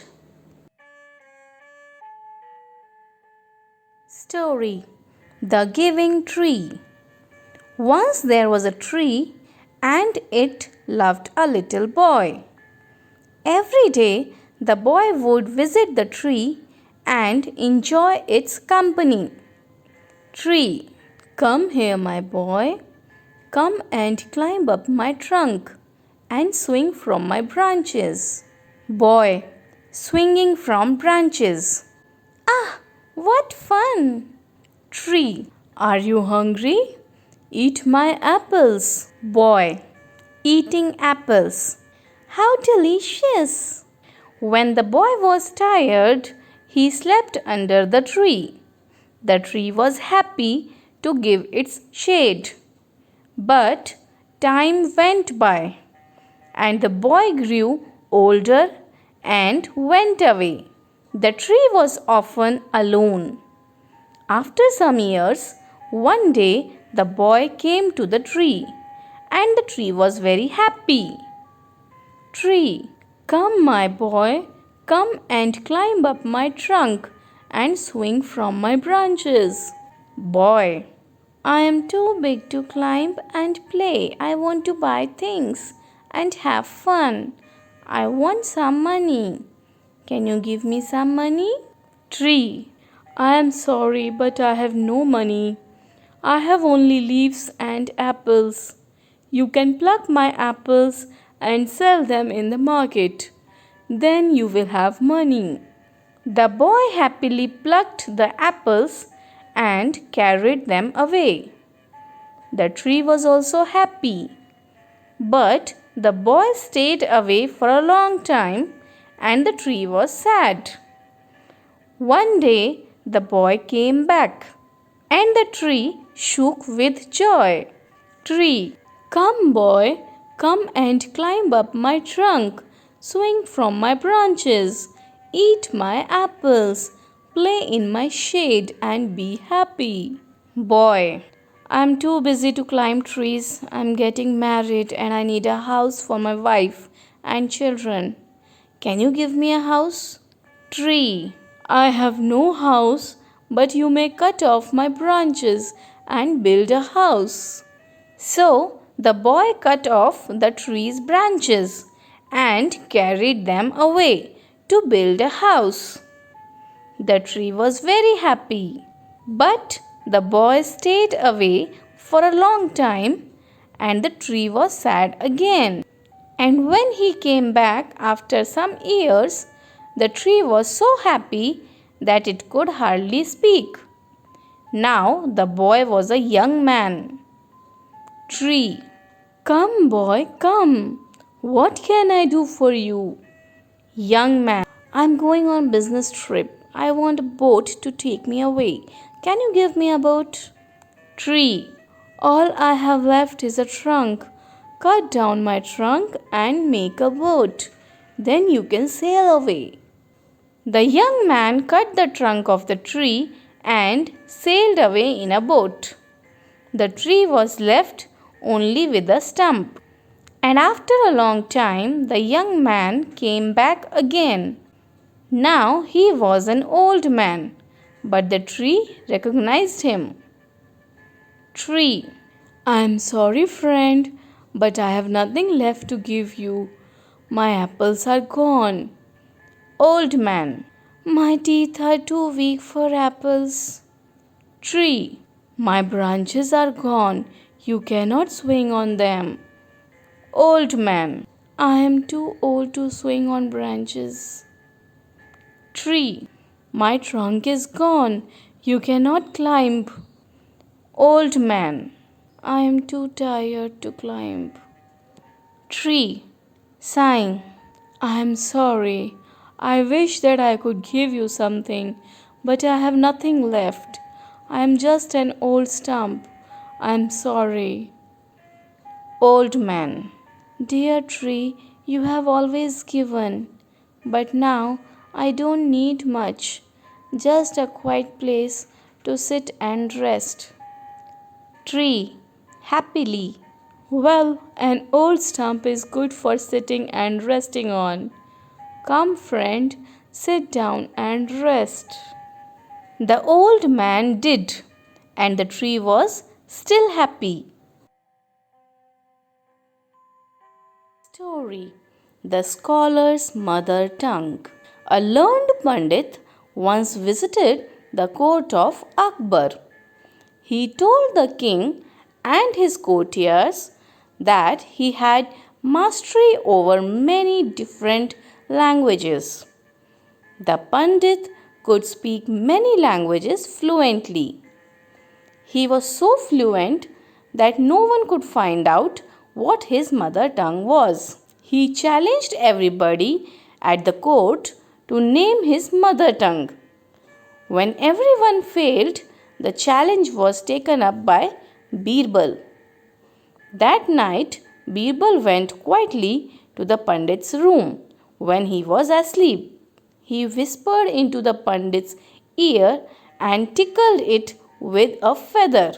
Story: The Giving Tree. Once there was a tree, and it loved a little boy. Every day the boy would visit the tree and enjoy its company. "Tree, come here, my boy. Come and climb up my trunk and swing from my branches." "Boy, swinging from branches. Ah, what fun! Tree, are you hungry? Eat my apples. Boy, eating apples. How delicious! When the boy was tired, he slept under the tree. The tree was happy to give its shade. But time went by, and the boy grew older and went away. The tree was often alone. After some years, one day the boy came to the tree, and the tree was very happy. Tree, come, my boy, come and climb up my trunk and swing from my branches. Boy, I am too big to climb and play. I want to buy things and have fun. I want some money. Can you give me some money? Tree, I am sorry, but I have no money. I have only leaves and apples. You can pluck my apples and sell them in the market. Then you will have money. The boy happily plucked the apples and carried them away. The tree was also happy. But the boy stayed away for a long time and the tree was sad. One day the boy came back and the tree shook with joy. Tree, come boy, come and climb up my trunk, swing from my branches, eat my apples, play in my shade and be happy. Boy, I'm too busy to climb trees. I'm getting married and I need a house for my wife and children. Can you give me a house? Tree, I have no house, but you may cut off my branches and build a house. So the boy cut off the tree's branches and carried them away to build a house. The tree was very happy, but the boy stayed away for a long time and the tree was sad again. And when he came back after some years, the tree was so happy that it could hardly speak. Now the boy was a young man. Tree, come boy, come. What can I do for you? Young man, I'm going on business trip. I want a boat to take me away. Can you give me a boat? Tree, all I have left is a trunk. Cut down my trunk and make a boat. Then you can sail away. The young man cut the trunk of the tree and sailed away in a boat. The tree was left only with a stump. And after a long time, the young man came back again. Now he was an old man, but the tree recognized him. Tree, I am sorry, friend, but I have nothing left to give you. My apples are gone. Old man, my teeth are too weak for apples. Tree, my branches are gone. You cannot swing on them. Old man, I am too old to swing on branches. Tree, my trunk is gone. You cannot climb. Old man, I am too tired to climb. Tree, sighing, I am sorry. I wish that I could give you something, but I have nothing left. I am just an old stump. I am sorry. Old man, dear tree, you have always given, but now I don't need much, just a quiet place to sit and rest. Tree, happily, well, an old stump is good for sitting and resting on. Come, friend, sit down and rest. The old man did, and the tree was still happy. Story: The Scholar's Mother Tongue. A learned Pandit once visited the court of Akbar. He told the king and his courtiers that he had mastery over many different languages. The Pandit could speak many languages fluently. He was so fluent that no one could find out what his mother tongue was. He challenged everybody at the court to name his mother tongue. When everyone failed, the challenge was taken up by Birbal. That night, Birbal went quietly to the Pandit's room. When he was asleep, he whispered into the Pandit's ear and tickled it with a feather.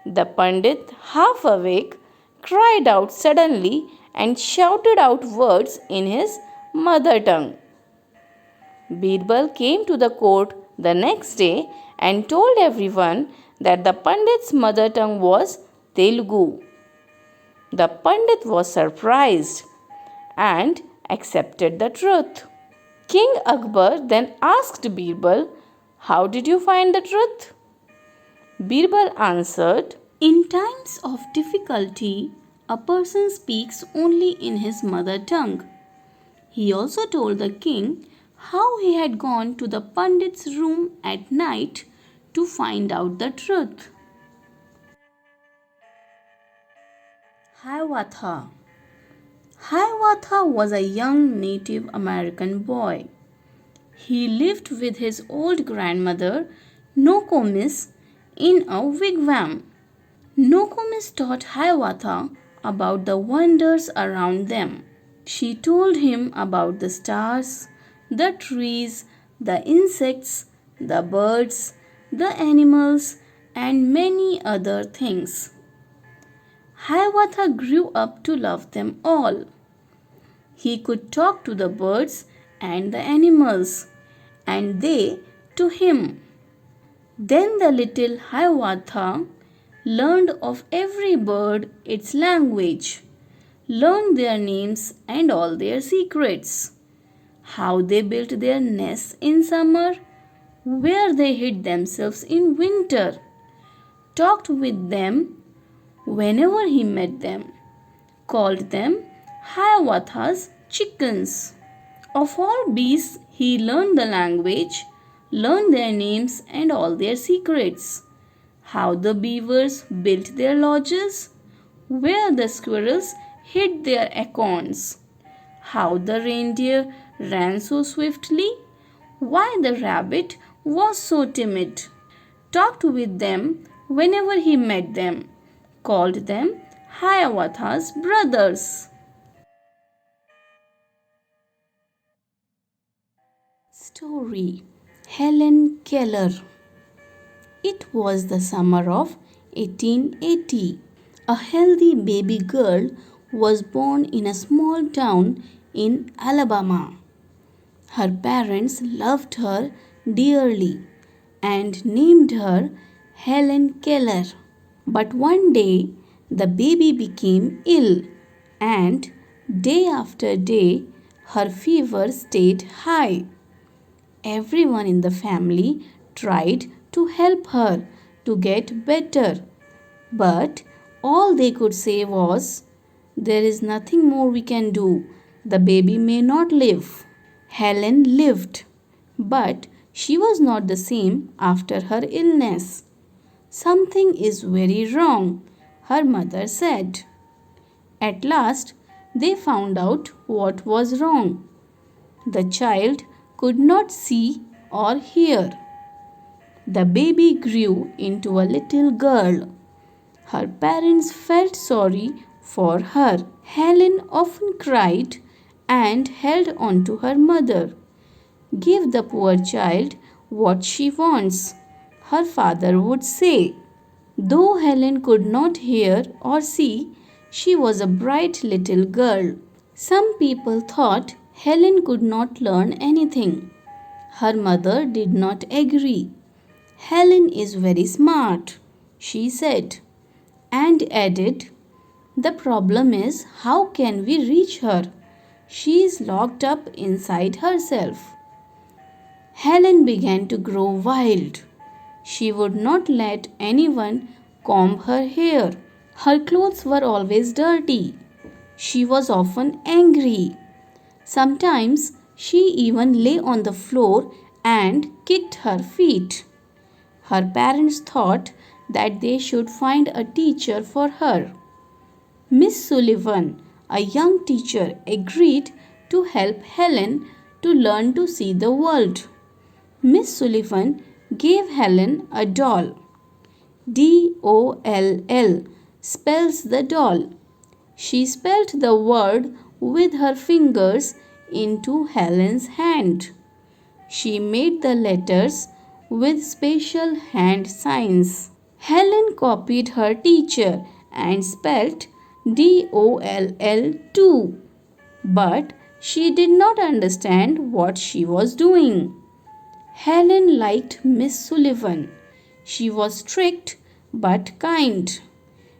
The Pandit, half awake, cried out suddenly and shouted out words in his mother tongue. Birbal came to the court the next day and told everyone that the Pandit's mother tongue was Telugu. The Pandit was surprised and accepted the truth. King Akbar then asked Birbal, "How did you find the truth?" Birbal answered, "In times of difficulty, a person speaks only in his mother tongue." He also told the king how he had gone to the Pandit's room at night to find out the truth. Hiawatha. Hiawatha was a young Native American boy. He lived with his old grandmother, Nokomis, in a wigwam. Nokomis taught Hiawatha about the wonders around them. She told him about the stars, the trees, the insects, the birds, the animals, and many other things. Hiawatha grew up to love them all. He could talk to the birds and the animals, and they to him. Then the little Hiawatha learned of every bird its language, learned their names and all their secrets, how they built their nests in summer, where they hid themselves in winter, talked with them whenever he met them, called them Hiawatha's chickens. Of all beasts, he learned the language, learned their names and all their secrets, how the beavers built their lodges, where the squirrels hid their acorns, how the reindeer ran so swiftly, why the rabbit was so timid, talked with them whenever he met them, called them Hiawatha's brothers. Story: Helen Keller. It was the summer of 1880. A healthy baby girl was born in a small town in Alabama. Her parents loved her dearly and named her Helen Keller. But one day the baby became ill, and day after day her fever stayed high. Everyone in the family tried to help her to get better, but all they could say was, "There is nothing more we can do. The baby may not live." Helen lived, but she was not the same after her illness. "Something is very wrong," her mother said. At last, they found out what was wrong. The child could not see or hear. The baby grew into a little girl. Her parents felt sorry for her. Helen often cried and held on to her mother. "Give the poor child what she wants," her father would say. Though Helen could not hear or see, she was a bright little girl. Some people thought Helen could not learn anything. Her mother did not agree. "Helen is very smart," she said, and added, "The problem is, how can we reach her? She is locked up inside herself." Helen began to grow wild. She would not let anyone comb her hair. Her clothes were always dirty. She was often angry. Sometimes She even lay on the floor and kicked her feet. Her parents thought that they should find a teacher for her. Miss Sullivan, a young teacher, agreed to help Helen to learn to see the world. Miss Sullivan gave Helen a doll. DOLL spells the doll. She spelled the word with her fingers into Helen's hand. She made the letters with special hand signs. Helen copied her teacher and spelled DOLL too. But she did not understand what she was doing. Helen liked Miss Sullivan. She was strict but kind.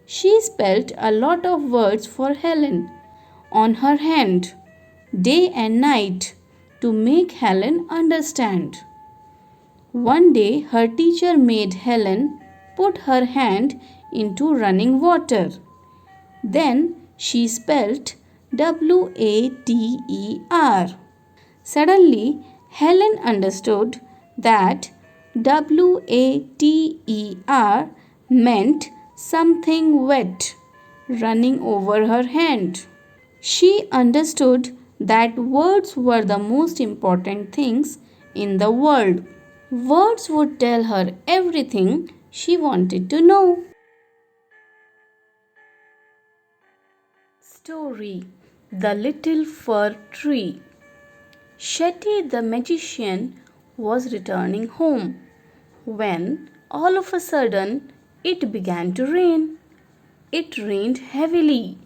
She spelled a lot of words for Helen on her hand, day and night, to make Helen understand. One day her teacher made Helen put her hand into running water. Then she spelled WATER. Suddenly Helen understood that WATER meant something wet running over her hand. She understood that words were the most important things in the world. Words would tell her everything she wanted to know. Story: The Little Fir Tree. Shetty the magician was returning home when all of a sudden it began to rain. It rained heavily.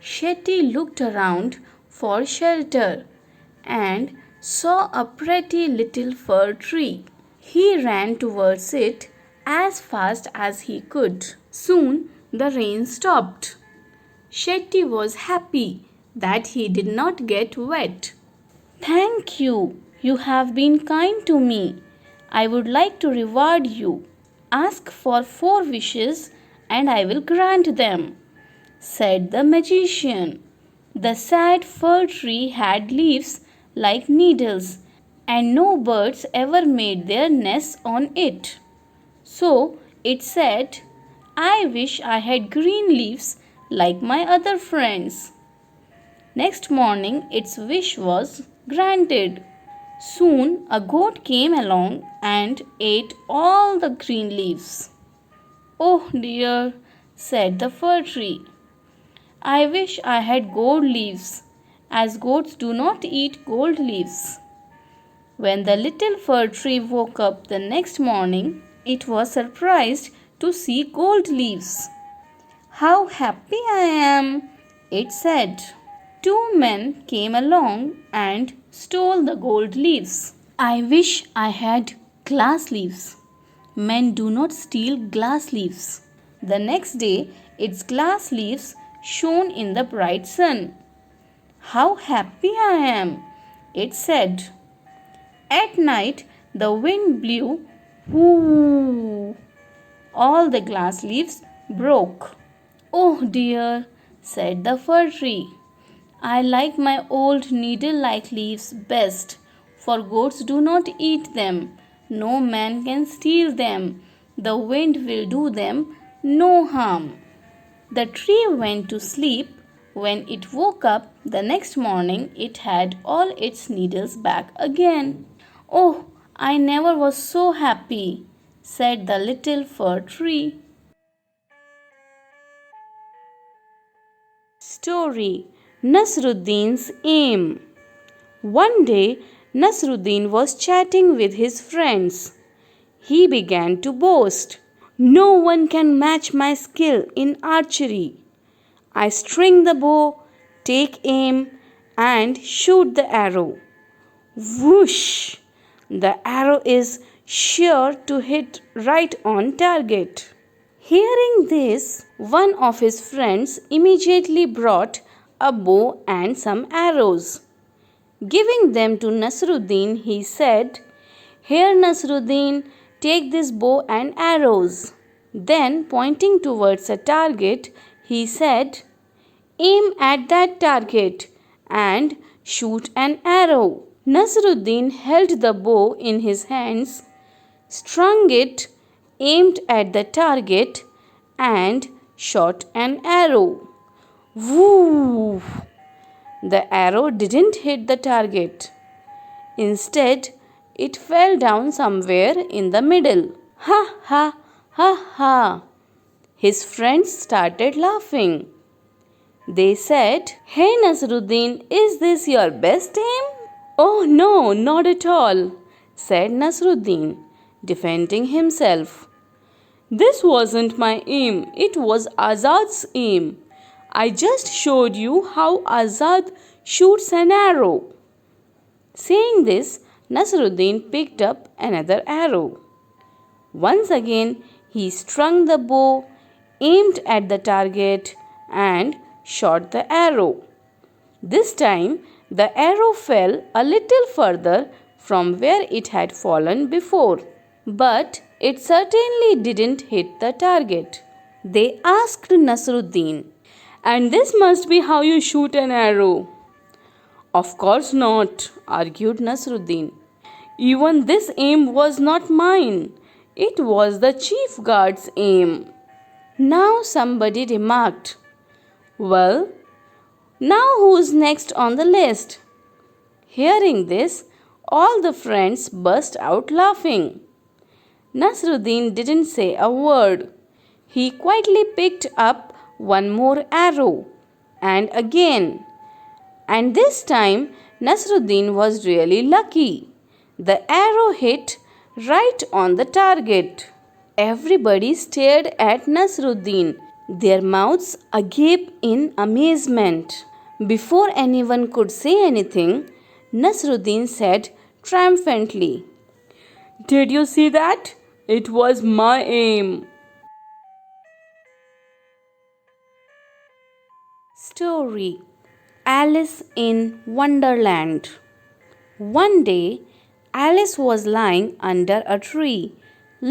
Shetty looked around for shelter and saw a pretty little fir tree. He ran towards it as fast as he could. Soon the rain stopped. Shetty was happy that he did not get wet. "Thank you. You have been kind to me. I would like to reward you. Ask for 4 wishes and I will grant them," said the magician. The sad fir tree had leaves like needles, and no birds ever made their nests on it. So it said, "I wish I had green leaves like my other friends." Next morning its wish was granted. Soon a goat came along and ate all the green leaves. "Oh dear," said the fir tree, "I wish I had gold leaves, as goats do not eat gold leaves." When the little fir tree woke up the next morning, it was surprised to see gold leaves. "How happy I am," it said. 2 men came along and stole the gold leaves. "I wish I had glass leaves." Men do not steal glass leaves. The next day, its glass leaves shone in the bright sun. "How happy I am," it said. At night, the wind blew, whoo! All the glass leaves broke. "Oh dear," said the fir tree, "I like my old needle-like leaves best, for goats do not eat them. No man can steal them. The wind will do them no harm." The tree went to sleep. When it woke up the next morning, it had all its needles back again. "Oh, I never was so happy," said the little fir tree. Story: Nasruddin's Aim. One day, Nasruddin was chatting with his friends. He began to boast, "No one can match my skill in archery. I string the bow, take aim, and shoot the arrow. Whoosh! The arrow is sure to hit right on target." Hearing this, one of his friends immediately brought a bow and some arrows. Giving them to Nasruddin, he said, "Here, Nasruddin, take this bow and arrows." Then, pointing towards a target, he said, "Aim at that target and shoot an arrow." Nasruddin held the bow in his hands, strung it, aimed at the target, and shot an arrow. Woo! The arrow didn't hit the target. Instead, it fell down somewhere in the middle. Ha ha ha ha! His friends started laughing. They said, "Hey Nasruddin, is this your best aim?" "Oh no, not at all," said Nasruddin, defending himself. "This wasn't my aim, it was Azad's aim. I just showed you how Azad shoots an arrow." Saying this, Nasruddin picked up another arrow. Once again, he strung the bow, aimed at the target, and shot the arrow. This time, the arrow fell a little further from where it had fallen before, but it certainly didn't hit the target. They asked Nasruddin, "And this must be how you shoot an arrow?" "Of course not," argued Nasruddin. "Even this aim was not mine. It was the chief guard's aim." Now somebody remarked, "Well, now who's next on the list?" Hearing this, all the friends burst out laughing. Nasruddin didn't say a word. He quietly picked up one more arrow, and again. And this time, Nasruddin was really lucky. The arrow hit right on the target. Everybody stared at Nasruddin, their mouths agape in amazement. Before anyone could say anything, Nasruddin said triumphantly, "Did you see that? It was my aim." Story: Alice in Wonderland. One day, Alice was lying under a tree,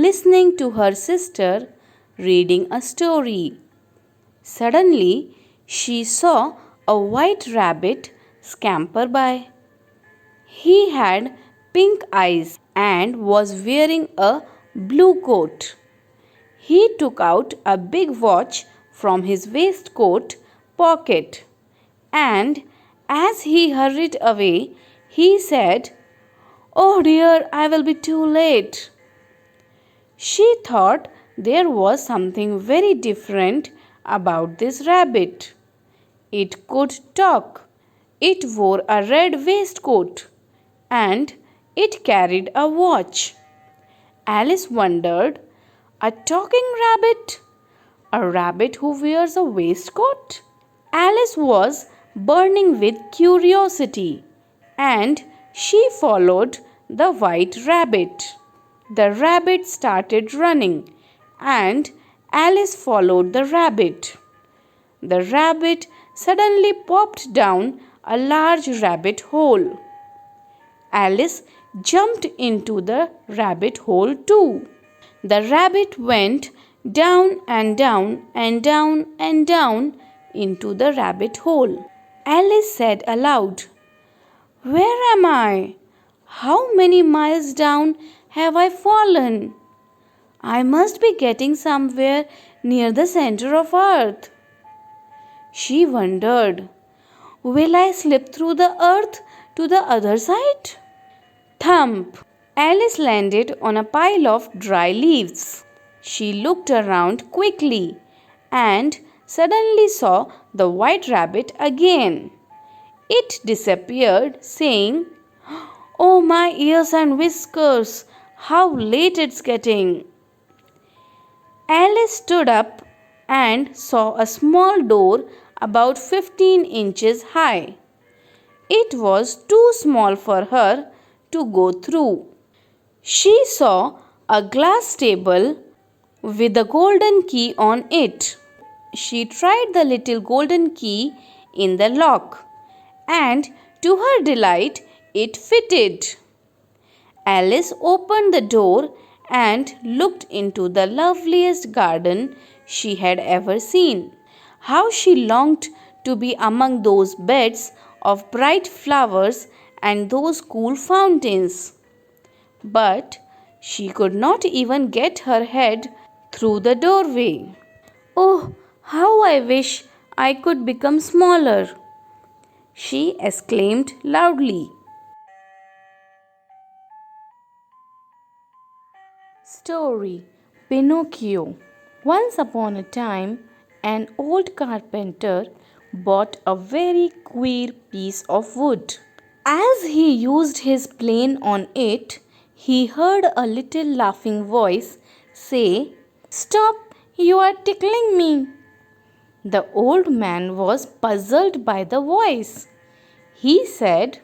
listening to her sister reading a story. Suddenly, she saw a white rabbit scamper by. He had pink eyes and was wearing a blue coat. He took out a big watch from his waistcoat pocket, and as he hurried away, he said, "Oh dear, I will be too late." She thought there was something very different about this rabbit. It could talk, it wore a red waistcoat, and it carried a watch. Alice wondered, a talking rabbit? A rabbit who wears a waistcoat? Alice was burning with curiosity, and she followed the white rabbit. The rabbit started running, and Alice followed the rabbit. The rabbit suddenly popped down a large rabbit hole. Alice jumped into the rabbit hole too. The rabbit went down and down and down and down into the rabbit hole. Alice said aloud, "Where am I? How many miles down have I fallen? I must be getting somewhere near the center of earth." She wondered, "Will I slip through the earth to the other side?" Thump! Alice landed on a pile of dry leaves. She looked around quickly and suddenly saw the white rabbit again. It disappeared, saying, "Oh, my ears and whiskers! How late it's getting!" Alice stood up and saw a small door about 15 inches high. It was too small for her to go through. She saw a glass table with a golden key on it. She tried the little golden key in the lock, and to her delight, it fitted. Alice opened the door and looked into the loveliest garden she had ever seen. How she longed to be among those beds of bright flowers and those cool fountains. But she could not even get her head through the doorway. Oh, how I wish I could become smaller, she exclaimed loudly. Story: Pinocchio. Once upon a time, an old carpenter bought a very queer piece of wood. As he used his plane on it, he heard a little laughing voice say, "Stop, you are tickling me." The old man was puzzled by the voice. He said,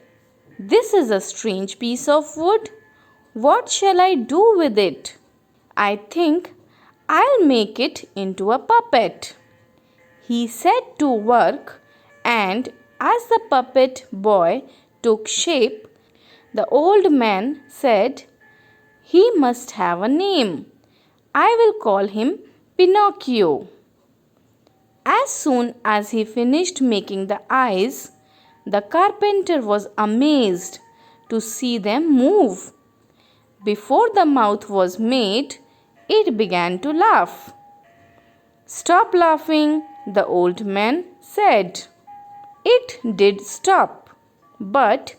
"This is a strange piece of wood. What shall I do with it? I think I'll make it into a puppet." He set to work, and as the puppet boy took shape, the old man said, "He must have a name. I will call him Pinocchio." As soon as he finished making the eyes, the carpenter was amazed to see them move. Before the mouth was made, it began to laugh. "Stop laughing," the old man said. It did stop, but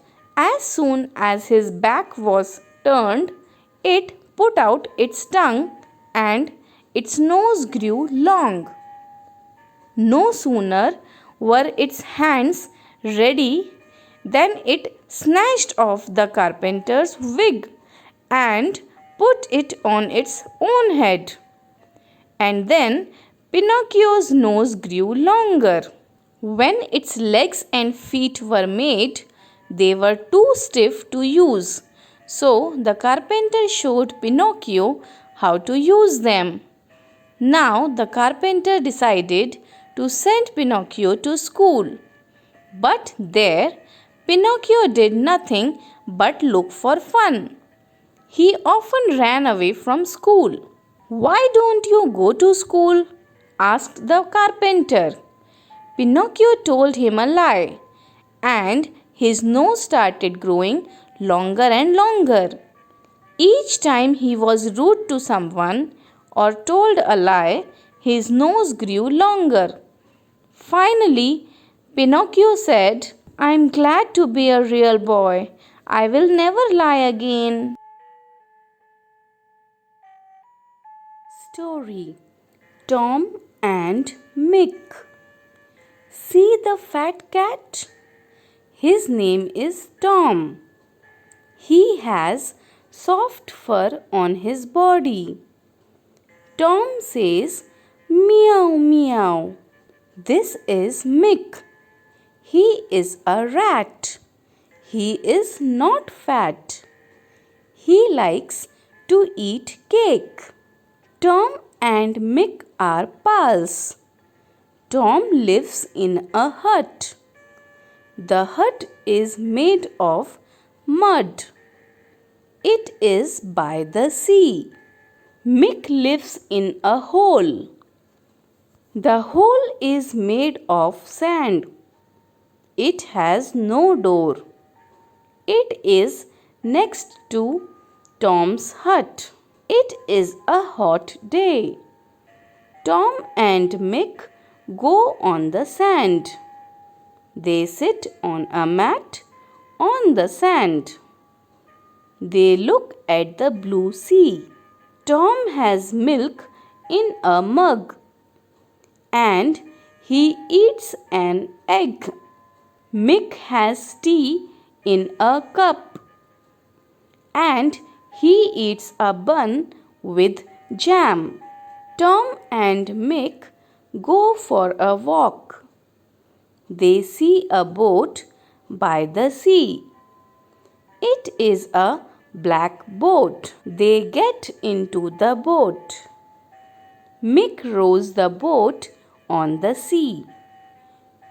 as soon as his back was turned, it put out its tongue and its nose grew long. No sooner were its hands ready than it snatched off the carpenter's wig and put it on its own head. And then Pinocchio's nose grew longer. When its legs and feet were made, they were too stiff to use. So the carpenter showed Pinocchio how to use them. Now the carpenter decided to send Pinocchio to school. But there, Pinocchio did nothing but look for fun. He often ran away from school. "Why don't you go to school?" asked the carpenter. Pinocchio told him a lie, and his nose started growing longer and longer. Each time he was rude to someone or told a lie, his nose grew longer. Finally, Pinocchio said, "I'm glad to be a real boy. I will never lie again." Story: Tom and Mick. See the fat cat? His name is Tom. He has soft fur on his body. Tom says, "Meow, meow." This is Mick. He is a rat. He is not fat. He likes to eat cake. Tom and Mick are pals. Tom lives in a hut. The hut is made of mud. It is by the sea. Mick lives in a hole. The hole is made of sand. It has no door. It is next to Tom's hut. It is a hot day. Tom and Mick go on the sand. They sit on a mat on the sand. They look at the blue sea. Tom has milk in a mug and he eats an egg. Mick has tea in a cup and he eats a bun with jam. Tom and Mick go for a walk. They see a boat by the sea. It is a black boat. They get into the boat. Mick rows the boat on the sea.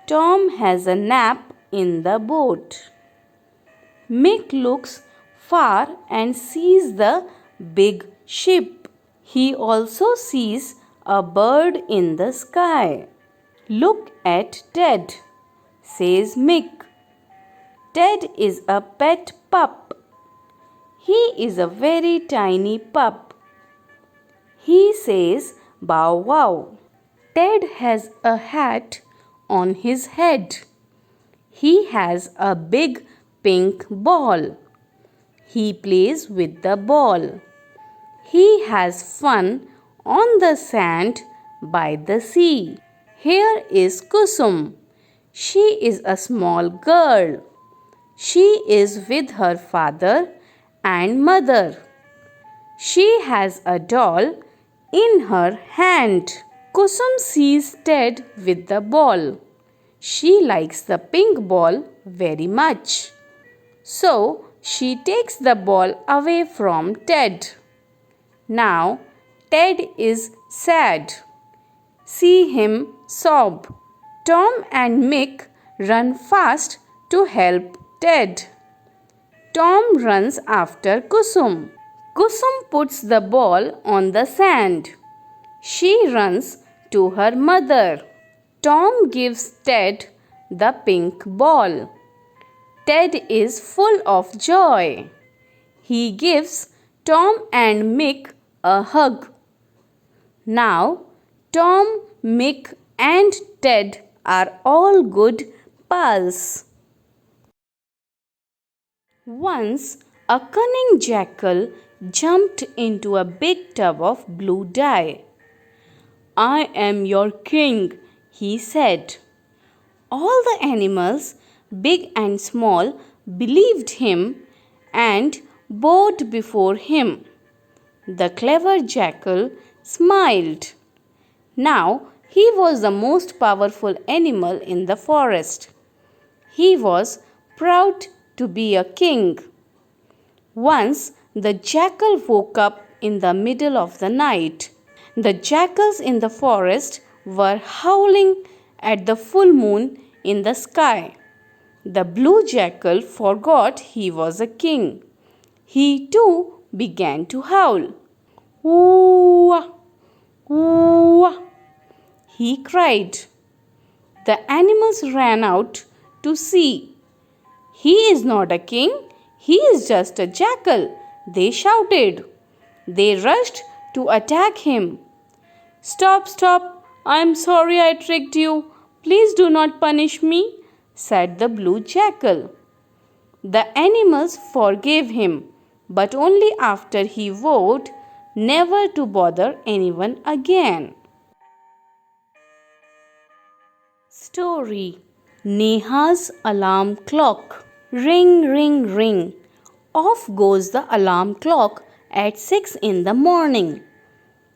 Tom has a nap in the boat. Mick looks far and sees the big ship. He also sees a bird in the sky. "Look at Ted," says Mick. Ted is a pet pup. He is a very tiny pup. He says bow wow. Ted has a hat on his head. He has a big pink ball. He plays with the ball. He has fun on the sand by the sea. Here is Kusum. She is a small girl. She is with her father and mother. She has a doll in her hand. Kusum sees Ted with the ball. She likes the pink ball very much. So she takes the ball away from Ted. Now Ted is sad. See him sob. Tom and Mick run fast to help Ted. Tom runs after Kusum. Kusum puts the ball on the sand. She runs to her mother. Tom gives Ted the pink ball. Ted is full of joy. He gives Tom and Mick a hug. Now, Tom, Mick, and Ted are all good pals. Once, a cunning jackal jumped into a big tub of blue dye. I am your king, he said. All the animals, big and small, believed him and bowed before him. The clever jackal smiled. Now he was the most powerful animal in the forest. He was proud to be a king. Once the jackal woke up in the middle of the night. The jackals in the forest were howling at the full moon in the sky. The blue jackal forgot he was a king. He too began to howl. Ooh, ooh, he cried. The animals ran out to see. He is not a king, he is just a jackal, they shouted. They rushed to attack him. Stop, stop, I am sorry I tricked you. Please do not punish me, said the blue jackal. The animals forgave him, but only after he vowed never to bother anyone again. Story: Neha's alarm clock. Ring, ring, ring. Off goes the alarm clock at 6 in the morning.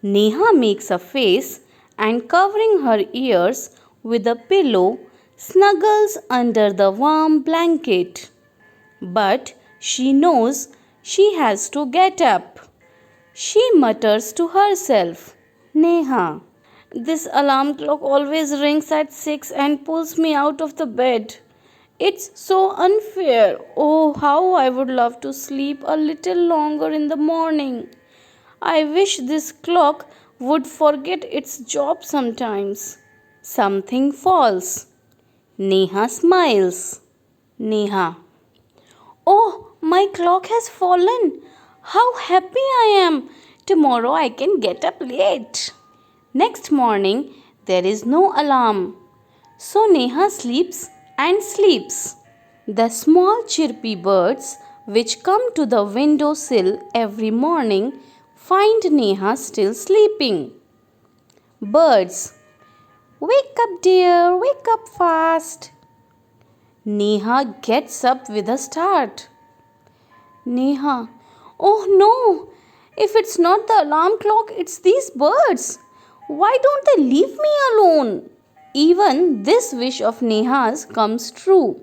Neha makes a face and, covering her ears with a pillow, snuggles under the warm blanket. But she knows she has to get up. She mutters to herself, Neha, this alarm clock always rings at 6 and pulls me out of the bed. It's so unfair. Oh, how I would love to sleep a little longer in the morning. I wish this clock would forget its job sometimes. Something falls. Neha smiles. Neha. Oh, my clock has fallen. How happy I am. Tomorrow I can get up late. Next morning, there is no alarm. So Neha sleeps and sleeps. The small chirpy birds which come to the window sill every morning find Neha still sleeping. Birds, wake up dear, wake up fast. Neha gets up with a start. Neha, oh no, if it's not the alarm clock, it's these birds. Why don't they leave me alone? Even this wish of Neha's comes true.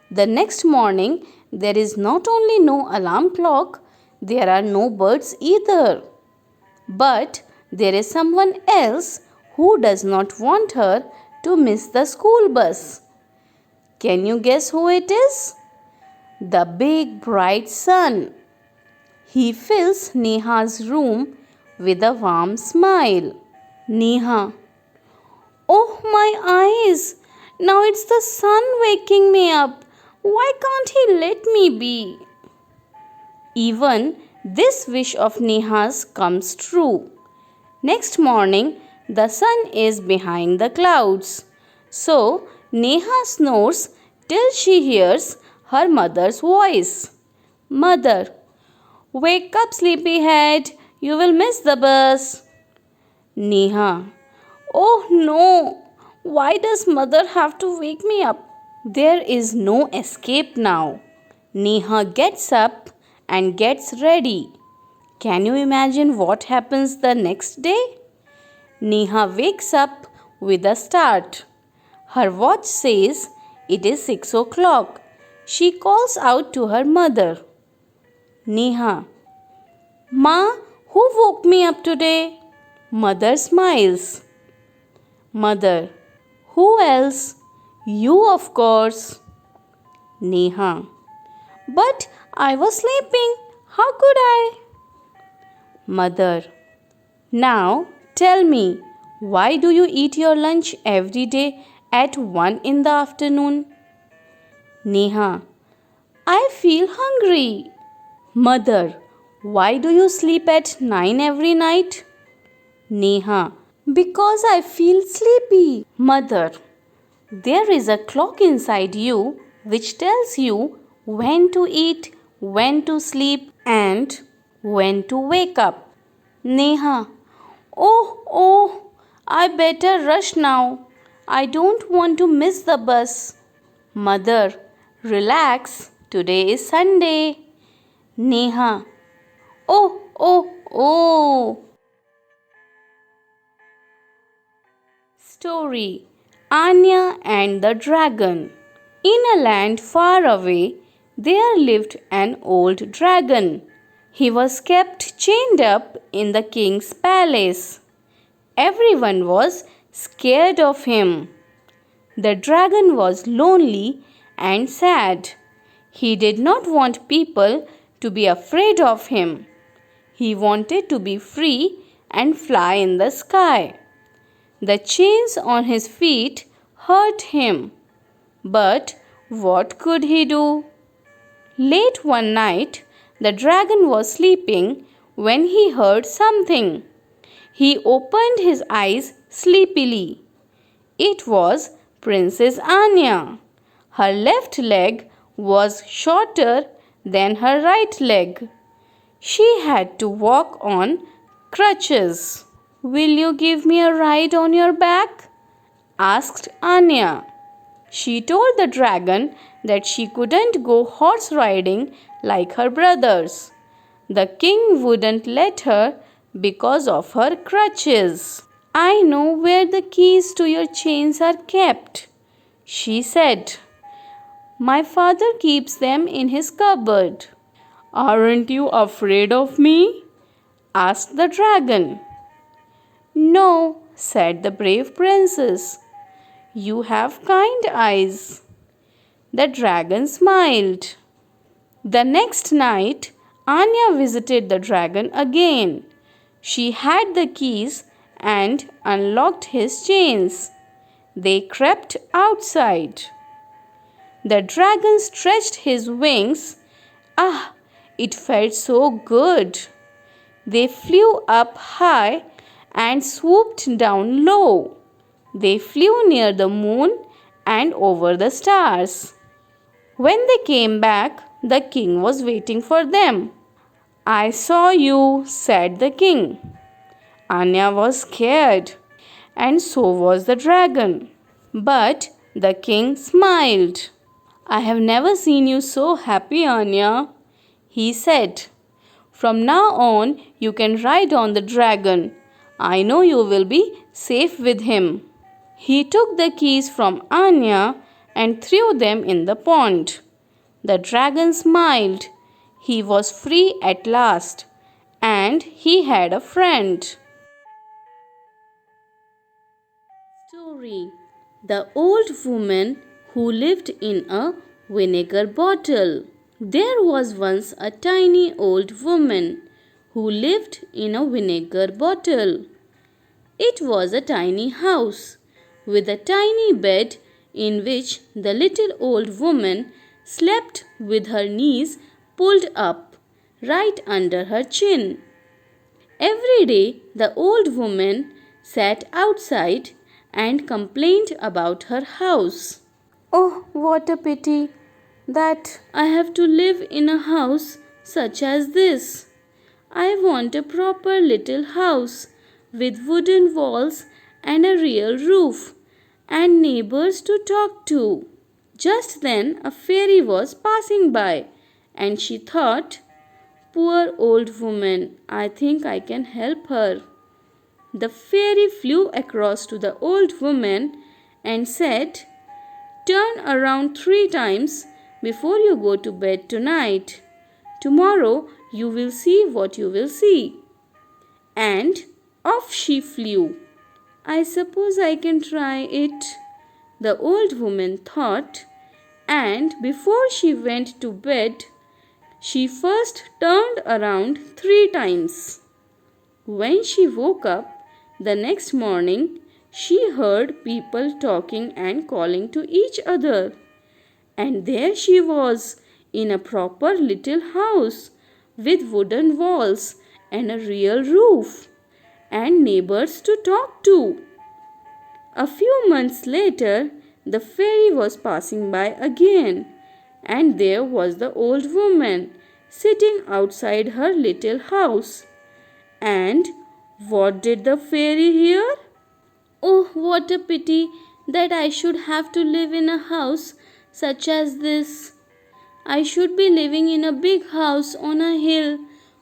The next morning, there is not only no alarm clock, there are no birds either. But there is someone else who does not want her to miss the school bus. Can you guess who it is? The big bright sun. He fills Neha's room with a warm smile. Neha, oh my eyes! Now it's the sun waking me up. Why can't he let me be? Even this wish of Neha's comes true. Next morning, the sun is behind the clouds. So, Neha snores till she hears her mother's voice. Mother, wake up, sleepyhead. You will miss the bus. Neha, oh no. Why does mother have to wake me up? There is no escape now. Neha gets up and gets ready. Can you imagine what happens the next day? Neha wakes up with a start. Her watch says it is 6 o'clock. She calls out to her mother. Neha, Ma, who woke me up today? Mother smiles. Mother, who else? You, of course. Neha, but I was sleeping. How could I? Mother, now tell me, why do you eat your lunch every day at 1 in the afternoon? Neha, I feel hungry. Mother, why do you sleep at 9 every night? Neha, because I feel sleepy. Mother, there is a clock inside you which tells you when to eat, when to sleep, and when to wake up. Neha, oh, I better rush now. I don't want to miss the bus. Mother, relax. Today is Sunday. Neha, oh. Story: Anya and the Dragon. In a land far away, there lived an old dragon. He was kept chained up in the king's palace. Everyone was scared of him. The dragon was lonely and sad. He did not want people to be afraid of him. He wanted to be free and fly in the sky. The chains on his feet hurt him. But what could he do? Late one night, the dragon was sleeping when he heard something. He opened his eyes sleepily. It was Princess Anya. Her left leg was shorter than her right leg. She had to walk on crutches. Will you give me a ride on your back? Asked Anya. She told the dragon that she couldn't go horse riding like her brothers. The king wouldn't let her because of her crutches. I know where the keys to your chains are kept, she said. My father keeps them in his cupboard. Aren't you afraid of me? Asked the dragon. No, said the brave princess. You have kind eyes. The dragon smiled. The next night, Anya visited the dragon again. She had the keys and unlocked his chains. They crept outside. The dragon stretched his wings. Ah, it felt so good. They flew up high and swooped down low. They flew near the moon and over the stars. When they came back, the king was waiting for them. I saw you, said the king. Anya was scared, and so was the dragon. But the king smiled. I have never seen you so happy, Anya, he said. From now on, you can ride on the dragon. I know you will be safe with him. He took the keys from Anya and threw them in the pond. The dragon smiled. He was free at last, and he had a friend. Story: The Old Woman Who Lived in a Vinegar Bottle. There was once a tiny old woman who lived in a vinegar bottle. It was a tiny house with a tiny bed in which the little old woman slept with her knees pulled up right under her chin. Every day the old woman sat outside and complained about her house. Oh, what a pity that I have to live in a house such as this. I want a proper little house with wooden walls and a real roof and neighbors to talk to. Just then a fairy was passing by and she thought, poor old woman, I think I can help her. The fairy flew across to the old woman and said, turn around 3 times before you go to bed tonight. Tomorrow you will see what you will see. And off she flew. I suppose I can try it, the old woman thought, and before she went to bed, she first turned around 3 times. When she woke up the next morning, she heard people talking and calling to each other. And there she was, in a proper little house with wooden walls and a real roof and neighbors to talk to. A few months later, the fairy was passing by again, and there was the old woman sitting outside her little house. And what did the fairy hear? Oh, what a pity that I should have to live in a house such as this. I should be living in a big house on a hill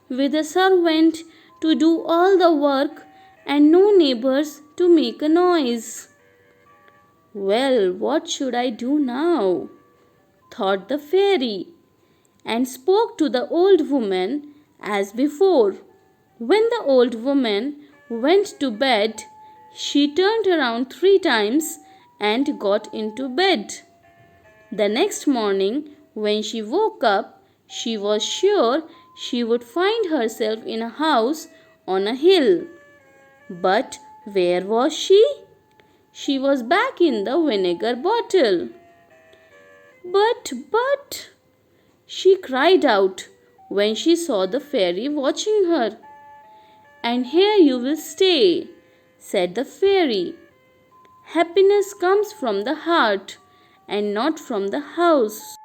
with a servant to do all the work and no neighbors to make a noise. Well, what should I do now? Thought the fairy, and spoke to the old woman as before. When the old woman went to bed, she turned around 3 times and got into bed. The next morning, when she woke up, she was sure she would find herself in a house on a hill. But where was she? She was back in the vinegar bottle. But, she cried out when she saw the fairy watching her. And here you will stay, said the fairy. Happiness comes from the heart and not from the house.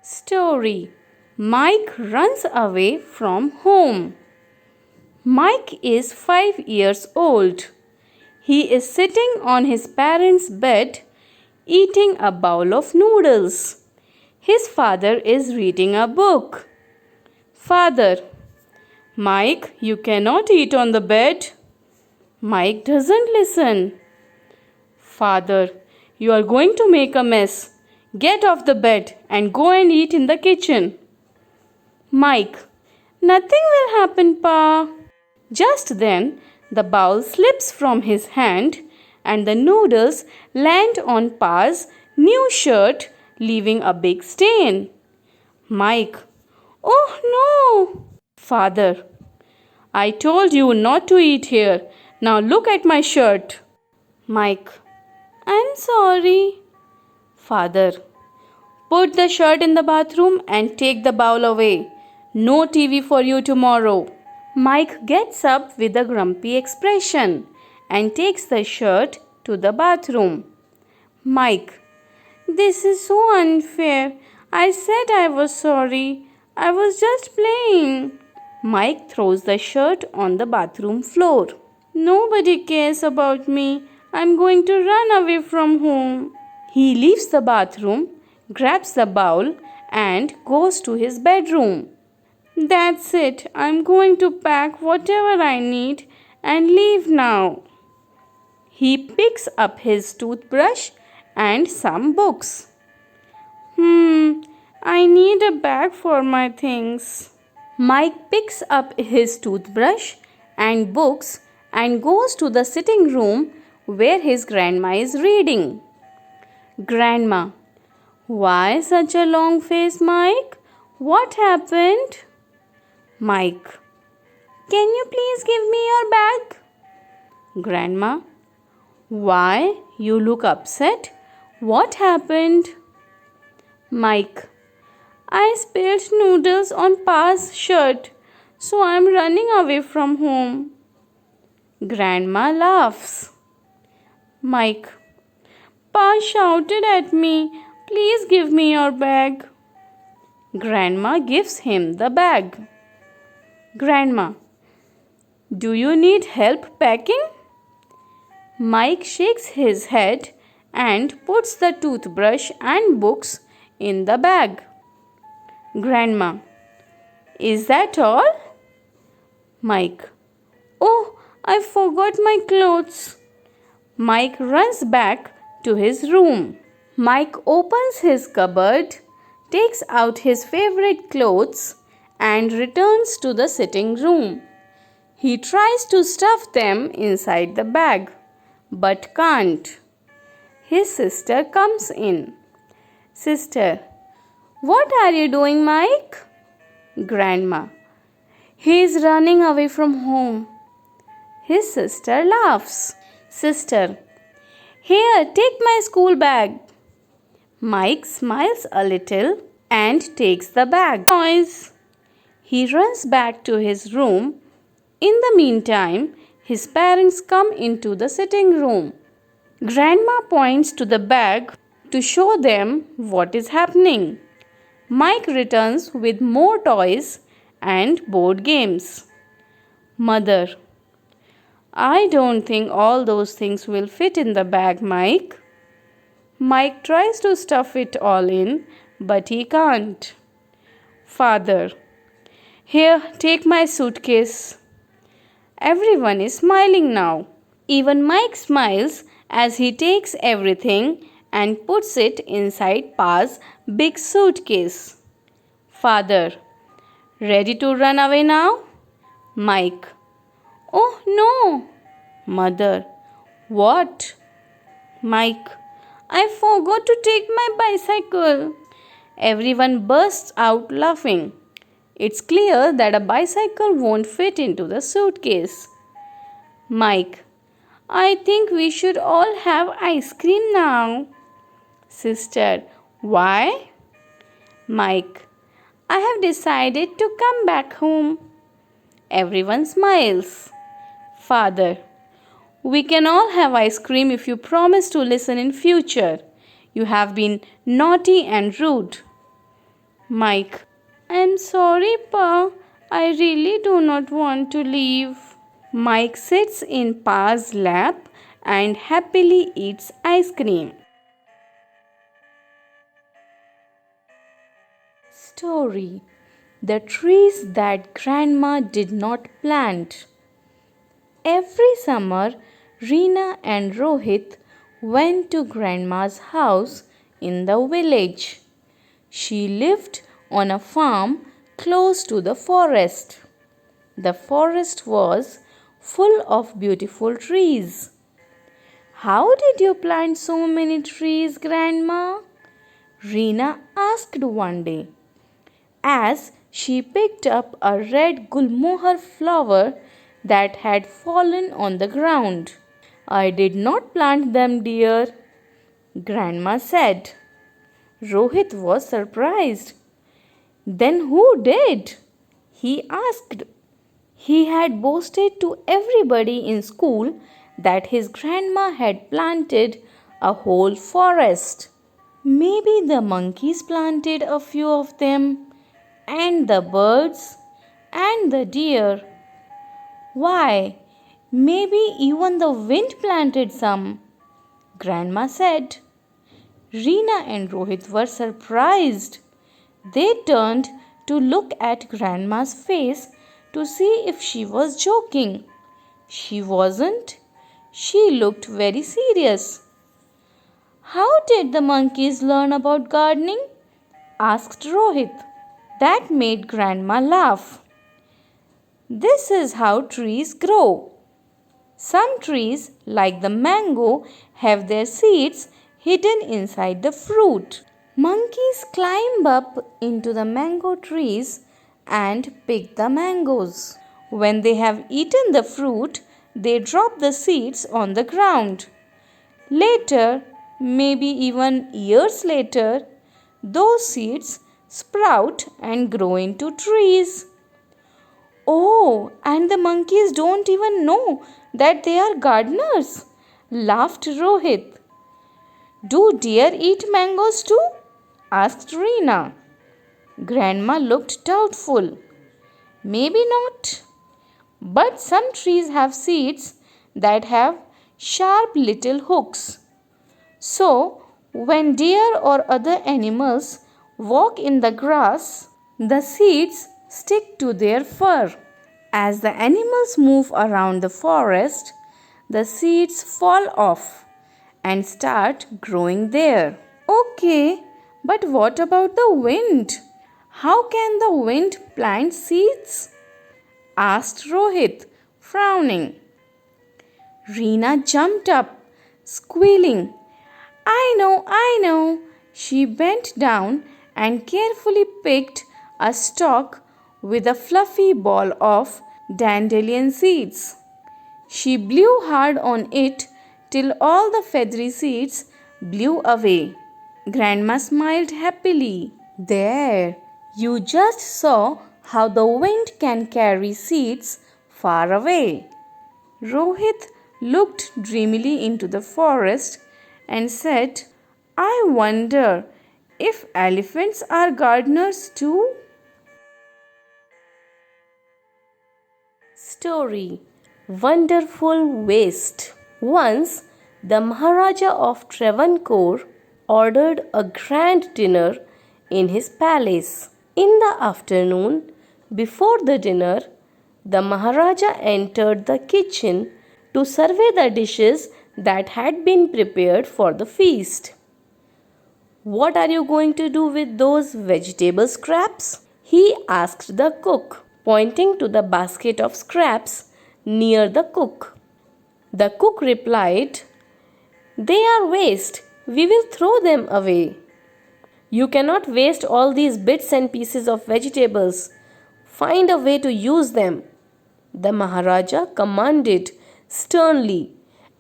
Story: Mike runs away from home. Mike is 5 years old. He is sitting on his parents' bed eating a bowl of noodles. His father is reading a book. Father: Mike, you cannot eat on the bed. Mike doesn't listen. Father: you are going to make a mess. Get off the bed and go and eat in the kitchen. Mike: nothing will happen, Pa. Just then, the bowl slips from his hand and the noodles land on Pa's new shirt, leaving a big stain. Mike: oh no! Father: I told you not to eat here. Now look at my shirt. Mike: I'm sorry. Father: put the shirt in the bathroom and take the bowl away. No TV for you tomorrow. Mike gets up with a grumpy expression and takes the shirt to the bathroom. Mike: this is so unfair. I said I was sorry. I was just playing. Mike throws the shirt on the bathroom floor. Nobody cares about me. I'm going to run away from home. He leaves the bathroom, grabs the bowl, and goes to his bedroom. That's it. I'm going to pack whatever I need and leave now. He picks up his toothbrush and some books. I need a bag for my things. Mike picks up his toothbrush and books and goes to the sitting room where his grandma is reading. Grandma: why such a long face, Mike? What happened? Mike: can you please give me your bag? Grandma: why? You look upset. What happened? Mike. I spilled noodles on Pa's shirt, so I'm running away from home. Grandma laughs. Mike. Pa shouted at me, please give me your bag. Grandma gives him the bag. Grandma. Do you need help packing? Mike shakes his head and puts the toothbrush and books in the bag. Grandma. Is that all? Mike. Oh, I forgot my clothes. Mike runs back to his room. Mike opens his cupboard, takes out his favorite clothes, and returns to the sitting room. He tries to stuff them inside the bag, but can't. His sister comes in. Sister. What are you doing, Mike? Grandma. He is running away from home. His sister laughs. Sister. Here, take my school bag. Mike smiles a little and takes the bag. Noise. He runs back to his room. In the meantime, his parents come into the sitting room. Grandma points to the bag to show them what is happening. Mike returns with more toys and board games. Mother. I don't think all those things will fit in the bag, Mike. Mike tries to stuff it all in, but he can't. Father. Here, take my suitcase. Everyone is smiling now. Even Mike smiles as he takes everything and puts it inside Pa's big suitcase. Father. Ready to run away now? Mike. Oh no! Mother. What? Mike. I forgot to take my bicycle. Everyone bursts out laughing. It's clear that a bicycle won't fit into the suitcase. Mike. I think we should all have ice cream now. Sister. Why? Mike. I have decided to come back home. Everyone smiles. Father. We can all have ice cream if you promise to listen in future. You have been naughty and rude. Mike. I'm sorry, Pa. I really do not want to leave. Mike sits in Pa's lap and happily eats ice cream. Story. The trees that Grandma did not plant. Every summer, Reena and Rohit went to Grandma's house in the village. She lived on a farm close to the forest. The forest was full of beautiful trees. How did you plant so many trees, Grandma? Reena asked one day, as she picked up a red gulmohar flower that had fallen on the ground. I did not plant them, dear, Grandma said. Rohit was surprised. Then who did? He asked. He had boasted to everybody in school that his grandma had planted a whole forest. Maybe the monkeys planted a few of them, and the birds, and the deer. Why, maybe even the wind planted some, Grandma said. Reena and Rohit were surprised. They turned to look at Grandma's face to see if she was joking. She wasn't. She looked very serious. How did the monkeys learn about gardening? Asked Rohit. That made Grandma laugh. This is how trees grow. Some trees, like the mango, have their seeds hidden inside the fruit. Monkeys climb up into the mango trees and pick the mangoes. When they have eaten the fruit, they drop the seeds on the ground. Later, Maybe even years later, those seeds sprout and grow into trees. Oh, and the monkeys don't even know that they are gardeners, laughed Rohit. Do deer eat mangoes too? Asked Reena. Grandma looked doubtful. Maybe not. But some trees have seeds that have sharp little hooks. So, when deer or other animals walk in the grass, the seeds stick to their fur. As the animals move around the forest, the seeds fall off and start growing there. Okay, but what about the wind? How can the wind plant seeds? Asked Rohit, frowning. Reena jumped up, squealing. I know. She bent down and carefully picked a stalk with a fluffy ball of dandelion seeds. She blew hard on it till all the feathery seeds blew away. Grandma smiled happily. There, you just saw how the wind can carry seeds far away. Rohit looked dreamily into the forest and said, I wonder if elephants are gardeners too? Story: Wonderful Waste. Once, the Maharaja of Travancore ordered a grand dinner in his palace. In the afternoon, before the dinner, the Maharaja entered the kitchen to survey the dishes that had been prepared for the feast. What are you going to do with those vegetable scraps? He asked the cook, pointing to the basket of scraps near the cook. The cook replied, They are waste. We will throw them away. You cannot waste all these bits and pieces of vegetables. Find a way to use them, the Maharaja commanded sternly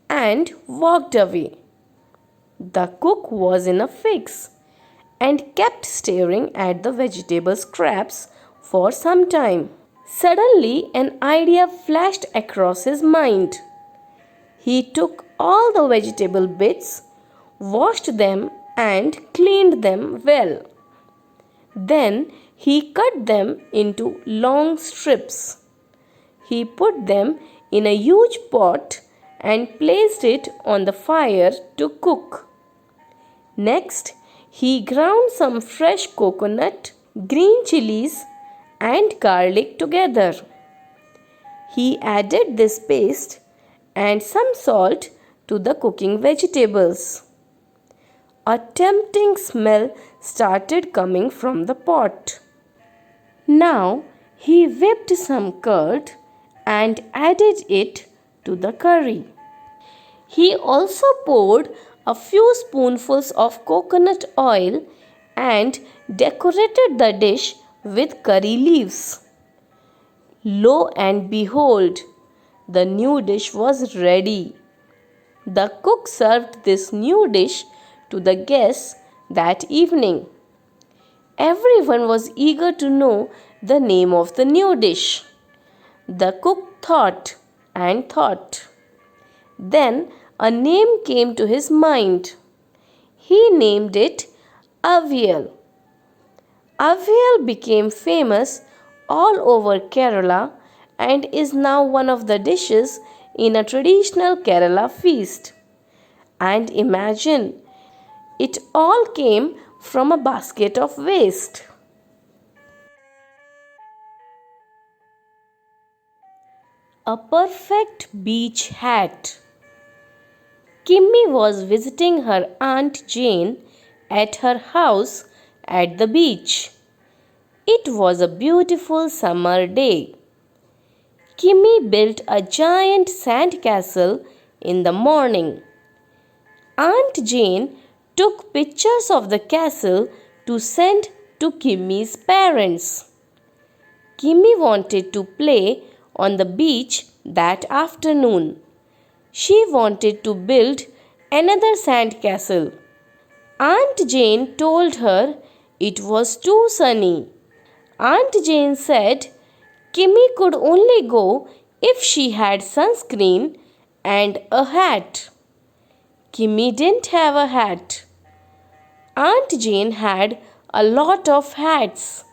and walked away. The cook was in a fix and kept staring at the vegetable scraps for some time. Suddenly, an idea flashed across his mind. He took all the vegetable bits, washed them, and cleaned them well. Then he cut them into long strips. He put them in a huge pot and placed it on the fire to cook. Next, he ground some fresh coconut, green chilies, and garlic together. He added this paste and some salt to the cooking vegetables. A tempting smell started coming from the pot. Now he whipped some curd and added it to the curry. He also poured a few spoonfuls of coconut oil and decorated the dish with curry leaves. Lo and behold, the new dish was ready. The cook served this new dish to the guests that evening. Everyone was eager to know the name of the new dish. The cook thought and thought. Then a name came to his mind. He named it Avial. Avial became famous all over Kerala and is now one of the dishes in a traditional Kerala feast. And imagine, it all came from a basket of waste. A perfect beach hat. Kimmy was visiting her Aunt Jane at her house at the beach. It was a beautiful summer day. Kimmy built a giant sand castle in the morning. Aunt Jane took pictures of the castle to send to Kimmy's parents. Kimmy wanted to play on the beach that afternoon. She wanted to build another sand castle. Aunt Jane told her it was too sunny. Aunt Jane said Kimmy could only go if she had sunscreen and a hat. Kimmy didn't have a hat. Aunt Jane had a lot of hats.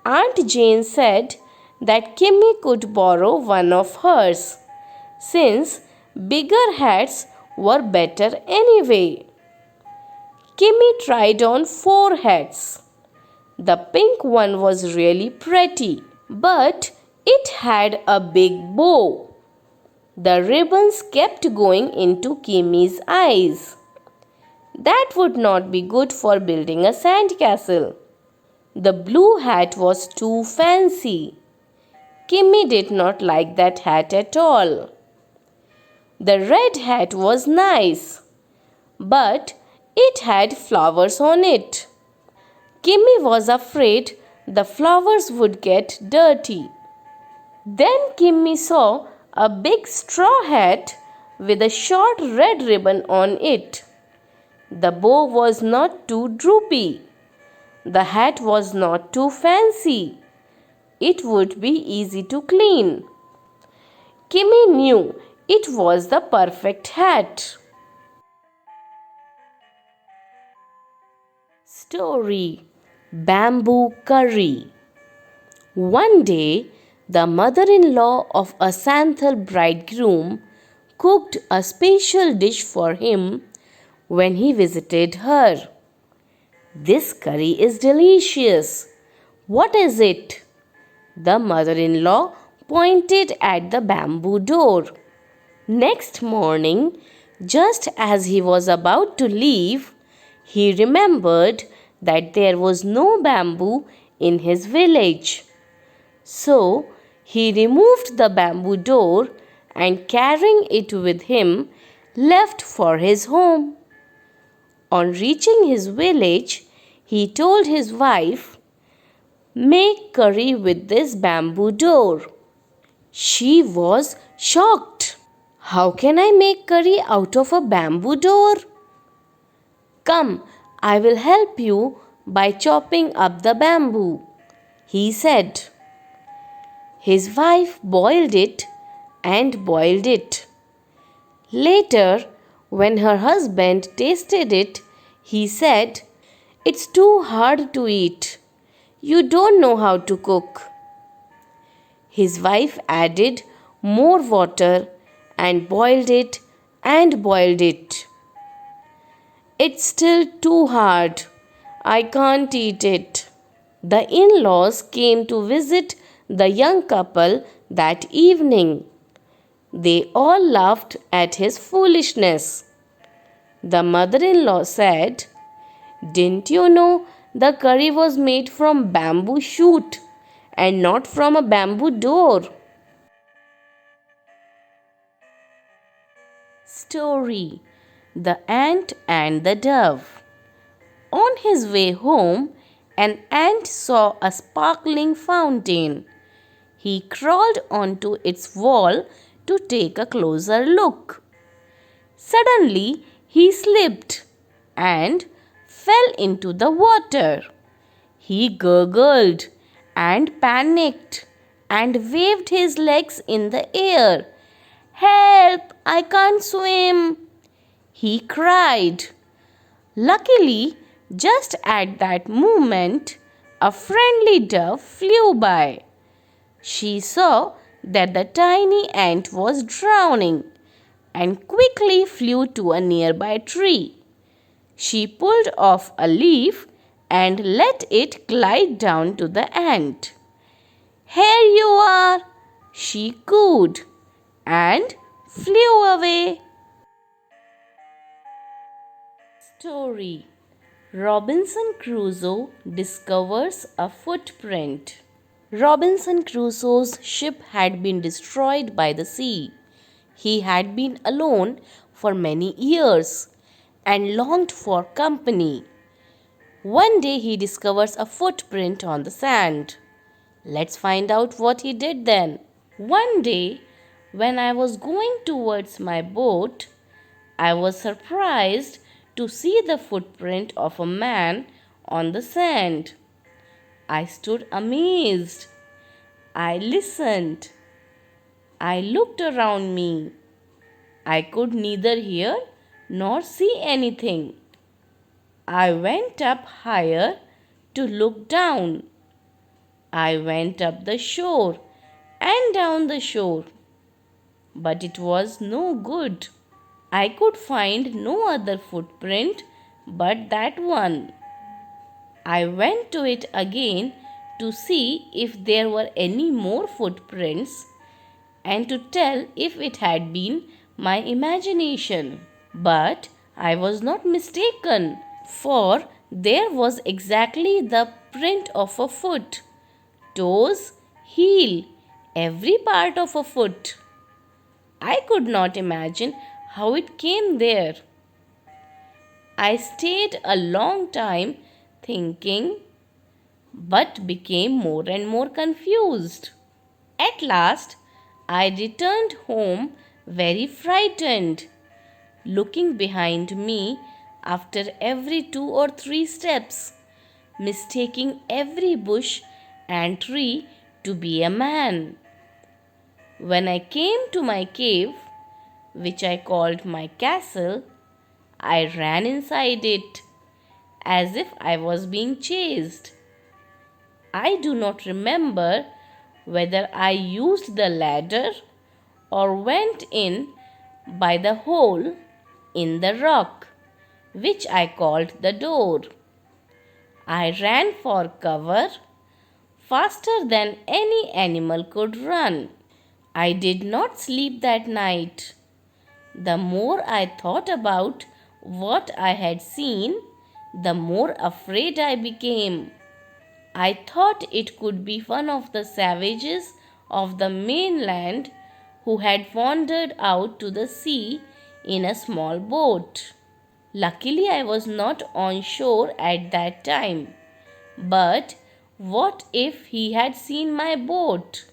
Aunt Jane said that Kimmy could borrow one of hers, since bigger hats were better anyway. Kimmy tried on 4 hats. The pink one was really pretty, but it had a big bow. The ribbons kept going into Kimmy's eyes. That would not be good for building a sand castle. The blue hat was too fancy. Kimmy did not like that hat at all. The red hat was nice, but it had flowers on it. Kimmy was afraid the flowers would get dirty. Then Kimmy saw a big straw hat with a short red ribbon on it. The bow was not too droopy. The hat was not too fancy. It would be easy to clean. Kimmy knew it was the perfect hat. Story: Bamboo Curry. One day, the mother-in-law of a Santhal bridegroom cooked a special dish for him when he visited her. "This curry is delicious. What is it?" The mother-in-law pointed at the bamboo door. Next morning, just as he was about to leave, he remembered that there was no bamboo in his village. So, he removed the bamboo door and, carrying it with him, left for his home. On reaching his village, he told his wife, "Make curry with this bamboo door." She was shocked. "How can I make curry out of a bamboo door?" "Come, I will help you by chopping up the bamboo," he said. His wife boiled it and boiled it. Later, when her husband tasted it, he said, "It's too hard to eat. You don't know how to cook." His wife added more water and boiled it and boiled it. "It's still too hard. I can't eat it." The in-laws came to visit the young couple that evening. They all laughed at his foolishness. The mother-in-law said, "Didn't you know the curry was made from bamboo shoot and not from a bamboo door?" Story: The Ant and the Dove. On his way home, an ant saw a sparkling fountain. He crawled onto its wall to take a closer look. Suddenly, he slipped and fell into the water. He gurgled and panicked and waved his legs in the air. "Help! I can't swim!" he cried. Luckily, just at that moment, a friendly dove flew by. She saw that the tiny ant was drowning and quickly flew to a nearby tree. She pulled off a leaf and let it glide down to the ant. "Here you are," she cooed and flew away. Story: Robinson Crusoe discovers a footprint. Robinson Crusoe's ship had been destroyed by the sea. He had been alone for many years and longed for company. One day he discovers a footprint on the sand. Let's find out what he did then. "One day, when I was going towards my boat, I was surprised to see the footprint of a man on the sand. I stood amazed. I listened. I looked around me. I could neither hear nor see anything. I went up higher to look down. I went up the shore and down the shore, but it was no good. I could find no other footprint but that one. I went to it again to see if there were any more footprints and to tell if it had been my imagination. But I was not mistaken, for there was exactly the print of a foot, toes, heel, every part of a foot. I could not imagine how it came there. I stayed a long time thinking, but became more and more confused. At last, I returned home very frightened, looking behind me after every 2 or 3 steps, mistaking every bush and tree to be a man. When I came to my cave, which I called my castle, I ran inside it as if I was being chased. I do not remember whether I used the ladder or went in by the hole in the rock, which I called the door. I ran for cover faster than any animal could run. I did not sleep that night. The more I thought about what I had seen, the more afraid I became. I thought it could be one of the savages of the mainland who had wandered out to the sea in a small boat. Luckily, I was not on shore at that time. But what if he had seen my boat?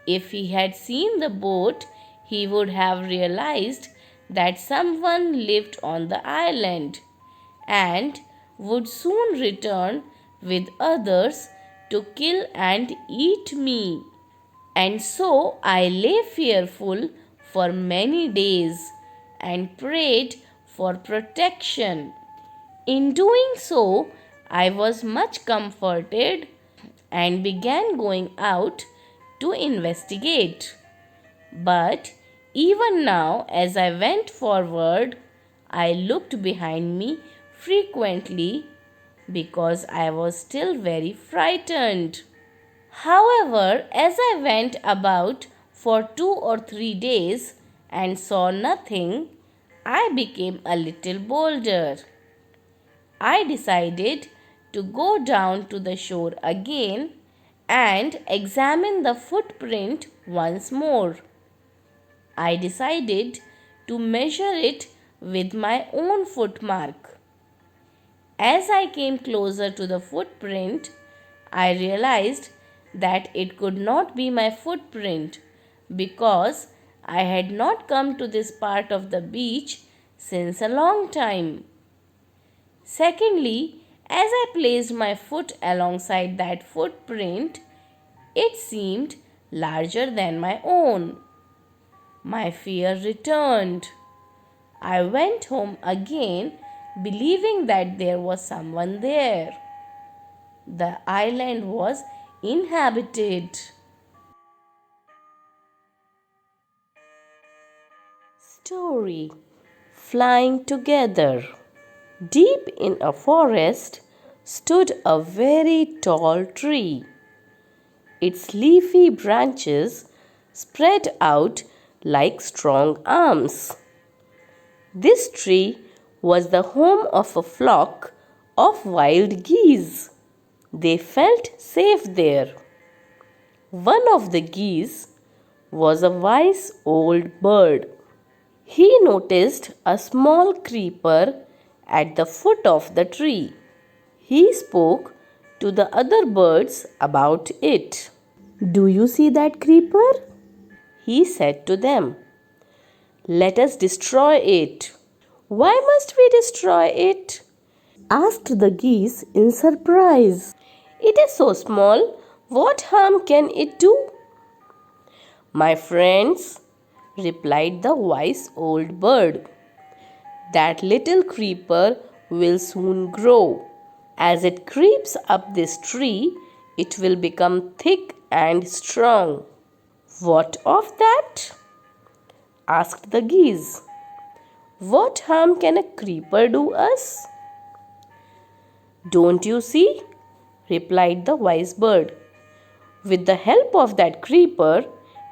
If he had seen the boat, he would have realized that someone lived on the island and would soon return with others to kill and eat me. And so I lay fearful for many days and prayed for protection. In doing so, I was much comforted and began going out to investigate. But even now, as I went forward, I looked behind me frequently because I was still very frightened. However, as I went about for 2 or 3 days and saw nothing, I became a little bolder. I decided to go down to the shore again and examine the footprint once more. I decided to measure it with my own footmark. As I came closer to the footprint, I realized that it could not be my footprint because I had not come to this part of the beach since a long time. Secondly, as I placed my foot alongside that footprint, it seemed larger than my own. My fear returned. I went home again, believing that there was someone there. The island was inhabited. Story: Flying Together. Deep in a forest stood a very tall tree. Its leafy branches spread out like strong arms. This tree was the home of a flock of wild geese. They felt safe there. One of the geese was a wise old bird. He noticed a small creeper at the foot of the tree. He spoke to the other birds about it. "Do you see that creeper?" he said to them. Let us destroy it. Why must we destroy it? Asked the geese in surprise. It is so small. What harm can it do? My friends, replied the wise old bird, that little creeper will soon grow. As it creeps up this tree, it will become thick and strong. What of that? Asked the geese. What harm can a creeper do us? Don't you see? Replied the wise bird. With the help of that creeper,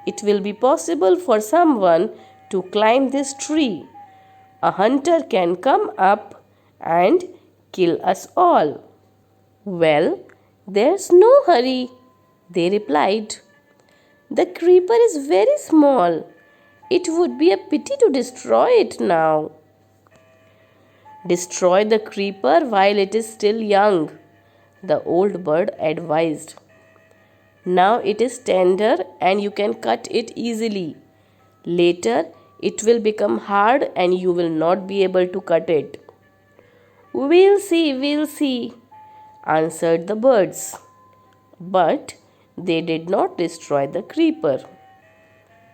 it will be possible for someone to climb this tree. A hunter can come up and kill us all. Well, there's no hurry, they replied. The creeper is very small. It would be a pity to destroy it now. Destroy the creeper while it is still young, the old bird advised. Now it is tender and you can cut it easily. Later, it will become hard and you will not be able to cut it. We'll see, answered the birds. But they did not destroy the creeper.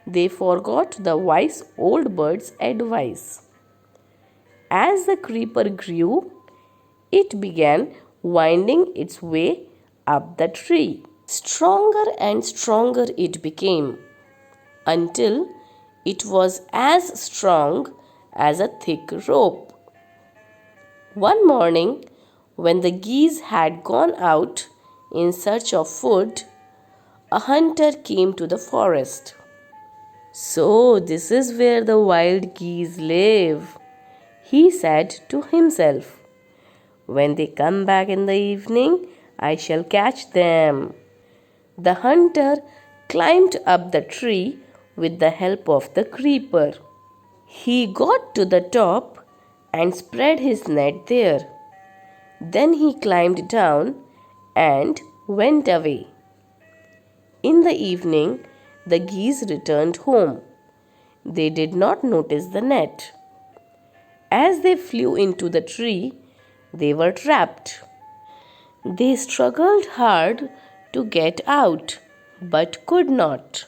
They forgot the wise old bird's advice. As the creeper grew, it began winding its way up the tree. Stronger and stronger it became until it was as strong as a thick rope. One morning, when the geese had gone out in search of food, a hunter came to the forest. So, this is where the wild geese live, he said to himself. When they come back in the evening, I shall catch them. The hunter climbed up the tree with the help of the creeper. He got to the top and spread his net there. Then he climbed down and went away. In the evening, the geese returned home. They did not notice the net. As they flew into the tree, they were trapped. They struggled hard to get out, but could not.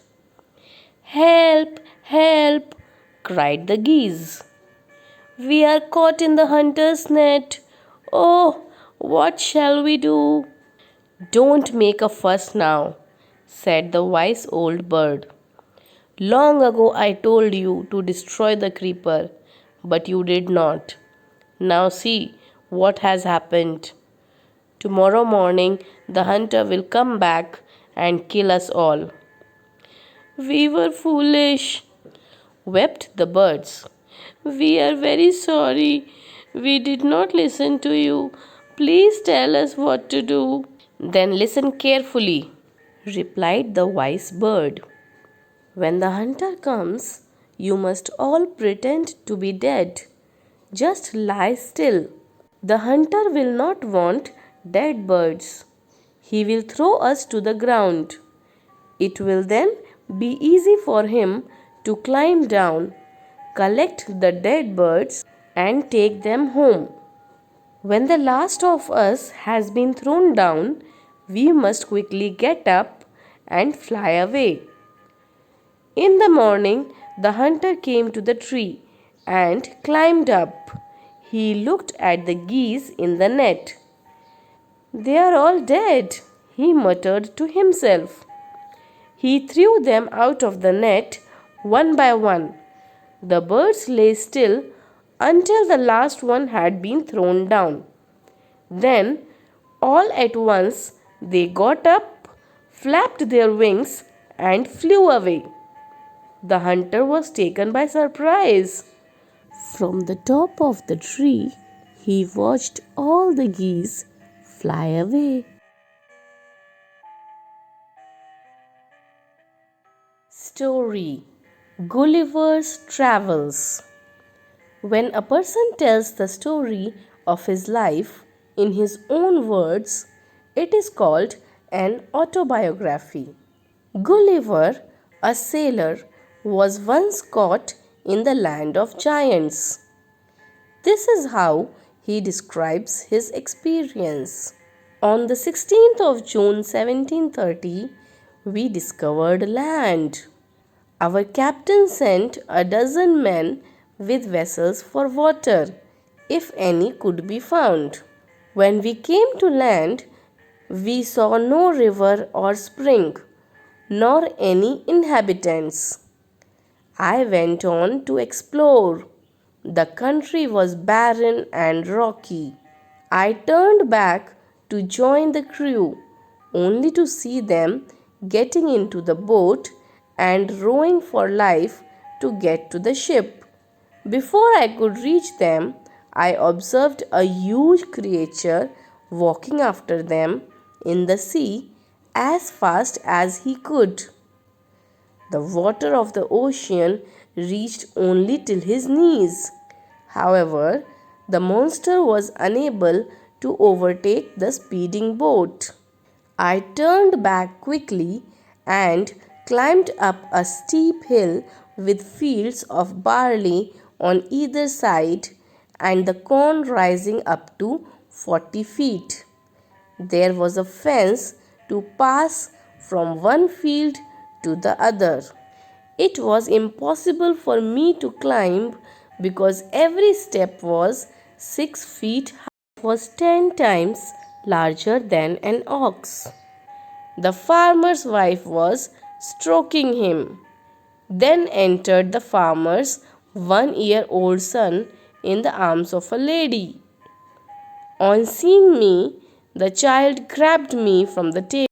Help! Help! Cried the geese. We are caught in the hunter's net. Oh, what shall we do? Don't make a fuss now, said the wise old bird. Long ago I told you to destroy the creeper, but you did not. Now see what has happened. Tomorrow morning the hunter will come back and kill us all. We were foolish, wept the birds. We are very sorry. We did not listen to you. Please tell us what to do. Then listen carefully, replied the wise bird. When the hunter comes, you must all pretend to be dead. Just lie still. The hunter will not want dead birds. He will throw us to the ground. It will then be easy for him to climb down, collect the dead birds, and take them home. When the last of us has been thrown down, we must quickly get up and fly away. In the morning, the hunter came to the tree and climbed up. He looked at the geese in the net. They are all dead, he muttered to himself. He threw them out of the net one by one. The birds lay still until the last one had been thrown down. Then, all at once, they got up, flapped their wings, and flew away. The hunter was taken by surprise. From the top of the tree, he watched all the geese fly away. Story: Gulliver's Travels. When a person tells the story of his life in his own words, it is called an autobiography. Gulliver, a sailor, was once caught in the land of giants. This is how he describes his experience. On the 16th of June 1730, we discovered land. Our captain sent a dozen men with vessels for water, if any could be found. When we came to land, we saw no river or spring, nor any inhabitants. I went on to explore. The country was barren and rocky. I turned back to join the crew, only to see them getting into the boat and rowing for life to get to the ship. Before I could reach them, I observed a huge creature walking after them in the sea as fast as he could. The water of the ocean reached only till his knees. However, the monster was unable to overtake the speeding boat. I turned back quickly and climbed up a steep hill with fields of barley on either side and the corn rising up to 40 feet. There was a fence to pass from one field to the other. It was impossible for me to climb because every step was 6 feet high. It was 10 times larger than an ox. The farmer's wife was stroking him. Then entered the farmer's 1-year-old son in the arms of a lady. On seeing me, the child grabbed me from the table